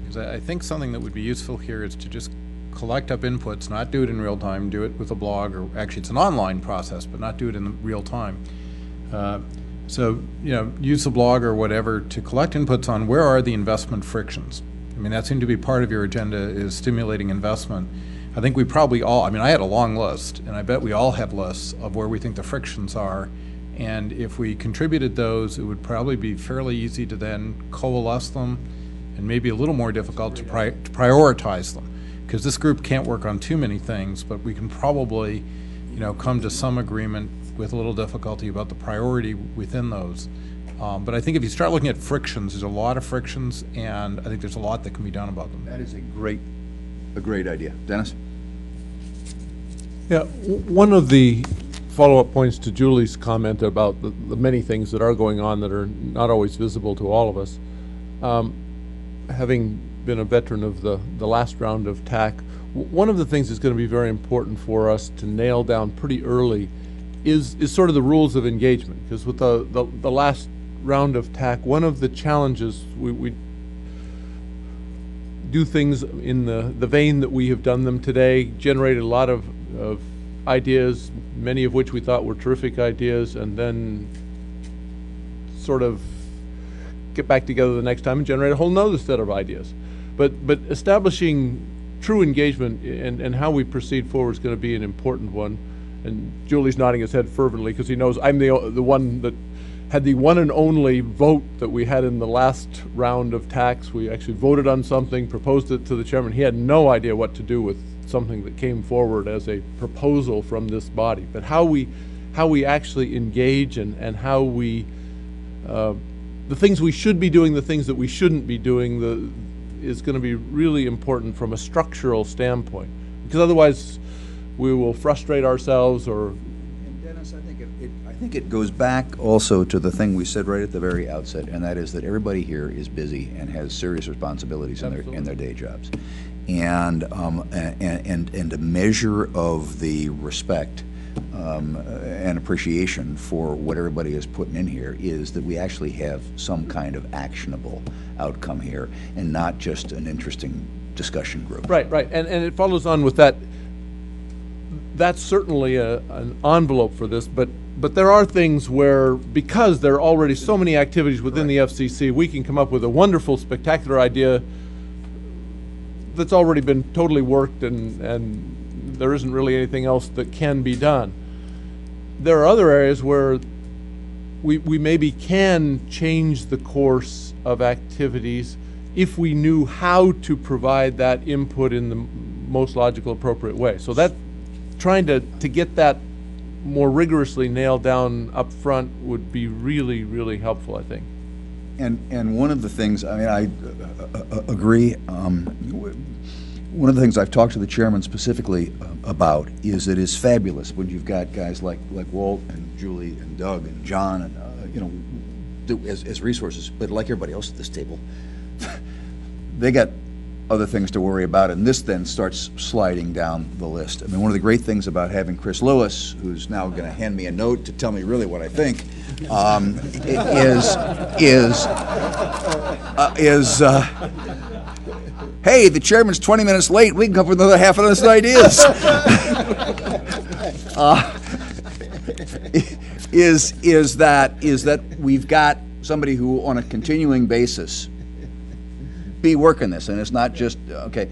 because I think something that would be useful here is to just collect up inputs, not do it in real time, do it with a blog, or actually it's an online process, but not do it in real time. So, use the blog or whatever to collect inputs on where are the investment frictions. I mean, that seemed to be part of your agenda, is stimulating investment. I think we probably all, I had a long list, and I bet we all have lists of where we think the frictions are. And if we contributed those, it would probably be fairly easy to then coalesce them, and maybe a little more difficult to prioritize them. Because this group can't work on too many things, but we can probably, come to some agreement with a little difficulty about the priority within those. But I think if you start looking at frictions, there's a lot of frictions, and I think there's a lot that can be done about them. That is a great idea. Dennis? Yeah, one of the follow-up points to Julie's comment about the many things that are going on that are not always visible to all of us. Having been a veteran of the last round of TAC, one of the things that's going to be very important for us to nail down pretty early is sort of the rules of engagement. Because with the last round of TAC, one of the challenges, we do things in the vein that we have done them today, generated a lot of ideas, many of which we thought were terrific ideas, and then sort of get back together the next time and generate a whole nother set of ideas. But establishing true engagement and how we proceed forward is going to be an important one. And Julie's nodding his head fervently because he knows I'm the one that had the one and only vote that we had in the last round of tax. We actually voted on something, proposed it to the chairman. He had no idea what to do with something that came forward as a proposal from this body. But how we actually engage and how we, the things we should be doing, the things that we shouldn't be doing, is going to be really important from a structural standpoint. Because otherwise, we will frustrate ourselves or. And Dennis, I think it goes back also to the thing we said right at the very outset, and that is that everybody here is busy and has serious responsibilities in their day jobs, and a measure of the respect and appreciation for what everybody is putting in here is that we actually have some kind of actionable outcome here, and not just an interesting discussion group. Right, and it follows on with that. That's certainly an envelope for this, but there are things where, because there are already so many activities within the FCC, we can come up with a wonderful, spectacular idea that's already been totally worked, and there isn't really anything else that can be done. There are other areas where we maybe can change the course of activities if we knew how to provide that input in the most logical, appropriate way. So that trying to get that more rigorously nailed down up front would be really, really helpful, I think. And one of the things, I mean, I agree. One of the things I've talked to the chairman specifically about is that it's fabulous when you've got guys like Walt and Julie and Doug and John and as resources, but like everybody else at this table, they got other things to worry about, and this then starts sliding down the list. I mean, one of the great things about having Chris Lewis, who's now going to hand me a note to tell me really what I think, hey, the chairman's 20 minutes late. We can come up with another half of those ideas. Is that we've got somebody who, on a continuing basis, be working this, and it's not just okay.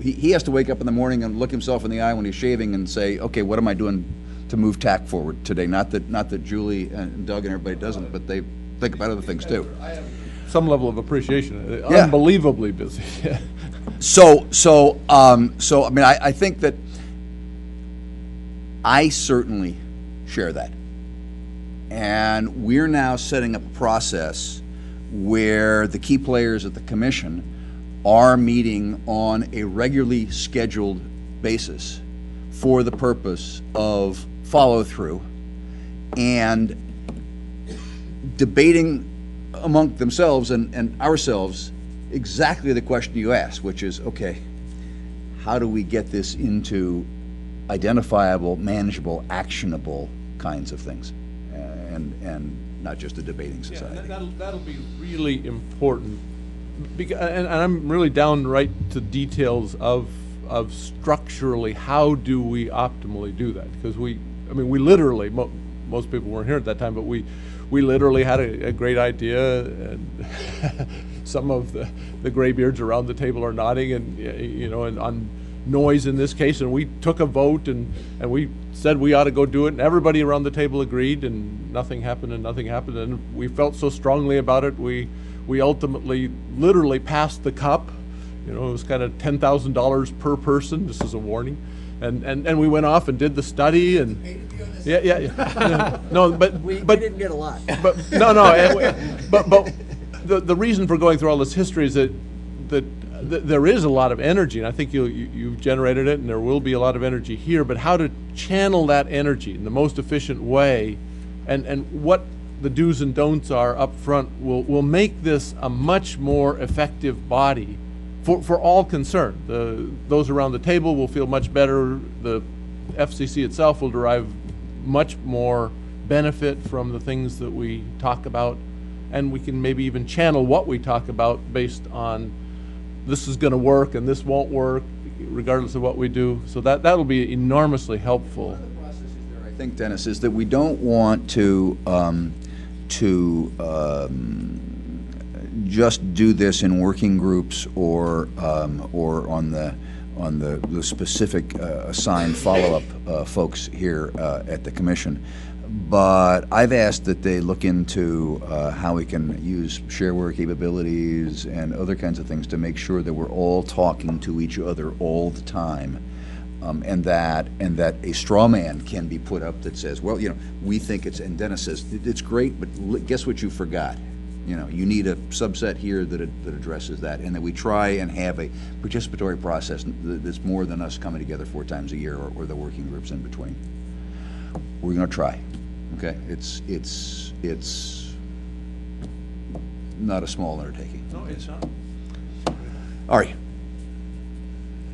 He has to wake up in the morning and look himself in the eye when he's shaving and say, okay, what am I doing to move TAC forward today? Not that Julie and Doug and everybody doesn't, but they think about other things too. Some level of appreciation. Yeah. Unbelievably busy. So I mean, I think that I certainly share that, and we're now setting up a process where the key players at the commission are meeting on a regularly scheduled basis for the purpose of follow-through and debating among themselves and ourselves exactly the question you asked, which is, okay, how do we get this into identifiable, manageable, actionable kinds of things, and not just a debating society. Yeah, that'll be really important, because, and I'm really down right to details of structurally how do we optimally do that, because we literally, most people weren't here at that time, but we literally had a great idea, and some of the graybeards around the table are nodding, and and on noise in this case, and we took a vote, and we said we ought to go do it, and everybody around the table agreed, and nothing happened, and we felt so strongly about it, we ultimately literally passed the cup. It was kind of $10,000 per person. This is a warning, and we went off and did the study, and no, but we didn't get a lot. But the reason for going through all this history is that there is a lot of energy, and I think you've generated it, and there will be a lot of energy here, but how to channel that energy in the most efficient way, and what the do's and don'ts are up front will make this a much more effective body for all concerned. Those around the table will feel much better. The FCC itself will derive much more benefit from the things that we talk about, and we can maybe even channel what we talk about based on this is going to work and this won't work, regardless of what we do. So that'll be enormously helpful. One of the processes there, I think, Dennis, is that we don't want to just do this in working groups or on the specific assigned follow-up folks here at the commission, But I've asked that they look into how we can use shareware capabilities and other kinds of things to make sure that we're all talking to each other all the time, and that a straw man can be put up that says, well, we think it's, and Dennis says it's great, but guess what you forgot? You need a subset here that addresses that, and that we try and have a participatory process that's more than us coming together 4 times a year or the working groups in between. We're going to try. Okay, it's not a small undertaking. No, it's not. Ari.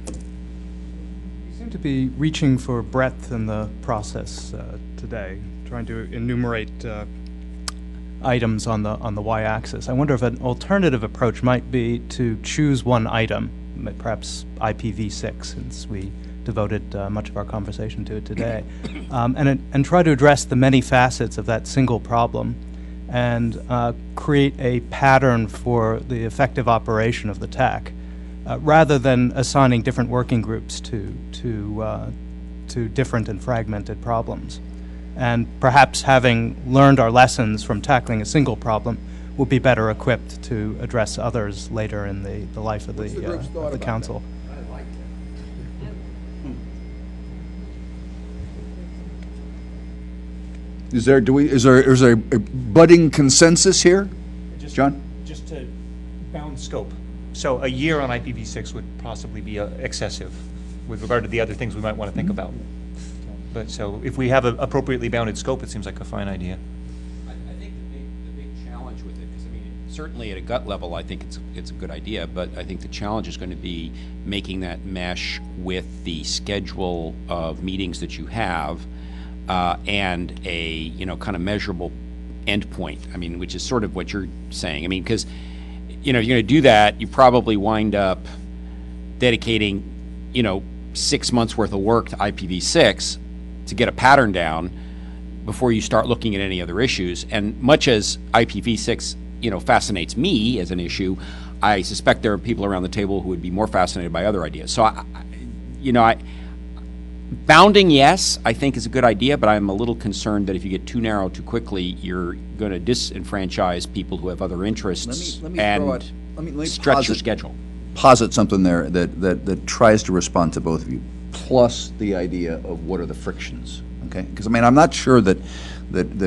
You seem to be reaching for breadth in the process today, trying to enumerate items on the y-axis. I wonder if an alternative approach might be to choose one item, perhaps IPv6, since we devoted much of our conversation to it today, and try to address the many facets of that single problem and create a pattern for the effective operation of the TAC, rather than assigning different working groups to different and fragmented problems. And perhaps having learned our lessons from tackling a single problem, we'll be better equipped to address others later in the life of the council. Is there a budding consensus here, John? Just to bound scope. So a year on IPv6 would possibly be excessive with regard to the other things we might want to think about. But so if we have an appropriately bounded scope, it seems like a fine idea. I think the big challenge with it, because certainly at a gut level, I think it's a good idea, but I think the challenge is going to be making that mesh with the schedule of meetings that you have. And a kind of measurable endpoint. Which is sort of what you're saying. Because if you're going to do that, you probably wind up dedicating 6 months worth of work to IPv6 to get a pattern down before you start looking at any other issues. And much as IPv6 fascinates me as an issue, I suspect there are people around the table who would be more fascinated by other ideas. So bounding, yes, I think is a good idea, but I'm a little concerned that if you get too narrow too quickly, you're going to disenfranchise people who have other interests and stretch your schedule. Posit something there that tries to respond to both of you, plus the idea of what are the frictions. Okay, because I'm not sure that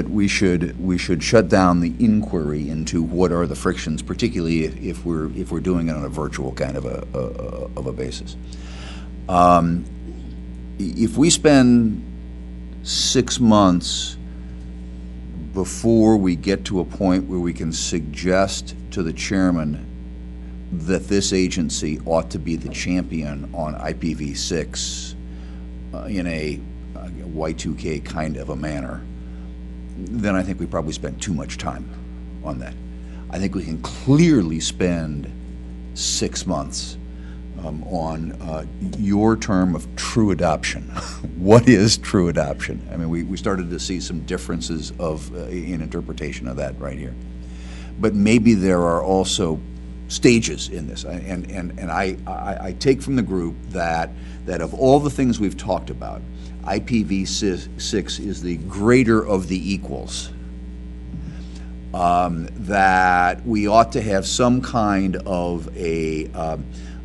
we should shut down the inquiry into what are the frictions, particularly if we're doing it on a virtual kind of a basis. If we spend 6 months before we get to a point where we can suggest to the chairman that this agency ought to be the champion on IPv6 in a Y2K kind of a manner, then I think we probably spent too much time on that. I think we can clearly spend 6 months on your term of true adoption. What is true adoption? We started to see some differences in interpretation of that right here. But maybe there are also stages in this, and I take from the group that of all the things we've talked about, IPv6 is the greater of the equals. That we ought to have some kind of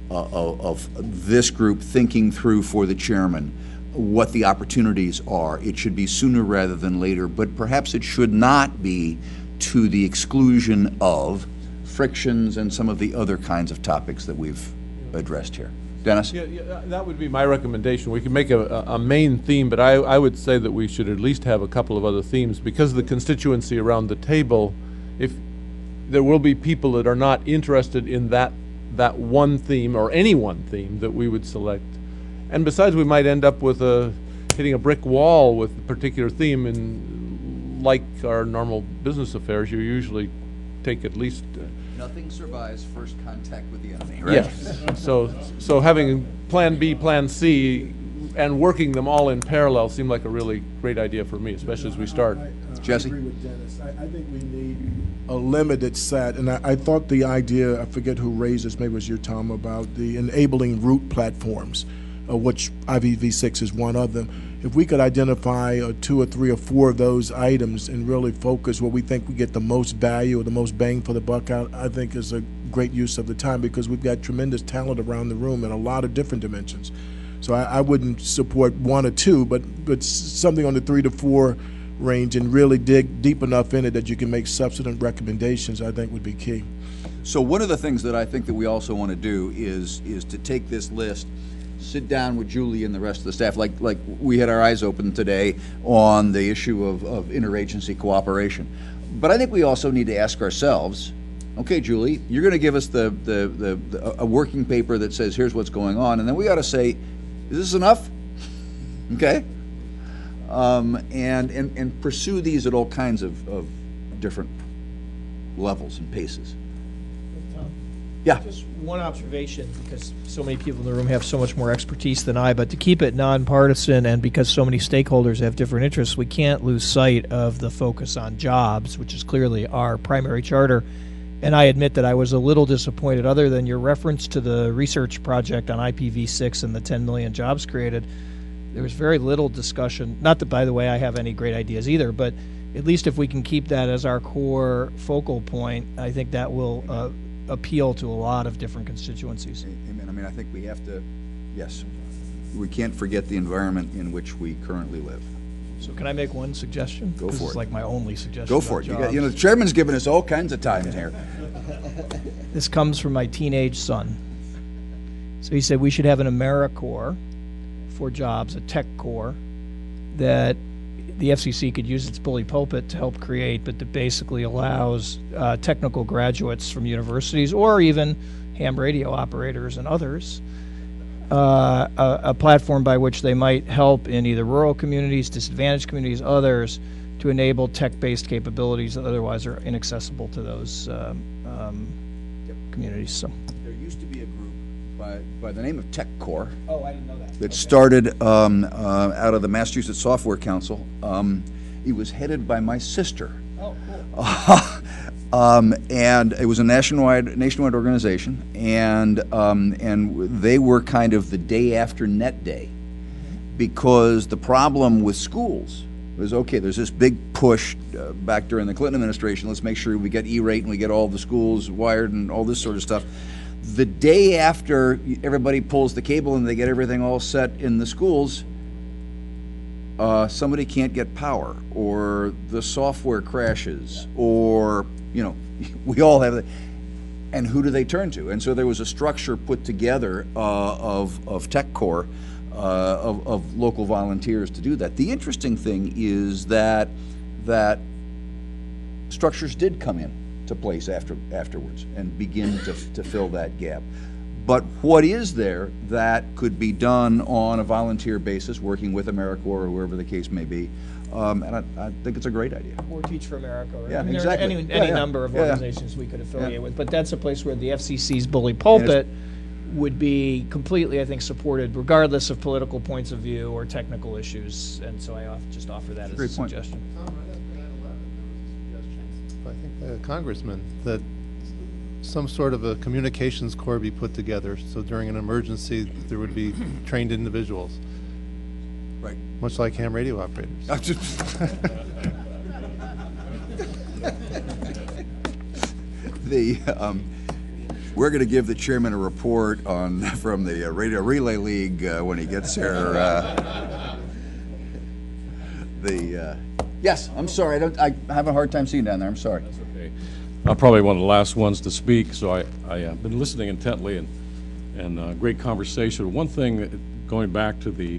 of this group thinking through for the chairman what the opportunities are. It should be sooner rather than later, but perhaps it should not be to the exclusion of frictions and some of the other kinds of topics that we've addressed here. Dennis? Yeah, that would be my recommendation. We could make a main theme, but I would say that we should at least have a couple of other themes because of the constituency around the table. If there will be people that are not interested in that one theme or any one theme that we would select. And besides, we might end up with hitting a brick wall with a particular theme, and like our normal business affairs, you usually take at least... Nothing survives first contact with the enemy, right? Yes. So having Plan B, Plan C, and working them all in parallel seemed like a really great idea for me, especially as we start. Jesse? I agree with Dennis. I think we need a limited set, and I thought the idea, I forget who raised this, maybe it was you, Tom, about the enabling root platforms. which IPv6 is one of them. If we could identify 2 or 3 or 4 of those items and really focus where we think we get the most value or the most bang for the buck out, I think is a great use of the time, because we've got tremendous talent around the room in a lot of different dimensions. So I wouldn't support 1 or 2, but something on the 3 to 4 range and really dig deep enough in it that you can make substantive recommendations, I think would be key. So one of the things that I think that we also want to do is to take this list, sit down with Julie and the rest of the staff, like we had our eyes open today on the issue of interagency cooperation. But I think we also need to ask ourselves, okay, Julie, you're going to give us a working paper that says here's what's going on, and then we got to say, is this enough? Okay, and pursue these at all kinds of different levels and paces. Yeah. Just one observation, because so many people in the room have so much more expertise than I, but to keep it nonpartisan and because so many stakeholders have different interests, we can't lose sight of the focus on jobs, which is clearly our primary charter. And I admit that I was a little disappointed, other than your reference to the research project on IPv6 and the 10 million jobs created. There was very little discussion, not that, by the way, I have any great ideas either, but at least if we can keep that as our core focal point, I think that will appeal to a lot of different constituencies. Amen. I mean, I think we have to, yes, we can't forget the environment in which we currently live. So can I make one suggestion? Go for it. This is like my only suggestion. Go for it. The chairman's given us all kinds of time in here. This comes from my teenage son. So he said we should have an AmeriCorps for jobs, a tech corps, that the FCC could use its bully pulpit to help create, but that basically allows technical graduates from universities or even ham radio operators and others a platform by which they might help in either rural communities, disadvantaged communities, others, to enable tech-based capabilities that otherwise are inaccessible to those communities. So there used to be a group by the name of Tech Corps. Oh, I didn't know that. That started out of the Massachusetts Software Council. It was headed by my sister. Oh, cool. And it was a nationwide organization, and they were kind of the day after Net Day, because the problem with schools was, okay, there's this big push back during the Clinton administration, let's make sure we get E-rate and we get all the schools wired and all this sort of stuff. The day after everybody pulls the cable and they get everything all set in the schools, somebody can't get power, or the software crashes, or, you know, we all have that. And who do they turn to? And so there was a structure put together of Tech Corps, of local volunteers to do that. The interesting thing is that structures did come in to place afterwards and begin to fill that gap. But what is there that could be done on a volunteer basis, working with AmeriCorps or whoever the case may be? And I think it's a great idea. Or Teach for America. Right? Yeah, I mean, exactly. There are any number of organizations we could affiliate with, but that's a place where the FCC's bully pulpit would be completely, I think, supported regardless of political points of view or technical issues. And so I just offer that as a suggestion. I think by a congressman that some sort of a communications corps be put together, so during an emergency there would be trained individuals. Right. Much like ham radio operators. We're going to give the chairman a report from the Radio Relay League when he gets here. Yes, I'm sorry. I have a hard time seeing down there. I'm sorry. That's okay. I'm probably one of the last ones to speak, so I've been listening intently and great conversation. One thing, going back to the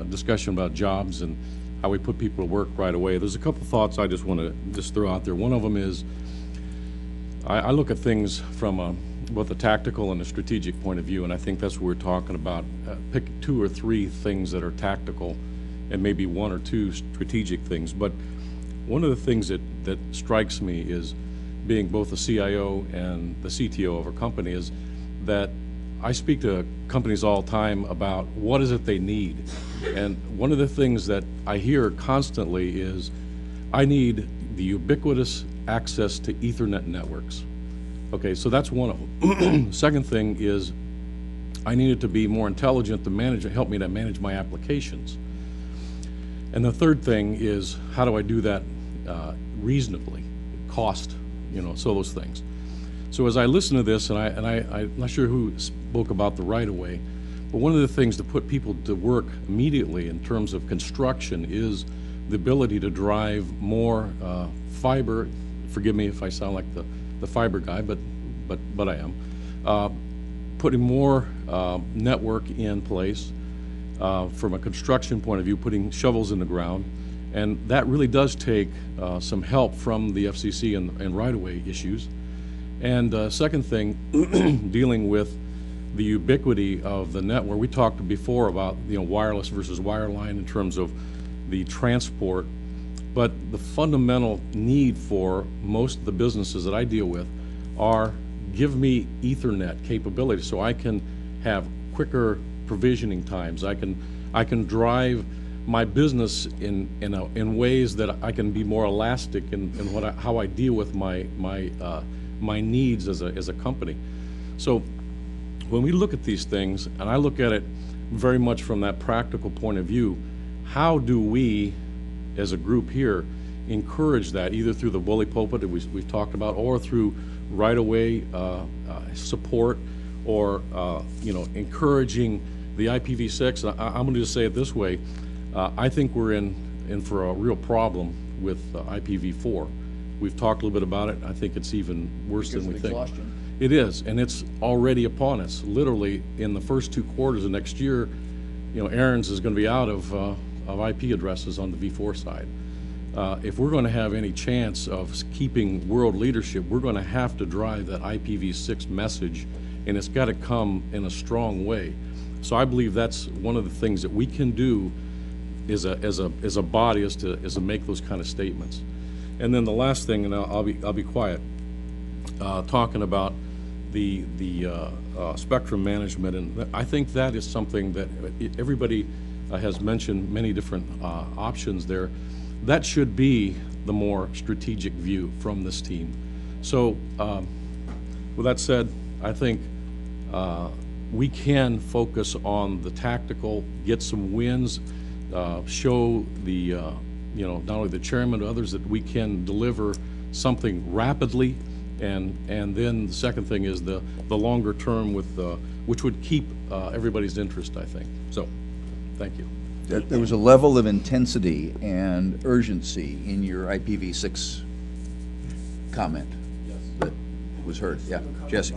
discussion about jobs and how we put people to work right away, there's a couple thoughts I just want to throw out there. One of them is I look at things from both a tactical and a strategic point of view, and I think that's what we're talking about. Pick 2 or 3 things that are tactical and maybe 1 or 2 strategic things. But one of the things that strikes me is, being both the CIO and the CTO of a company, is that I speak to companies all the time about what is it they need. And one of the things that I hear constantly is, I need the ubiquitous access to Ethernet networks. Okay, so that's one of them. Second thing is, I needed to be more intelligent to help me to manage my applications. And the third thing is, how do I do that reasonably? Cost, so those things. So as I listen to this, and I'm not sure who spoke about the right-of-way, but one of the things to put people to work immediately in terms of construction is the ability to drive more fiber. Forgive me if I sound like the fiber guy, but I am. Putting more network in place from a construction point of view, putting shovels in the ground, and that really does take some help from the FCC and right-of-way issues. And second thing, dealing with the ubiquity of the network. We talked before about wireless versus wireline in terms of the transport, but the fundamental need for most of the businesses that I deal with are, give me Ethernet capability so I can have quicker provisioning times. I can drive my business in ways that I can be more elastic in how I deal with my needs as a company. So when we look at these things, and I look at it very much from that practical point of view, how do we, as a group here, encourage that either through the bully pulpit that we've talked about, or through right-of-way support, or encouraging the IPv6? I'm going to just say it this way: I think we're in for a real problem with IPv4. We've talked a little bit about it. I think it's even worse than we think. Exhaustion. It is, and it's already upon us. Literally, in the first 2 quarters of next year, Aaron's is going to be out of IP addresses on the V4 side. If we're going to have any chance of keeping world leadership, we're going to have to drive that IPv6 message, and it's got to come in a strong way. So I believe that's one of the things that we can do as a body is to make those kind of statements. And then the last thing, and I'll be quiet, talking about the spectrum management, and I think that is something that everybody has mentioned many different options there. That should be the more strategic view from this team. So with that said, I think we can focus on the tactical, get some wins, show the not only the chairman but others that we can deliver something rapidly, and then the second thing is the longer term with which would keep everybody's interest, I think. So, thank you. There was a level of intensity and urgency in your IPv6 comment that was heard. Yeah, Jesse.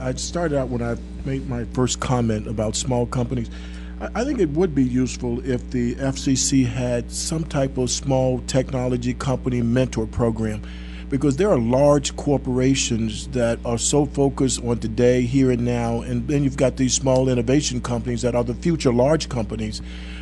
I started out when I made my first comment about small companies. I think it would be useful if the FCC had some type of small technology company mentor program, because there are large corporations that are so focused on today, here and now, and then you've got these small innovation companies that are the future large companies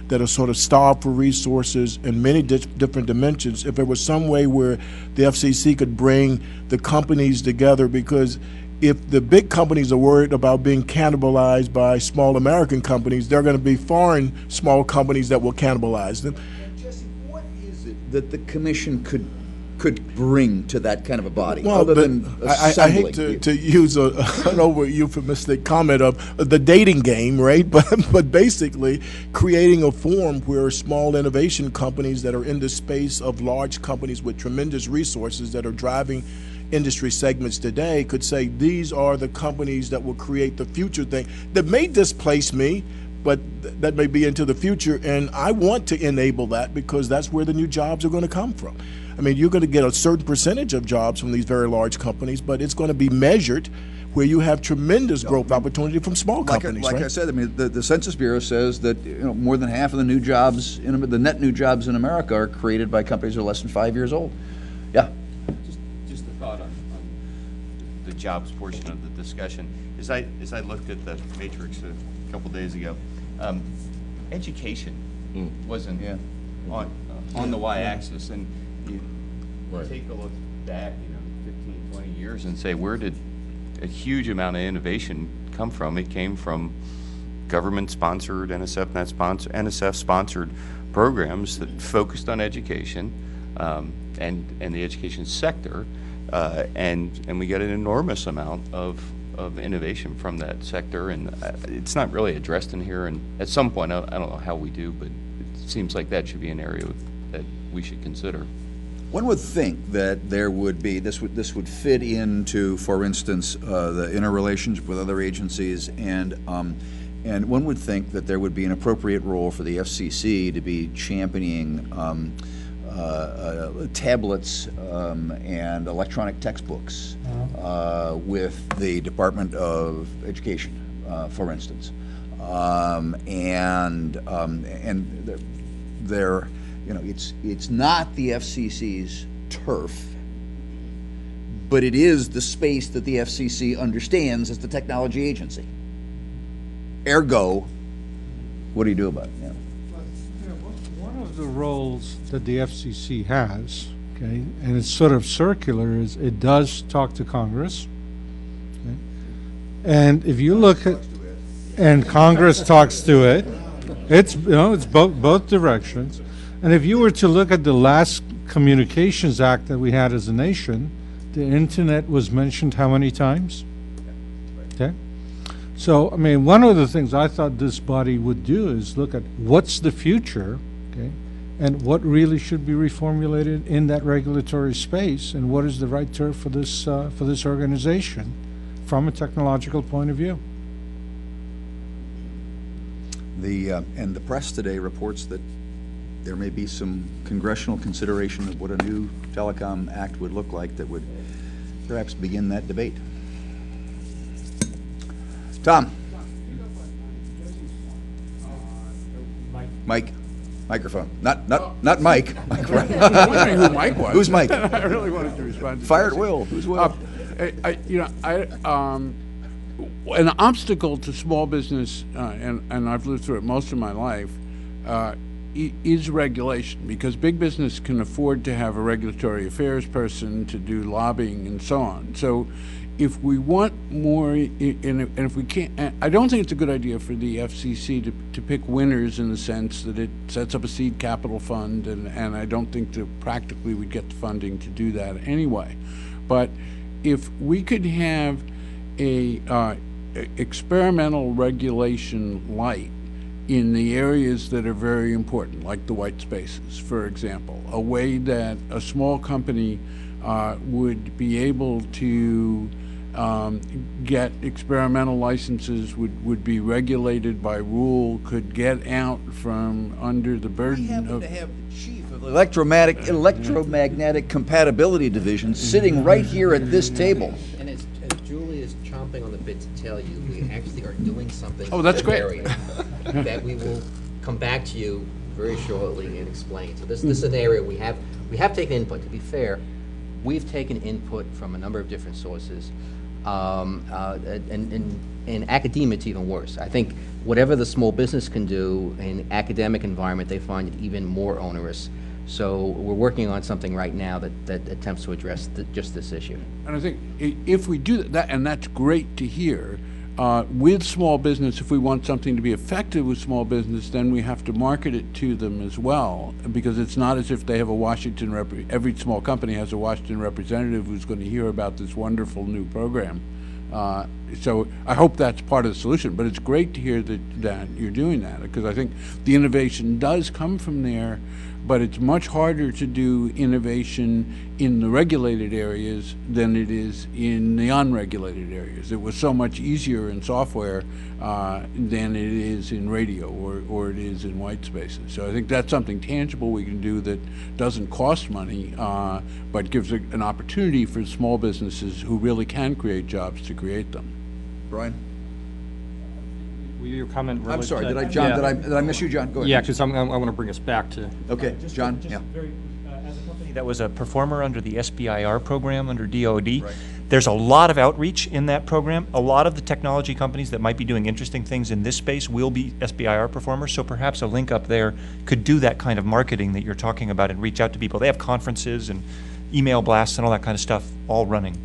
that are sort of starved for resources in many different dimensions. If there was some way where the FCC could bring the companies together, because if the big companies are worried about being cannibalized by small American companies, there are going to be foreign small companies that will cannibalize them. Jesse, what is it that the commission could bring to that kind of a body, well, other than assembling? I hate to use an over euphemistic comment of the dating game, right? But basically creating a forum where small innovation companies that are in the space of large companies with tremendous resources that are driving industry segments today could say, these are the companies that will create the future thing that may displace me, but that may be into the future, and I want to enable that because that's where the new jobs are going to come from. I mean, you're going to get a certain percentage of jobs from these very large companies, but it's going to be measured where you have tremendous growth opportunity from small companies. Like right? I said, I mean, the Census Bureau says that more than half of the new jobs, the net new jobs in America, are created by companies that are less than 5 years old. Yeah. Just a thought on the jobs portion of the discussion. As I looked at the matrix a couple days ago, education wasn't on the y-axis, and you take a look back 15, 20 years and say, where did a huge amount of innovation come from? It came from government-sponsored, NSF-sponsored programs that focused on education and the education sector, and we get an enormous amount of of innovation from that sector, and it's not really addressed in here. And at some point, I don't know how we do, but it seems like that should be an area that we should consider. One would think that there would be, this would fit into, for instance, the interrelationship with other agencies, and one would think that there would be an appropriate role for the FCC to be championing tablets and electronic textbooks with the Department of Education, for instance, and they're, you know, it's not the FCC's turf, but it is the space that the FCC understands as the technology agency. Ergo, what do you do about it? Yeah. One of the roles that the FCC has, okay, and it's sort of circular, is it does talk to Congress. Okay? And if you look at, and Congress talks to it, it's, you know, it's both directions. And if you were to look at the last Communications Act that we had as a nation, the internet was mentioned how many times? Okay. So, I mean, one of the things I thought this body would do is look at what's the future, okay, and what really should be reformulated in that regulatory space, and what is the right turf for this organization from a technological point of view. And the press today reports that there may be some congressional consideration of what a new telecom act would look like that would perhaps begin that debate. Tom. Mike. Microphone. Not Mike. Mike. I wondering who Mike was. Who's Mike? I really wanted to respond. Fire at will. Who's Will? An obstacle to small business, and I've lived through it most of my life, is regulation, because big business can afford to have a regulatory affairs person to do lobbying and so on. So if we want more, and if we can't, I don't think it's a good idea for the FCC to pick winners in the sense that it sets up a seed capital fund, and I don't think that practically we'd get the funding to do that anyway. But if we could have a experimental regulation light in the areas that are very important, like the white spaces, for example, a way that a small company would be able to get experimental licenses, would be regulated by rule, could get out from under the burden of... to have the chief of the electromagnetic compatibility division sitting right here at this table. And as Julie is chomping on the bit to tell you, we actually are doing something Oh, that's in great. area that we will come back to you very shortly and explain. So this is an area we have taken input. To be fair, we've taken input from a number of different sources. In academia, it's even worse. I think whatever the small business can do in academic environment, they find it even more onerous. So we're working on something right now that attempts to address just this issue. And I think if we do that, and that's great to hear, with small business, if we want something to be effective with small business, then we have to market it to them as well, because it's not as if they have a Washington every small company has a Washington representative who's going to hear about this wonderful new program. So I hope that's part of the solution, but it's great to hear that you're doing that, because I think the innovation does come from there, but it's much harder to do innovation in the regulated areas than it is in the unregulated areas. It was so much easier in software than it is in radio or it is in white spaces. So I think that's something tangible we can do that doesn't cost money, but gives an opportunity for small businesses who really can create jobs to create them. Brian? Your comment. I'm sorry. Did I miss you, John? Go ahead. Yeah, because I want to bring us back to. Okay, John. Just yeah. As a company that was a performer under the SBIR program under DoD, right. There's a lot of outreach in that program. A lot of the technology companies that might be doing interesting things in this space will be SBIR performers. So perhaps a link up there could do that kind of marketing that you're talking about and reach out to people. They have conferences and email blasts and all that kind of stuff all running.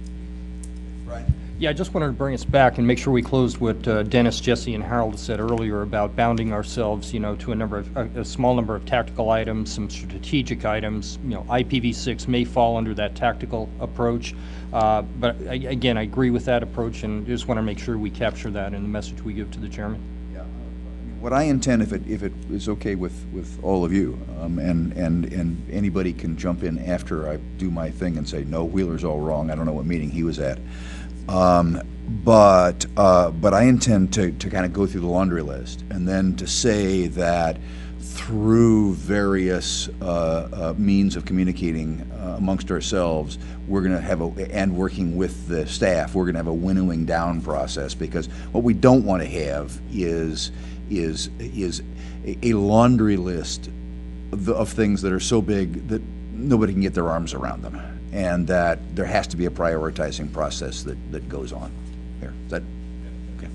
Right. Yeah, I just wanted to bring us back and make sure we closed what Dennis, Jesse, and Harold said earlier about bounding ourselves, to a small number of tactical items, some strategic items. IPv6 may fall under that tactical approach, but again, I agree with that approach, and just want to make sure we capture that in the message we give to the chairman. Yeah, what I intend, if it is okay with all of you, and anybody can jump in after I do my thing and say, no, Wheeler's all wrong. I don't know what meeting he was at. But I intend to kind of go through the laundry list and then to say that through various means of communicating amongst ourselves, we're going to have and working with the staff, we're going to have a winnowing down process, because what we don't want to have is a laundry list of things that are so big that nobody can get their arms around them, and that there has to be a prioritizing process that goes on. Here, is that okay?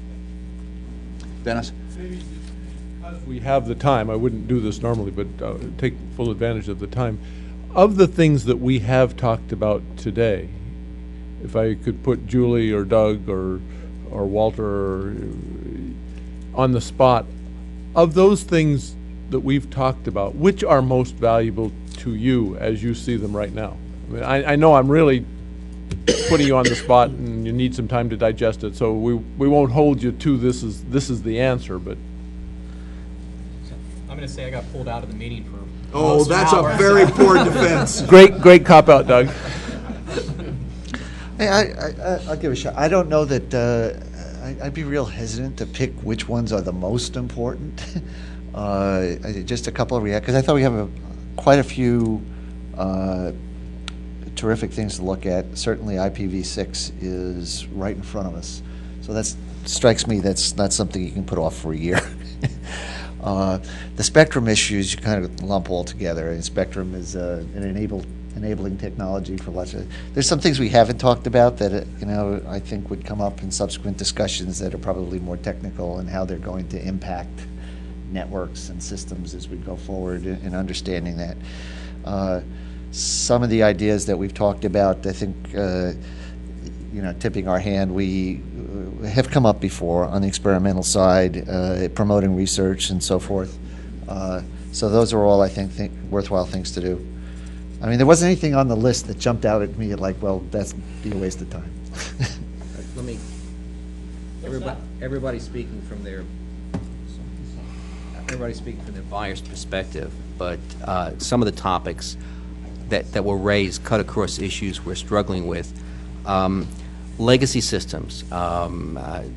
Dennis? Maybe because we have the time, I wouldn't do this normally, but take full advantage of the time. Of the things that we have talked about today, if I could put Julie or Doug or Walter on the spot, of those things that we've talked about, which are most valuable to you as you see them right now? I mean, I know I'm really putting you on the spot and you need some time to digest it, so we won't hold you to this is the answer, but. I'm going to say I got pulled out of the meeting for Oh, that's a very poor defense. Great cop-out, Doug. Hey, I'll give it a shot. I don't know that, I'd be real hesitant to pick which ones are the most important. Just a couple of because I thought we have quite a few terrific things to look at. Certainly IPv6 is right in front of us. So that strikes me that's not something you can put off for a year. The spectrum issues you kind of lump all together, and spectrum is an enabling technology for lots of. There's some things we haven't talked about that I think would come up in subsequent discussions that are probably more technical and how they're going to impact networks and systems as we go forward in understanding that. Some of the ideas that we've talked about, I think, tipping our hand, we have come up before on the experimental side, promoting research and so forth. So those are all, I think worthwhile things to do. I mean, there wasn't anything on the list that jumped out at me like, well, that's be a waste of time. Let me, everybody speaking from their buyer's perspective, but some of the topics that were raised cut across issues we're struggling with. Legacy systems,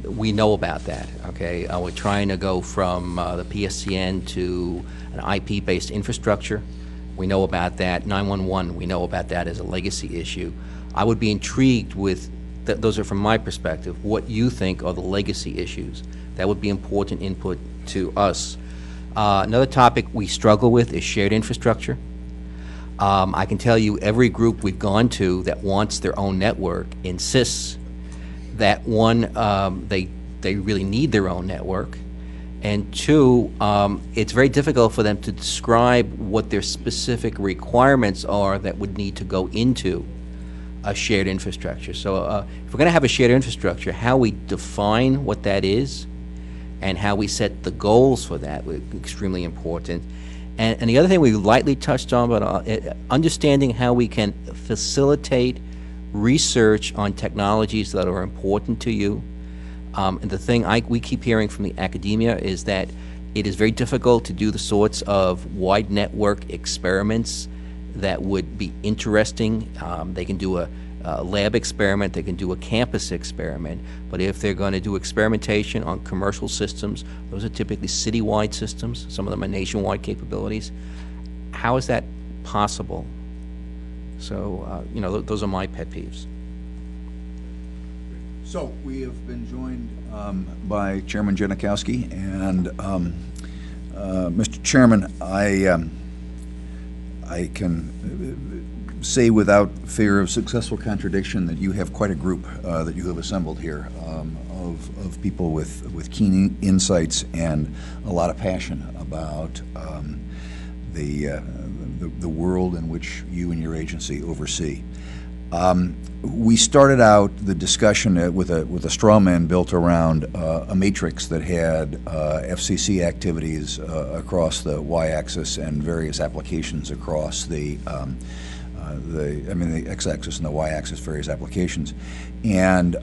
we know about that, okay? We're trying to go from the PSTN to an IP-based infrastructure. We know about that. 911, we know about that as a legacy issue. I would be intrigued with, those are from my perspective, what you think are the legacy issues. That would be important input to us. Another topic we struggle with is shared infrastructure. I can tell you every group we've gone to that wants their own network insists that, one, they really need their own network, and two, it's very difficult for them to describe what their specific requirements are that would need to go into a shared infrastructure. So if we're going to have a shared infrastructure, how we define what that is and how we set the goals for that is extremely important. And the other thing we lightly touched on, but understanding how we can facilitate research on technologies that are important to you. And the thing we keep hearing from the academia is that it is very difficult to do the sorts of wide network experiments that would be interesting. They can do a lab experiment, they can do a campus experiment, but if they're going to do experimentation on commercial systems, those are typically citywide systems, some of them are nationwide capabilities. How is that possible? So, those are my pet peeves. So we have been joined by Chairman Janikowski, and Mr. Chairman, I can say without fear of successful contradiction that you have quite a group that you have assembled here of people with keen insights and a lot of passion about the world in which you and your agency oversee. We started out the discussion with a straw man built around a matrix that had FCC activities across the y-axis and various applications across the x-axis and the y-axis, various applications, and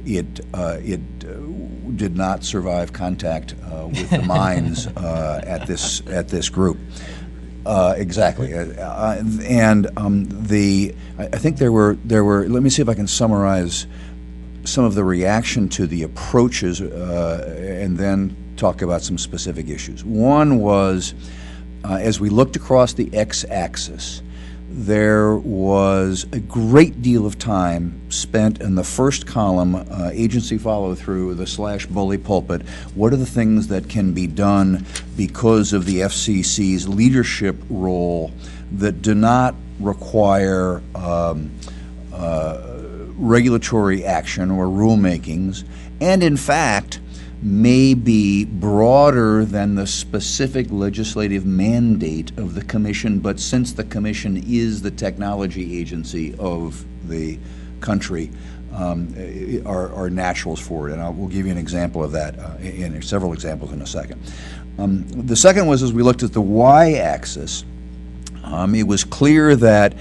it did not survive contact with the minds at this group. Exactly, and I think there were. Let me see if I can summarize some of the reaction to the approaches, and then talk about some specific issues. One was, as we looked across the x-axis, there was a great deal of time spent in the first column, agency follow-through, the /bully pulpit. What are the things that can be done because of the FCC's leadership role that do not require regulatory action or rulemakings, and in fact may be broader than the specific legislative mandate of the Commission, but since the Commission is the technology agency of the country, are naturals for it. And we'll give you an example of that, in several examples in a second. The second was, as we looked at the y-axis, it was clear that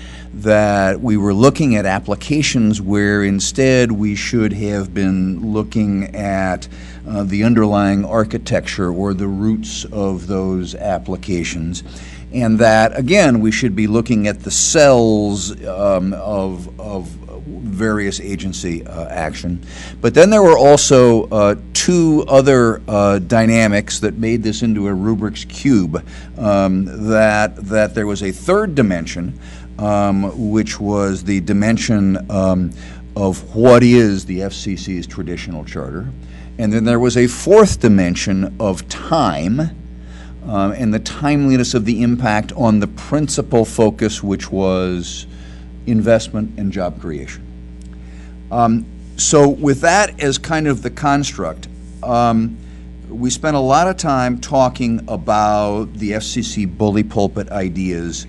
we were looking at applications where instead we should have been looking at the underlying architecture or the roots of those applications, and that, again, we should be looking at the cells of various agency action. But then there were also two other dynamics that made this into a Rubik's Cube, that there was a third dimension, which was the dimension of what is the FCC's traditional charter. And then there was a fourth dimension of time, and the timeliness of the impact on the principal focus, which was investment and job creation. So with that as kind of the construct, we spent a lot of time talking about the FCC bully pulpit ideas,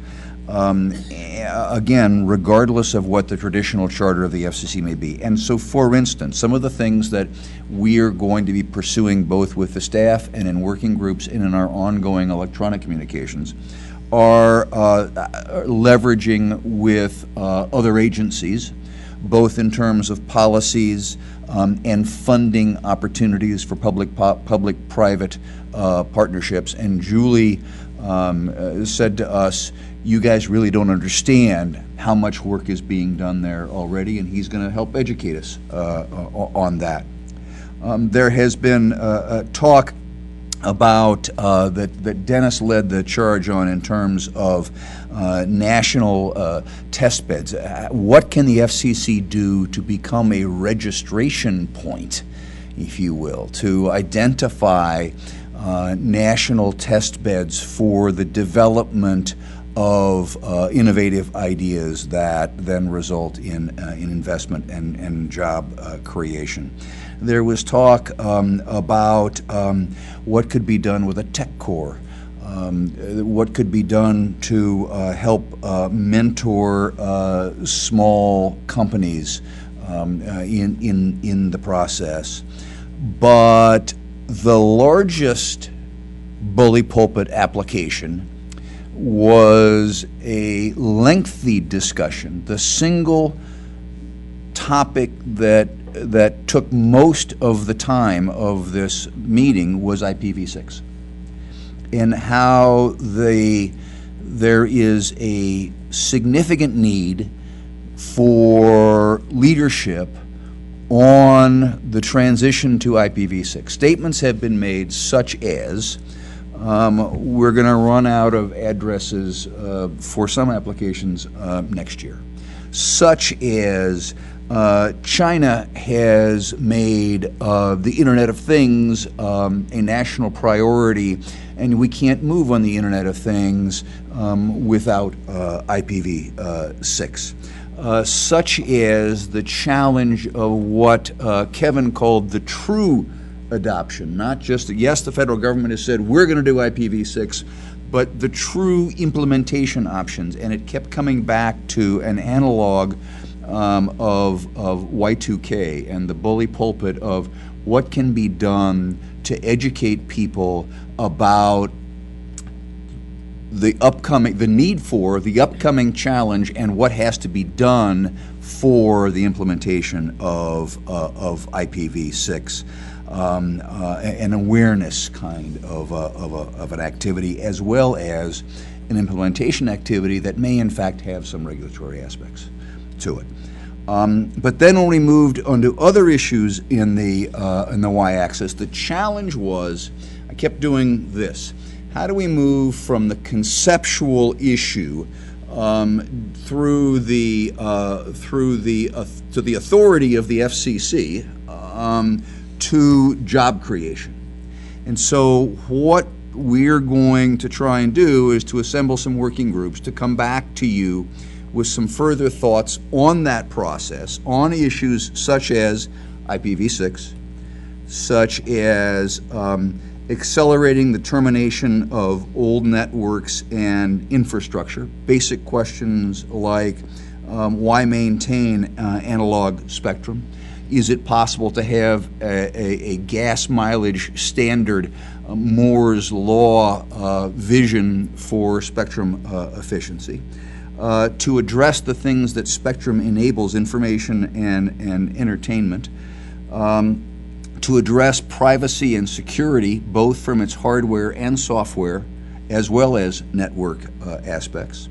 again, regardless of what the traditional charter of the FCC may be. And so, for instance, some of the things that we are going to be pursuing both with the staff and in working groups and in our ongoing electronic communications are leveraging with other agencies, both in terms of policies and funding opportunities for public-private partnerships. And Julie said to us, you guys really don't understand how much work is being done there already, and he's going to help educate us on that. There has been talk about that Dennis led the charge on in terms of national test beds. What can the FCC do to become a registration point, if you will, to identify national test beds for the development of innovative ideas that then result in investment and job creation. There was talk about what could be done with a tech core, what could be done to help mentor small companies in the process. But the largest bully pulpit application was a lengthy discussion. The single topic that took most of the time of this meeting was IPv6, and how there is a significant need for leadership on the transition to IPv6. Statements have been made such as, we're going to run out of addresses for some applications next year, such as China has made the Internet of Things a national priority, and we can't move on the Internet of Things without IPv6. Such as the challenge of what Kevin called the true adoption, not just, yes, the federal government has said we're going to do IPv6, but the true implementation options, and it kept coming back to an analog of Y2K and the bully pulpit of what can be done to educate people about the need for the upcoming challenge and what has to be done for the implementation of IPv6. An awareness kind of an activity, as well as an implementation activity that may in fact have some regulatory aspects to it. But then when we moved onto other issues in the y-axis, the challenge was, I kept doing this. How do we move from the conceptual issue through the to the authority of the FCC to job creation? And so what we're going to try and do is to assemble some working groups to come back to you with some further thoughts on that process, on issues such as IPv6, such as accelerating the termination of old networks and infrastructure, basic questions like why maintain analog spectrum? Is it possible to have a gas mileage standard, Moore's Law vision for spectrum efficiency? To address the things that spectrum enables, information and entertainment, to address privacy and security, both from its hardware and software, as well as network aspects.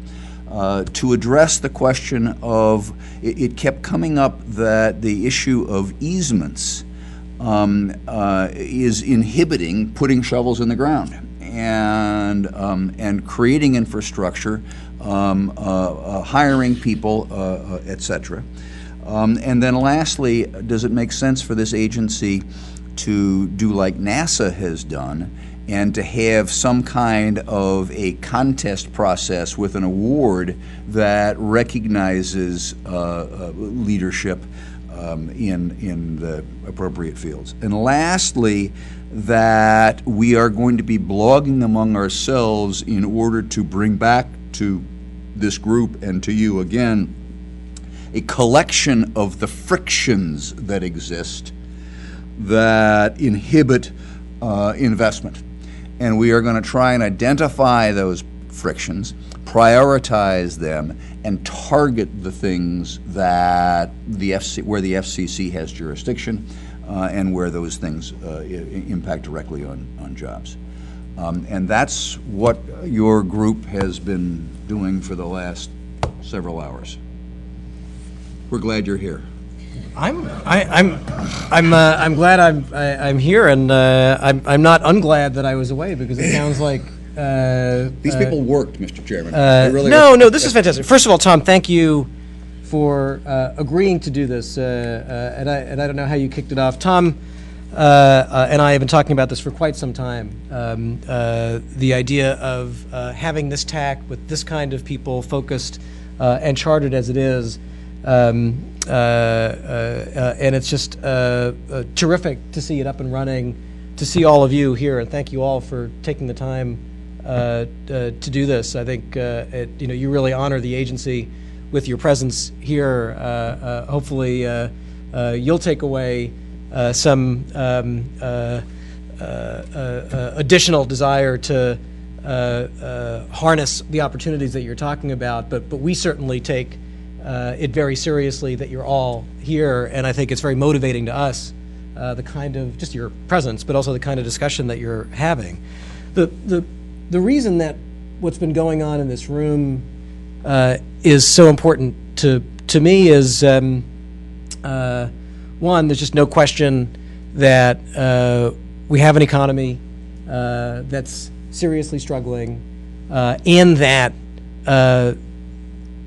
To address the question of, it kept coming up that the issue of easements is inhibiting putting shovels in the ground and creating infrastructure, hiring people, etc. And then lastly, does it make sense for this agency to do like NASA has done and to have some kind of a contest process with an award that recognizes leadership in the appropriate fields? And lastly, that we are going to be blogging among ourselves in order to bring back to this group and to you again a collection of the frictions that exist that inhibit investment. And we are going to try and identify those frictions, prioritize them, and target the things that where the FCC has jurisdiction and where those things impact directly on jobs. And that's what your group has been doing for the last several hours. We're glad you're here. I'm glad I'm here, and I'm not unglad that I was away, because it sounds like these people worked, Mr. Chairman. No, this is fantastic. First of all, Tom, thank you for agreeing to do this, and I don't know how you kicked it off. Tom and I have been talking about this for quite some time. The idea of having this TAC with this kind of people focused and chartered as it is. And it's just terrific to see it up and running, to see all of you here, and thank you all for taking the time to do this. I think you really honor the agency with your presence here. Hopefully, you'll take away some additional desire to harness the opportunities that you're talking about. But we certainly take it very seriously that you're all here, and I think it's very motivating to us, the kind of, just your presence, but also the kind of discussion that you're having. The reason that what's been going on in this room is so important to me is, one, there's just no question that we have an economy that's seriously struggling, and that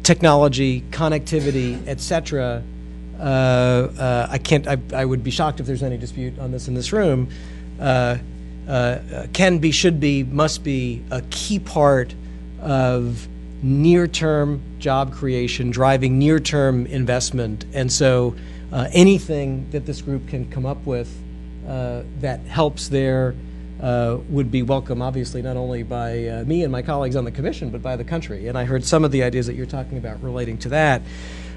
technology, connectivity, etc. I would be shocked if there's any dispute on this in this room. Can be, should be, must be a key part of near-term job creation, driving near-term investment. And so anything that this group can come up with that helps their would be welcome, obviously, not only by me and my colleagues on the Commission, but by the country. And I heard some of the ideas that you're talking about relating to that.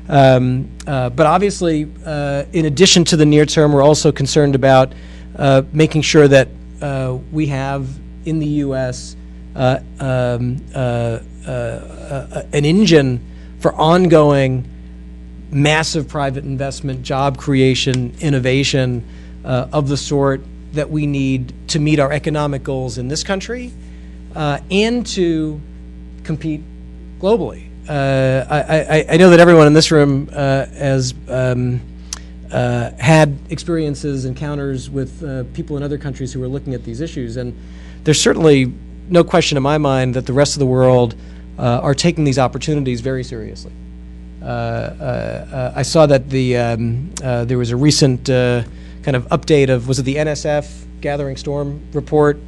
But obviously, in addition to the near term, we're also concerned about making sure that we have in the U.S. An engine for ongoing massive private investment, job creation, innovation of the sort that we need to meet our economic goals in this country and to compete globally. I know that everyone in this room has had experiences, encounters with people in other countries who are looking at these issues, and there's certainly no question in my mind that the rest of the world are taking these opportunities very seriously. I saw that there was a recent kind of update of, was it the NSF Gathering Storm report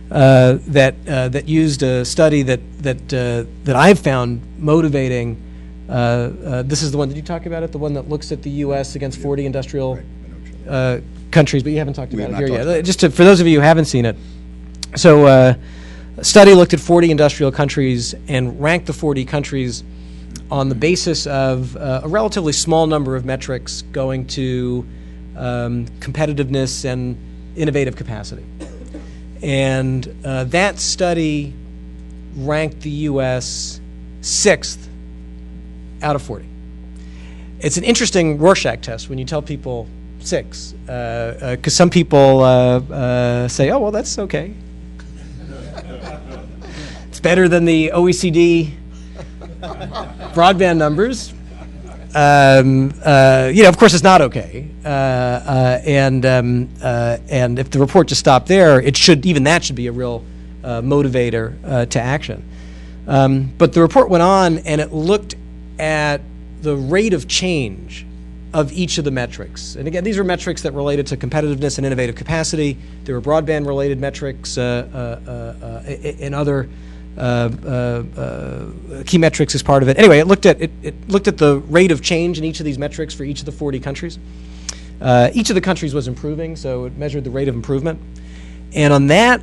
that used a study that I've found motivating. This is the one, did you talk about it? The one that looks at the U.S. against 40 industrial countries, but you haven't talked about it here yet. Just for those of you who haven't seen it. So a study looked at 40 industrial countries and ranked the 40 countries on the basis of a relatively small number of metrics going to competitiveness and innovative capacity. And that study ranked the U.S. 6th out of 40. It's an interesting Rorschach test when you tell people 6, because some people say, oh, well, that's okay. It's better than the OECD broadband numbers. Of course, it's not okay. And if the report just stopped there, even that should be a real motivator to action. But the report went on and it looked at the rate of change of each of the metrics. And again, these were metrics that related to competitiveness and innovative capacity. There were broadband-related metrics and other key metrics as part of it. Anyway, it looked at the rate of change in each of these metrics for each of the 40 countries. Each of the countries was improving, so it measured the rate of improvement. And on that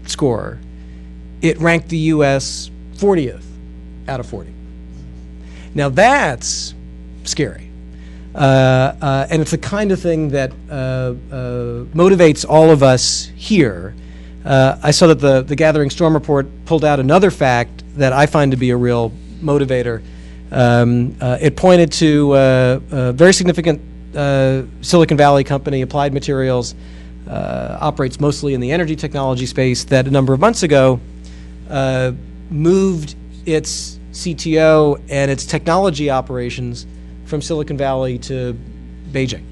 score, it ranked the U.S. 40th out of 40. Now that's scary. And it's the kind of thing that motivates all of us here. I saw that the Gathering Storm report pulled out another fact that I find to be a real motivator. It pointed to a very significant Silicon Valley company, Applied Materials, operates mostly in the energy technology space, that a number of months ago moved its CTO and its technology operations from Silicon Valley to Beijing.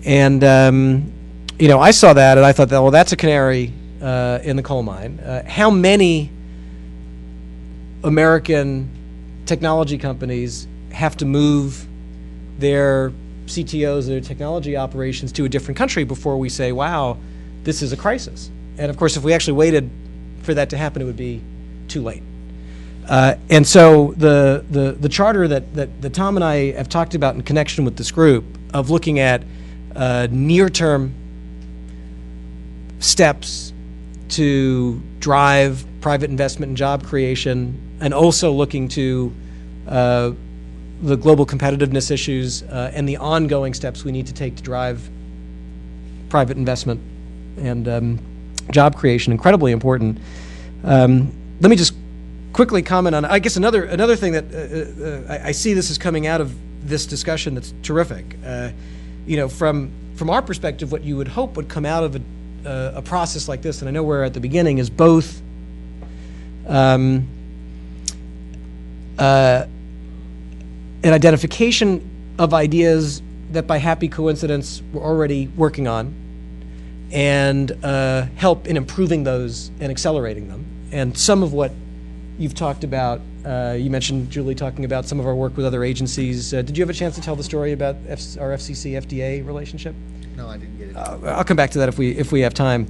And I saw that and I thought, well, that's a canary in the coal mine. How many American technology companies have to move their CTOs, their technology operations to a different country before we say, wow, this is a crisis? And of course, if we actually waited for that to happen, it would be too late. And so the charter that Tom and I have talked about in connection with this group of looking at near-term steps to drive private investment and job creation, and also looking to the global competitiveness issues and the ongoing steps we need to take to drive private investment and job creation, incredibly important. Let me just quickly comment on, I guess, another thing that I see this is coming out of this discussion that's terrific. From our perspective, what you would hope would come out of a process like this, and I know we're at the beginning, is both an identification of ideas that by happy coincidence we're already working on, and help in improving those and accelerating them. And some of what you've talked about, you mentioned, Julie, talking about some of our work with other agencies. Did you have a chance to tell the story about our FCC-FDA relationship? No, I didn't get it. I'll come back to that if we have time.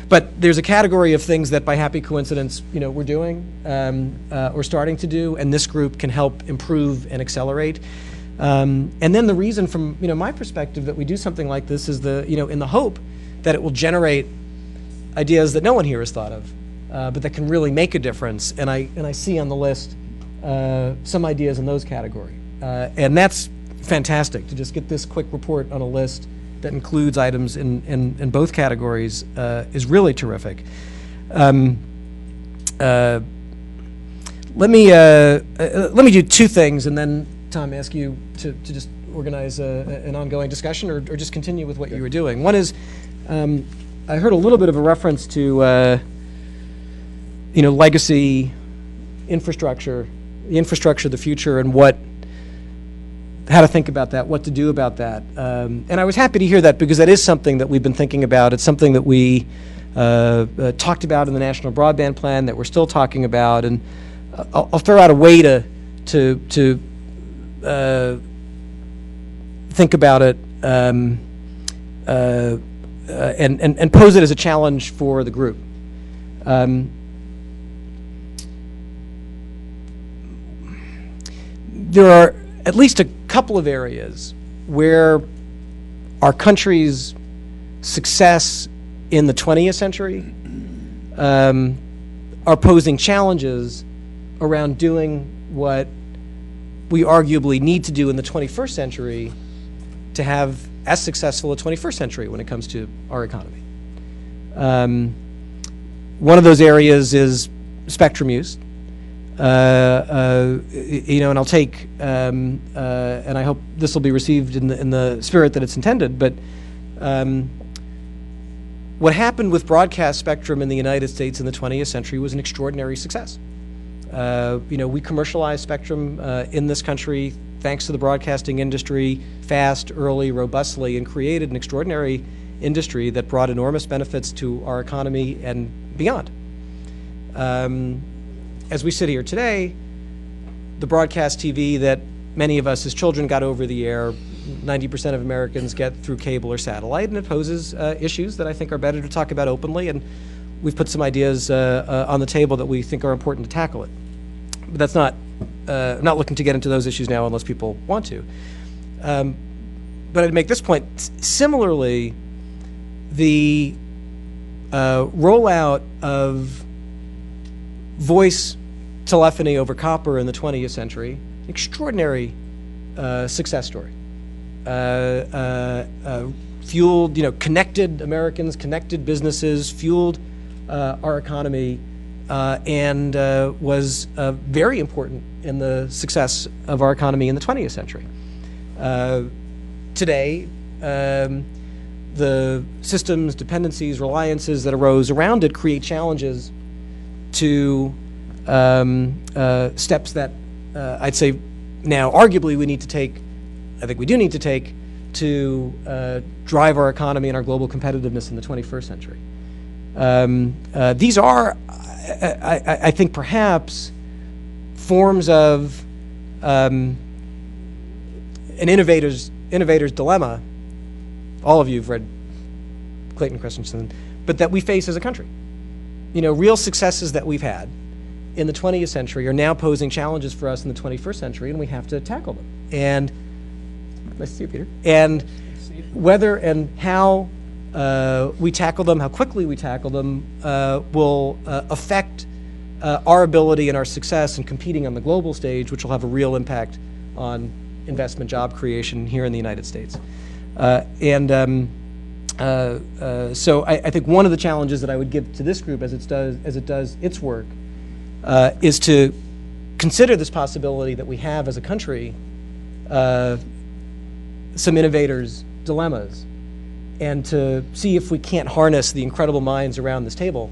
But there's a category of things that by happy coincidence, we're doing or starting to do, and this group can help improve and accelerate. And then the reason from my perspective that we do something like this is in the hope that it will generate ideas that no one here has thought of, but that can really make a difference. And I see on the list some ideas in those categories. And that's fantastic to just get this quick report on a list that includes items in both categories is really terrific. Let me do two things, and then Tom, ask you to just organize an ongoing discussion, or just continue with what you were doing. One is, I heard a little bit of a reference to legacy infrastructure, the infrastructure of the future, and how to think about that, what to do about that. And I was happy to hear that, because that is something that we've been thinking about. It's something that we talked about in the National Broadband Plan, that we're still talking about. And I'll throw out a way to think about it and pose it as a challenge for the group. There are at least a couple of areas where our country's success in the 20th century are posing challenges around doing what we arguably need to do in the 21st century to have as successful a 21st century when it comes to our economy. One of those areas is spectrum use. And I'll take, and I hope this will be received in the spirit that it's intended, but what happened with broadcast spectrum in the United States in the 20th century was an extraordinary success. We commercialized spectrum in this country thanks to the broadcasting industry, fast, early, robustly, and created an extraordinary industry that brought enormous benefits to our economy and beyond. As we sit here today, the broadcast TV that many of us as children got over the air, 90% of Americans get through cable or satellite, and it poses issues that I think are better to talk about openly, and we've put some ideas on the table that we think are important to tackle it. But that's not, I'm not looking to get into those issues now unless people want to. But I'd make this point. Similarly, the rollout of voice telephony over copper in the 20th century, extraordinary success story. Fueled, connected Americans, connected businesses, fueled our economy, and was very important in the success of our economy in the 20th century. Today, the systems, dependencies, reliances that arose around it create challenges to steps that I'd say now arguably we need to take, I think we do need to take, to drive our economy and our global competitiveness in the 21st century. These are, I think, perhaps forms of an innovator's dilemma. All of you have read Clayton Christensen, but that we face as a country. Real successes that we've had in the 20th century are now posing challenges for us in the 21st century, and we have to tackle them. And nice to see you, Peter. And whether and how we tackle them, how quickly we tackle them, will affect our ability and our success in competing on the global stage, which will have a real impact on investment, job creation here in the United States. So I think one of the challenges that I would give to this group as it does its work is to consider this possibility that we have as a country some innovators' dilemmas, and to see if we can't harness the incredible minds around this table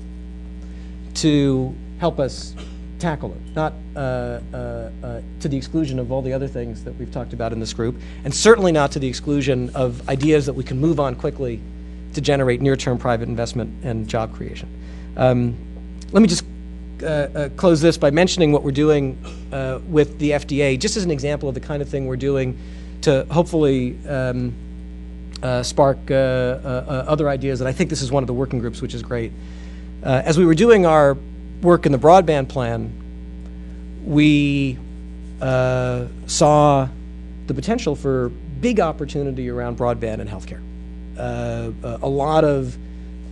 to help us tackle it, not to the exclusion of all the other things that we've talked about in this group, and certainly not to the exclusion of ideas that we can move on quickly to generate near-term private investment and job creation. Let me just close this by mentioning what we're doing with the FDA, just as an example of the kind of thing we're doing to hopefully spark other ideas, and I think this is one of the working groups, which is great. As we were doing our work in the broadband plan, we saw the potential for big opportunity around broadband and healthcare. A lot of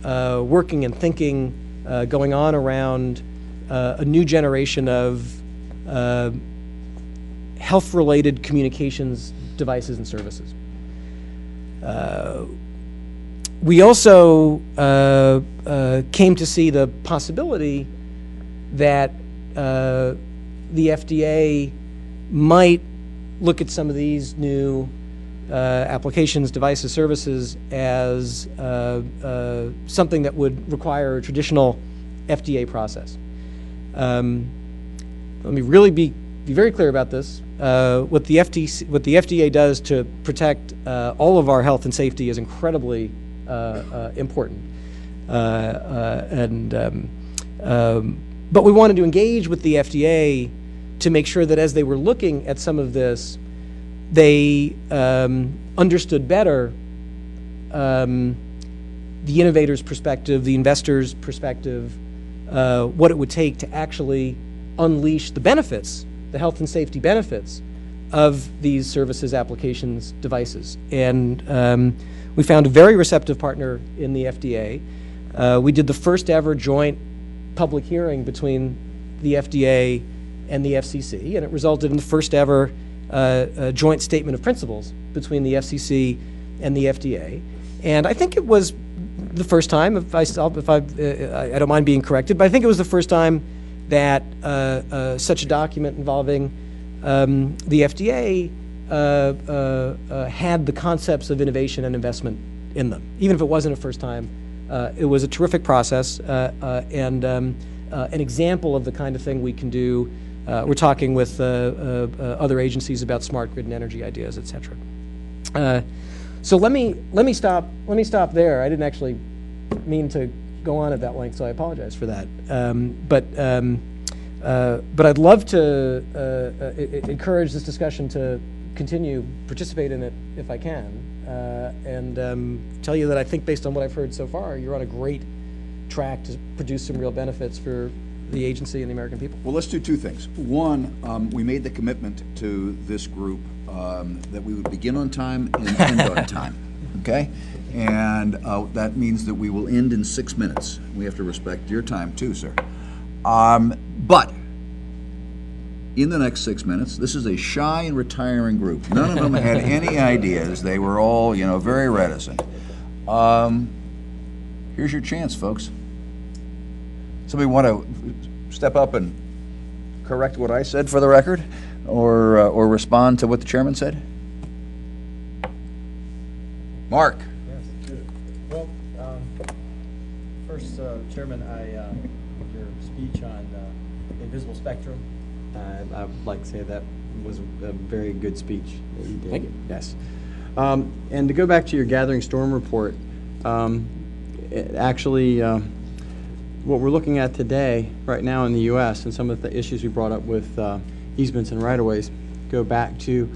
working and thinking going on around a new generation of health-related communications devices and services. We also came to see the possibility that the FDA might look at some of these new applications, devices, services as something that would require a traditional FDA process. Let me really be very clear about this. What the FDA does to protect all of our health and safety is incredibly important. But we wanted to engage with the FDA to make sure that as they were looking at some of this, they understood better the innovator's perspective, the investor's perspective, what it would take to actually unleash the benefits, the health and safety benefits of these services, applications, devices. And we found a very receptive partner in the FDA. We did the first ever joint public hearing between the FDA and the FCC, and it resulted in the first ever joint statement of principles between the FCC and the FDA. And I think it was the first time, I don't mind being corrected, but I think it was the first time that such a document involving the FDA had the concepts of innovation and investment in them. Even if it wasn't a first time, it was a terrific process and an example of the kind of thing we can do. We're talking with other agencies about smart grid and energy ideas, et cetera. So let me stop there. I didn't actually mean to go on at that length, so I apologize for that. But I'd love to encourage this discussion to continue, participate in it if I can, and tell you that I think based on what I've heard so far, you're on a great track to produce some real benefits for the agency and the American people. Well, let's do two things. One, we made the commitment to this group that we would begin on time and end on time, okay? And that means that we will end in 6 minutes. We have to respect your time too, sir. But in the next 6 minutes, this is a shy and retiring group. None of them had any ideas. They were all, very reticent. Here's your chance, folks. Somebody want to step up and correct what I said for the record, or respond to what the chairman said? Mark. Yes. Well, first, Chairman, your speech on invisible spectrum, I would like to say that was a very good speech that you did. Thank you. Yes. And to go back to your Gathering Storm report, actually, what we're looking at today, right now in the U.S., and some of the issues we brought up with easements and right-of-ways go back to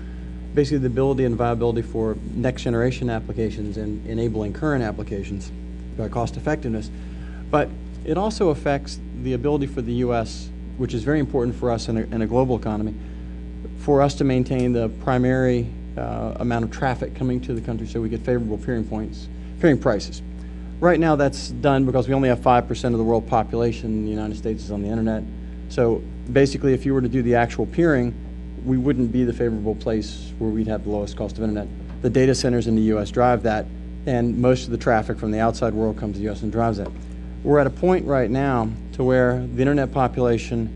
basically the ability and viability for next-generation applications and enabling current applications by cost effectiveness. But it also affects the ability for the U.S., which is very important for us in a global economy, for us to maintain the primary amount of traffic coming to the country so we get favorable peering prices. Right now that's done because we only have 5% of the world population in the United States is on the internet. So basically if you were to do the actual peering, we wouldn't be the favorable place where we'd have the lowest cost of internet. The data centers in the U.S. drive that, and most of the traffic from the outside world comes to the U.S. and drives that. We're at a point right now to where the internet population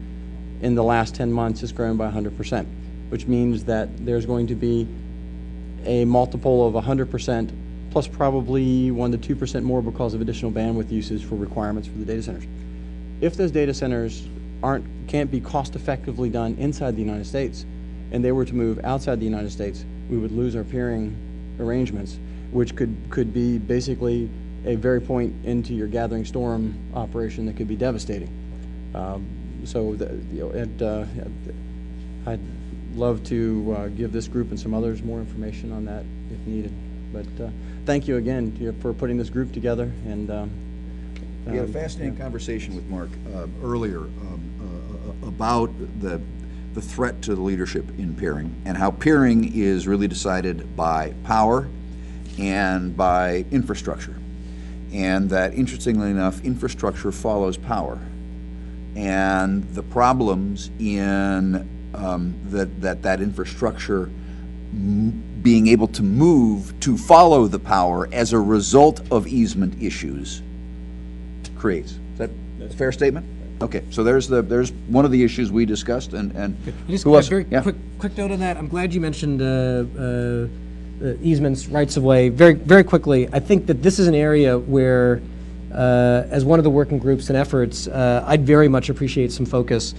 in the last 10 months has grown by 100%, which means that there's going to be a multiple of 100% plus probably 1 to 2% more because of additional bandwidth usage for requirements for the data centers. If those data centers can't be cost effectively done inside the United States, and they were to move outside the United States, we would lose our peering arrangements, which could be basically a very point into your Gathering Storm operation that could be devastating. I'd love to give this group and some others more information on that if needed. But thank you again for putting this group together. And we had a fascinating conversation with Mark earlier about the threat to the leadership in peering and how peering is really decided by power and by infrastructure. and that, interestingly enough, infrastructure follows power. And the problems in that infrastructure being able to move to follow the power as a result of easement issues creates. Is that a fair statement? Okay, so there's one of the issues we discussed, and Just who a else? very Yeah. quick note on that. I'm glad you mentioned easements, rights of way. Very quickly, I think that this is an area where, as one of the working groups and efforts, I'd very much appreciate some focus.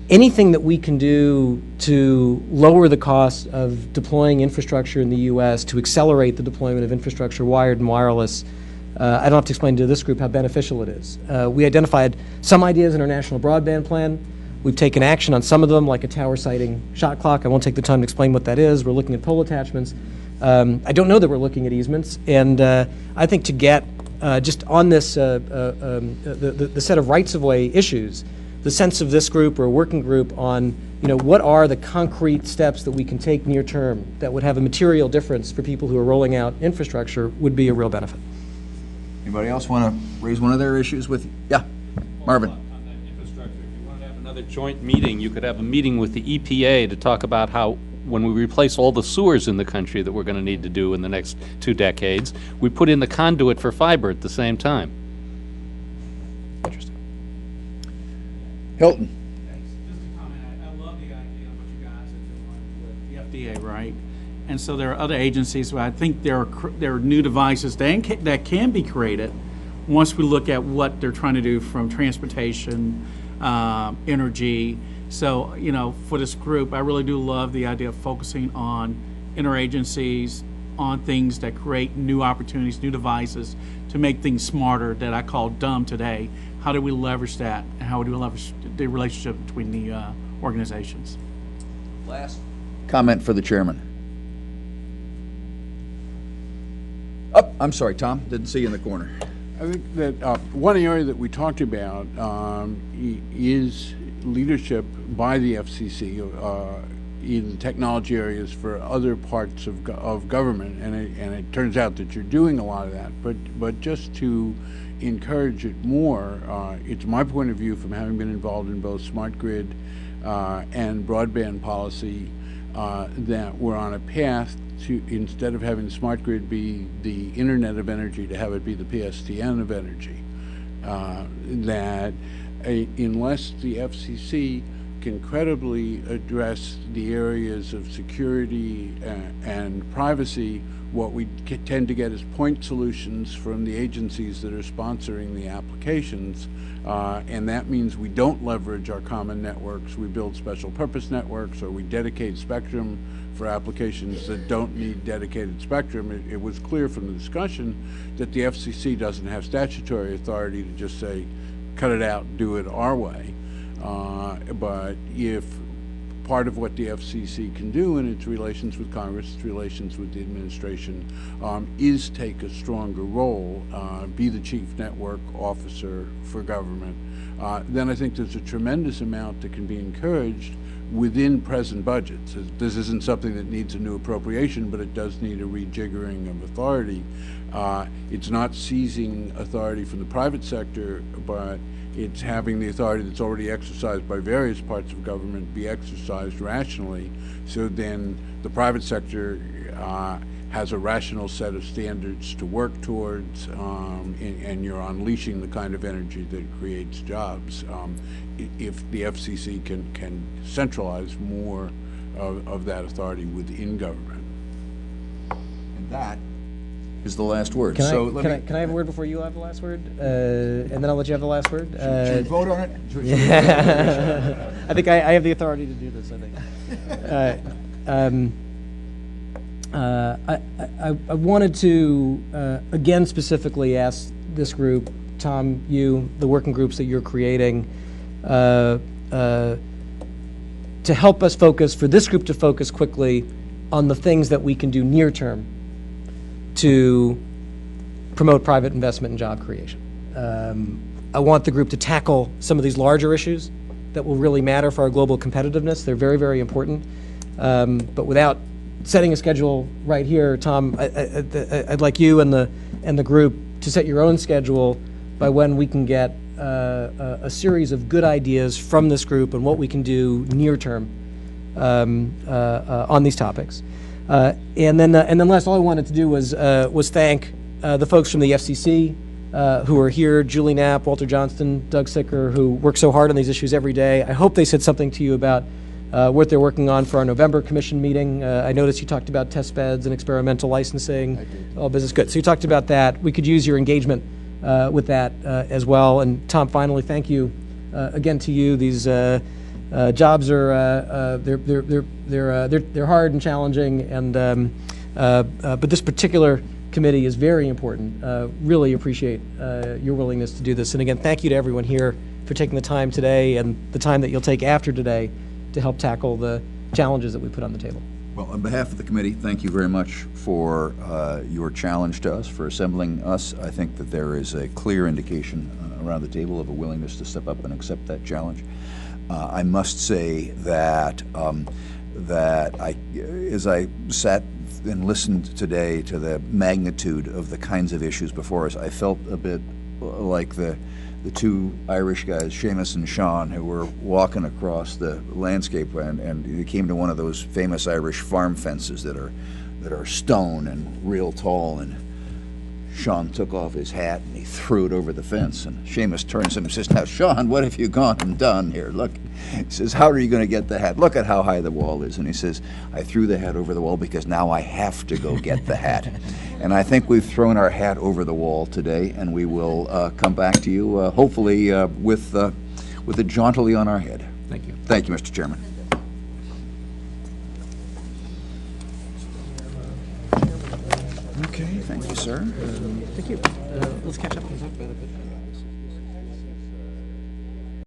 Anything that we can do to lower the cost of deploying infrastructure in the U.S., to accelerate the deployment of infrastructure, wired and wireless, I don't have to explain to this group how beneficial it is. We identified some ideas in our national broadband plan. We've taken action on some of them, like a tower siting shot clock. I won't take the time to explain what that is. We're looking at pole attachments. I don't know that we're looking at easements. And I think to get just on this, the set of rights-of-way issues, the sense of this group or a working group on, what are the concrete steps that we can take near term that would have a material difference for people who are rolling out infrastructure would be a real benefit. Anybody else want to raise one of their issues with you? Yeah, Marvin. Another joint meeting, you could have a meeting with the EPA to talk about how when we replace all the sewers in the country that we're going to need to do in the next 2 decades, we put in the conduit for fiber at the same time. Interesting. Hilton. I love the idea of what you guys are doing with the FDA, right? And so there are other agencies where I think there are new devices that can be created once we look at what they're trying to do from transportation, energy. So, for this group, I really do love the idea of focusing on interagencies, on things that create new opportunities, new devices to make things smarter that I call dumb today. How do we leverage that? And how do we leverage the relationship between the organizations? Last comment for the chairman. Oh, I'm sorry, Tom. Didn't see you in the corner. I think that one area that we talked about is leadership by the FCC in technology areas for other parts of government, and it turns out that you're doing a lot of that. But just to encourage it more, it's my point of view from having been involved in both smart grid and broadband policy that we're on a path to, instead of having smart grid be the Internet of Energy, to have it be the PSTN of energy. That unless the FCC can credibly address the areas of security and privacy, what we tend to get is point solutions from the agencies that are sponsoring the applications, and that means we don't leverage our common networks. We build special purpose networks, or we dedicate spectrum for applications that don't need dedicated spectrum. It was clear from the discussion that the FCC doesn't have statutory authority to just say, cut it out, do it our way. But if part of what the FCC can do in its relations with Congress, its relations with the administration, is take a stronger role, be the chief network officer for government, then I think there's a tremendous amount that can be encouraged within present budgets. This isn't something that needs a new appropriation, but it does need a rejiggering of authority. It's not seizing authority from the private sector, but it's having the authority that's already exercised by various parts of government be exercised rationally, so then the private sector has a rational set of standards to work towards, and you're unleashing the kind of energy that creates jobs. If the FCC can centralize more of that authority within government. And that is the last word. Can So I have a word before you have the last word? And then I'll let you have the last word. Should we vote on it? I think I have the authority to do this, I think. I wanted to, again, specifically ask this group, Tom, you, the working groups that you're creating, to help us focus, for this group to focus quickly on the things that we can do near term to promote private investment and job creation. I want the group to tackle some of these larger issues that will really matter for our global competitiveness. They're very, very important. But without setting a schedule right here, Tom, I'd like you and the group to set your own schedule by when we can get a series of good ideas from this group and what we can do near term on these topics. And then last, all I wanted to do was thank the folks from the FCC who are here, Julie Knapp, Walter Johnston, Doug Sicker, who work so hard on these issues every day. I hope they said something to you about what they're working on for our November commission meeting. I noticed you talked about test beds and experimental licensing. All business good. So you talked about that. We could use your engagement with that as well. And Tom, finally, thank you again to you. These jobs are they're hard and challenging, and but this particular committee is very important. Really appreciate your willingness to do this. And again, thank you to everyone here for taking the time today and the time that you'll take after today to help tackle the challenges that we put on the table. Well, on behalf of the committee, thank you very much for your challenge to us, for assembling us. I think that there is a clear indication around the table of a willingness to step up and accept that challenge. I must say that as I sat and listened today to the magnitude of the kinds of issues before us, I felt a bit like the two Irish guys, Seamus and Sean, who were walking across the landscape, and they came to one of those famous Irish farm fences that are stone and real tall, and Sean took off his hat and he threw it over the fence, and Seamus turns to him and says, "Now, Sean, what have you gone and done here? Look." He says, "How are you going to get the hat? Look at how high the wall is." And he says, "I threw the hat over the wall because now I have to go get the hat." And I think we've thrown our hat over the wall today, and we will come back to you, hopefully with it jauntily on our head. Thank you. Thank you, Mr. Chairman. Okay, thank you, sir. Thank you. Let's catch up and talk about it.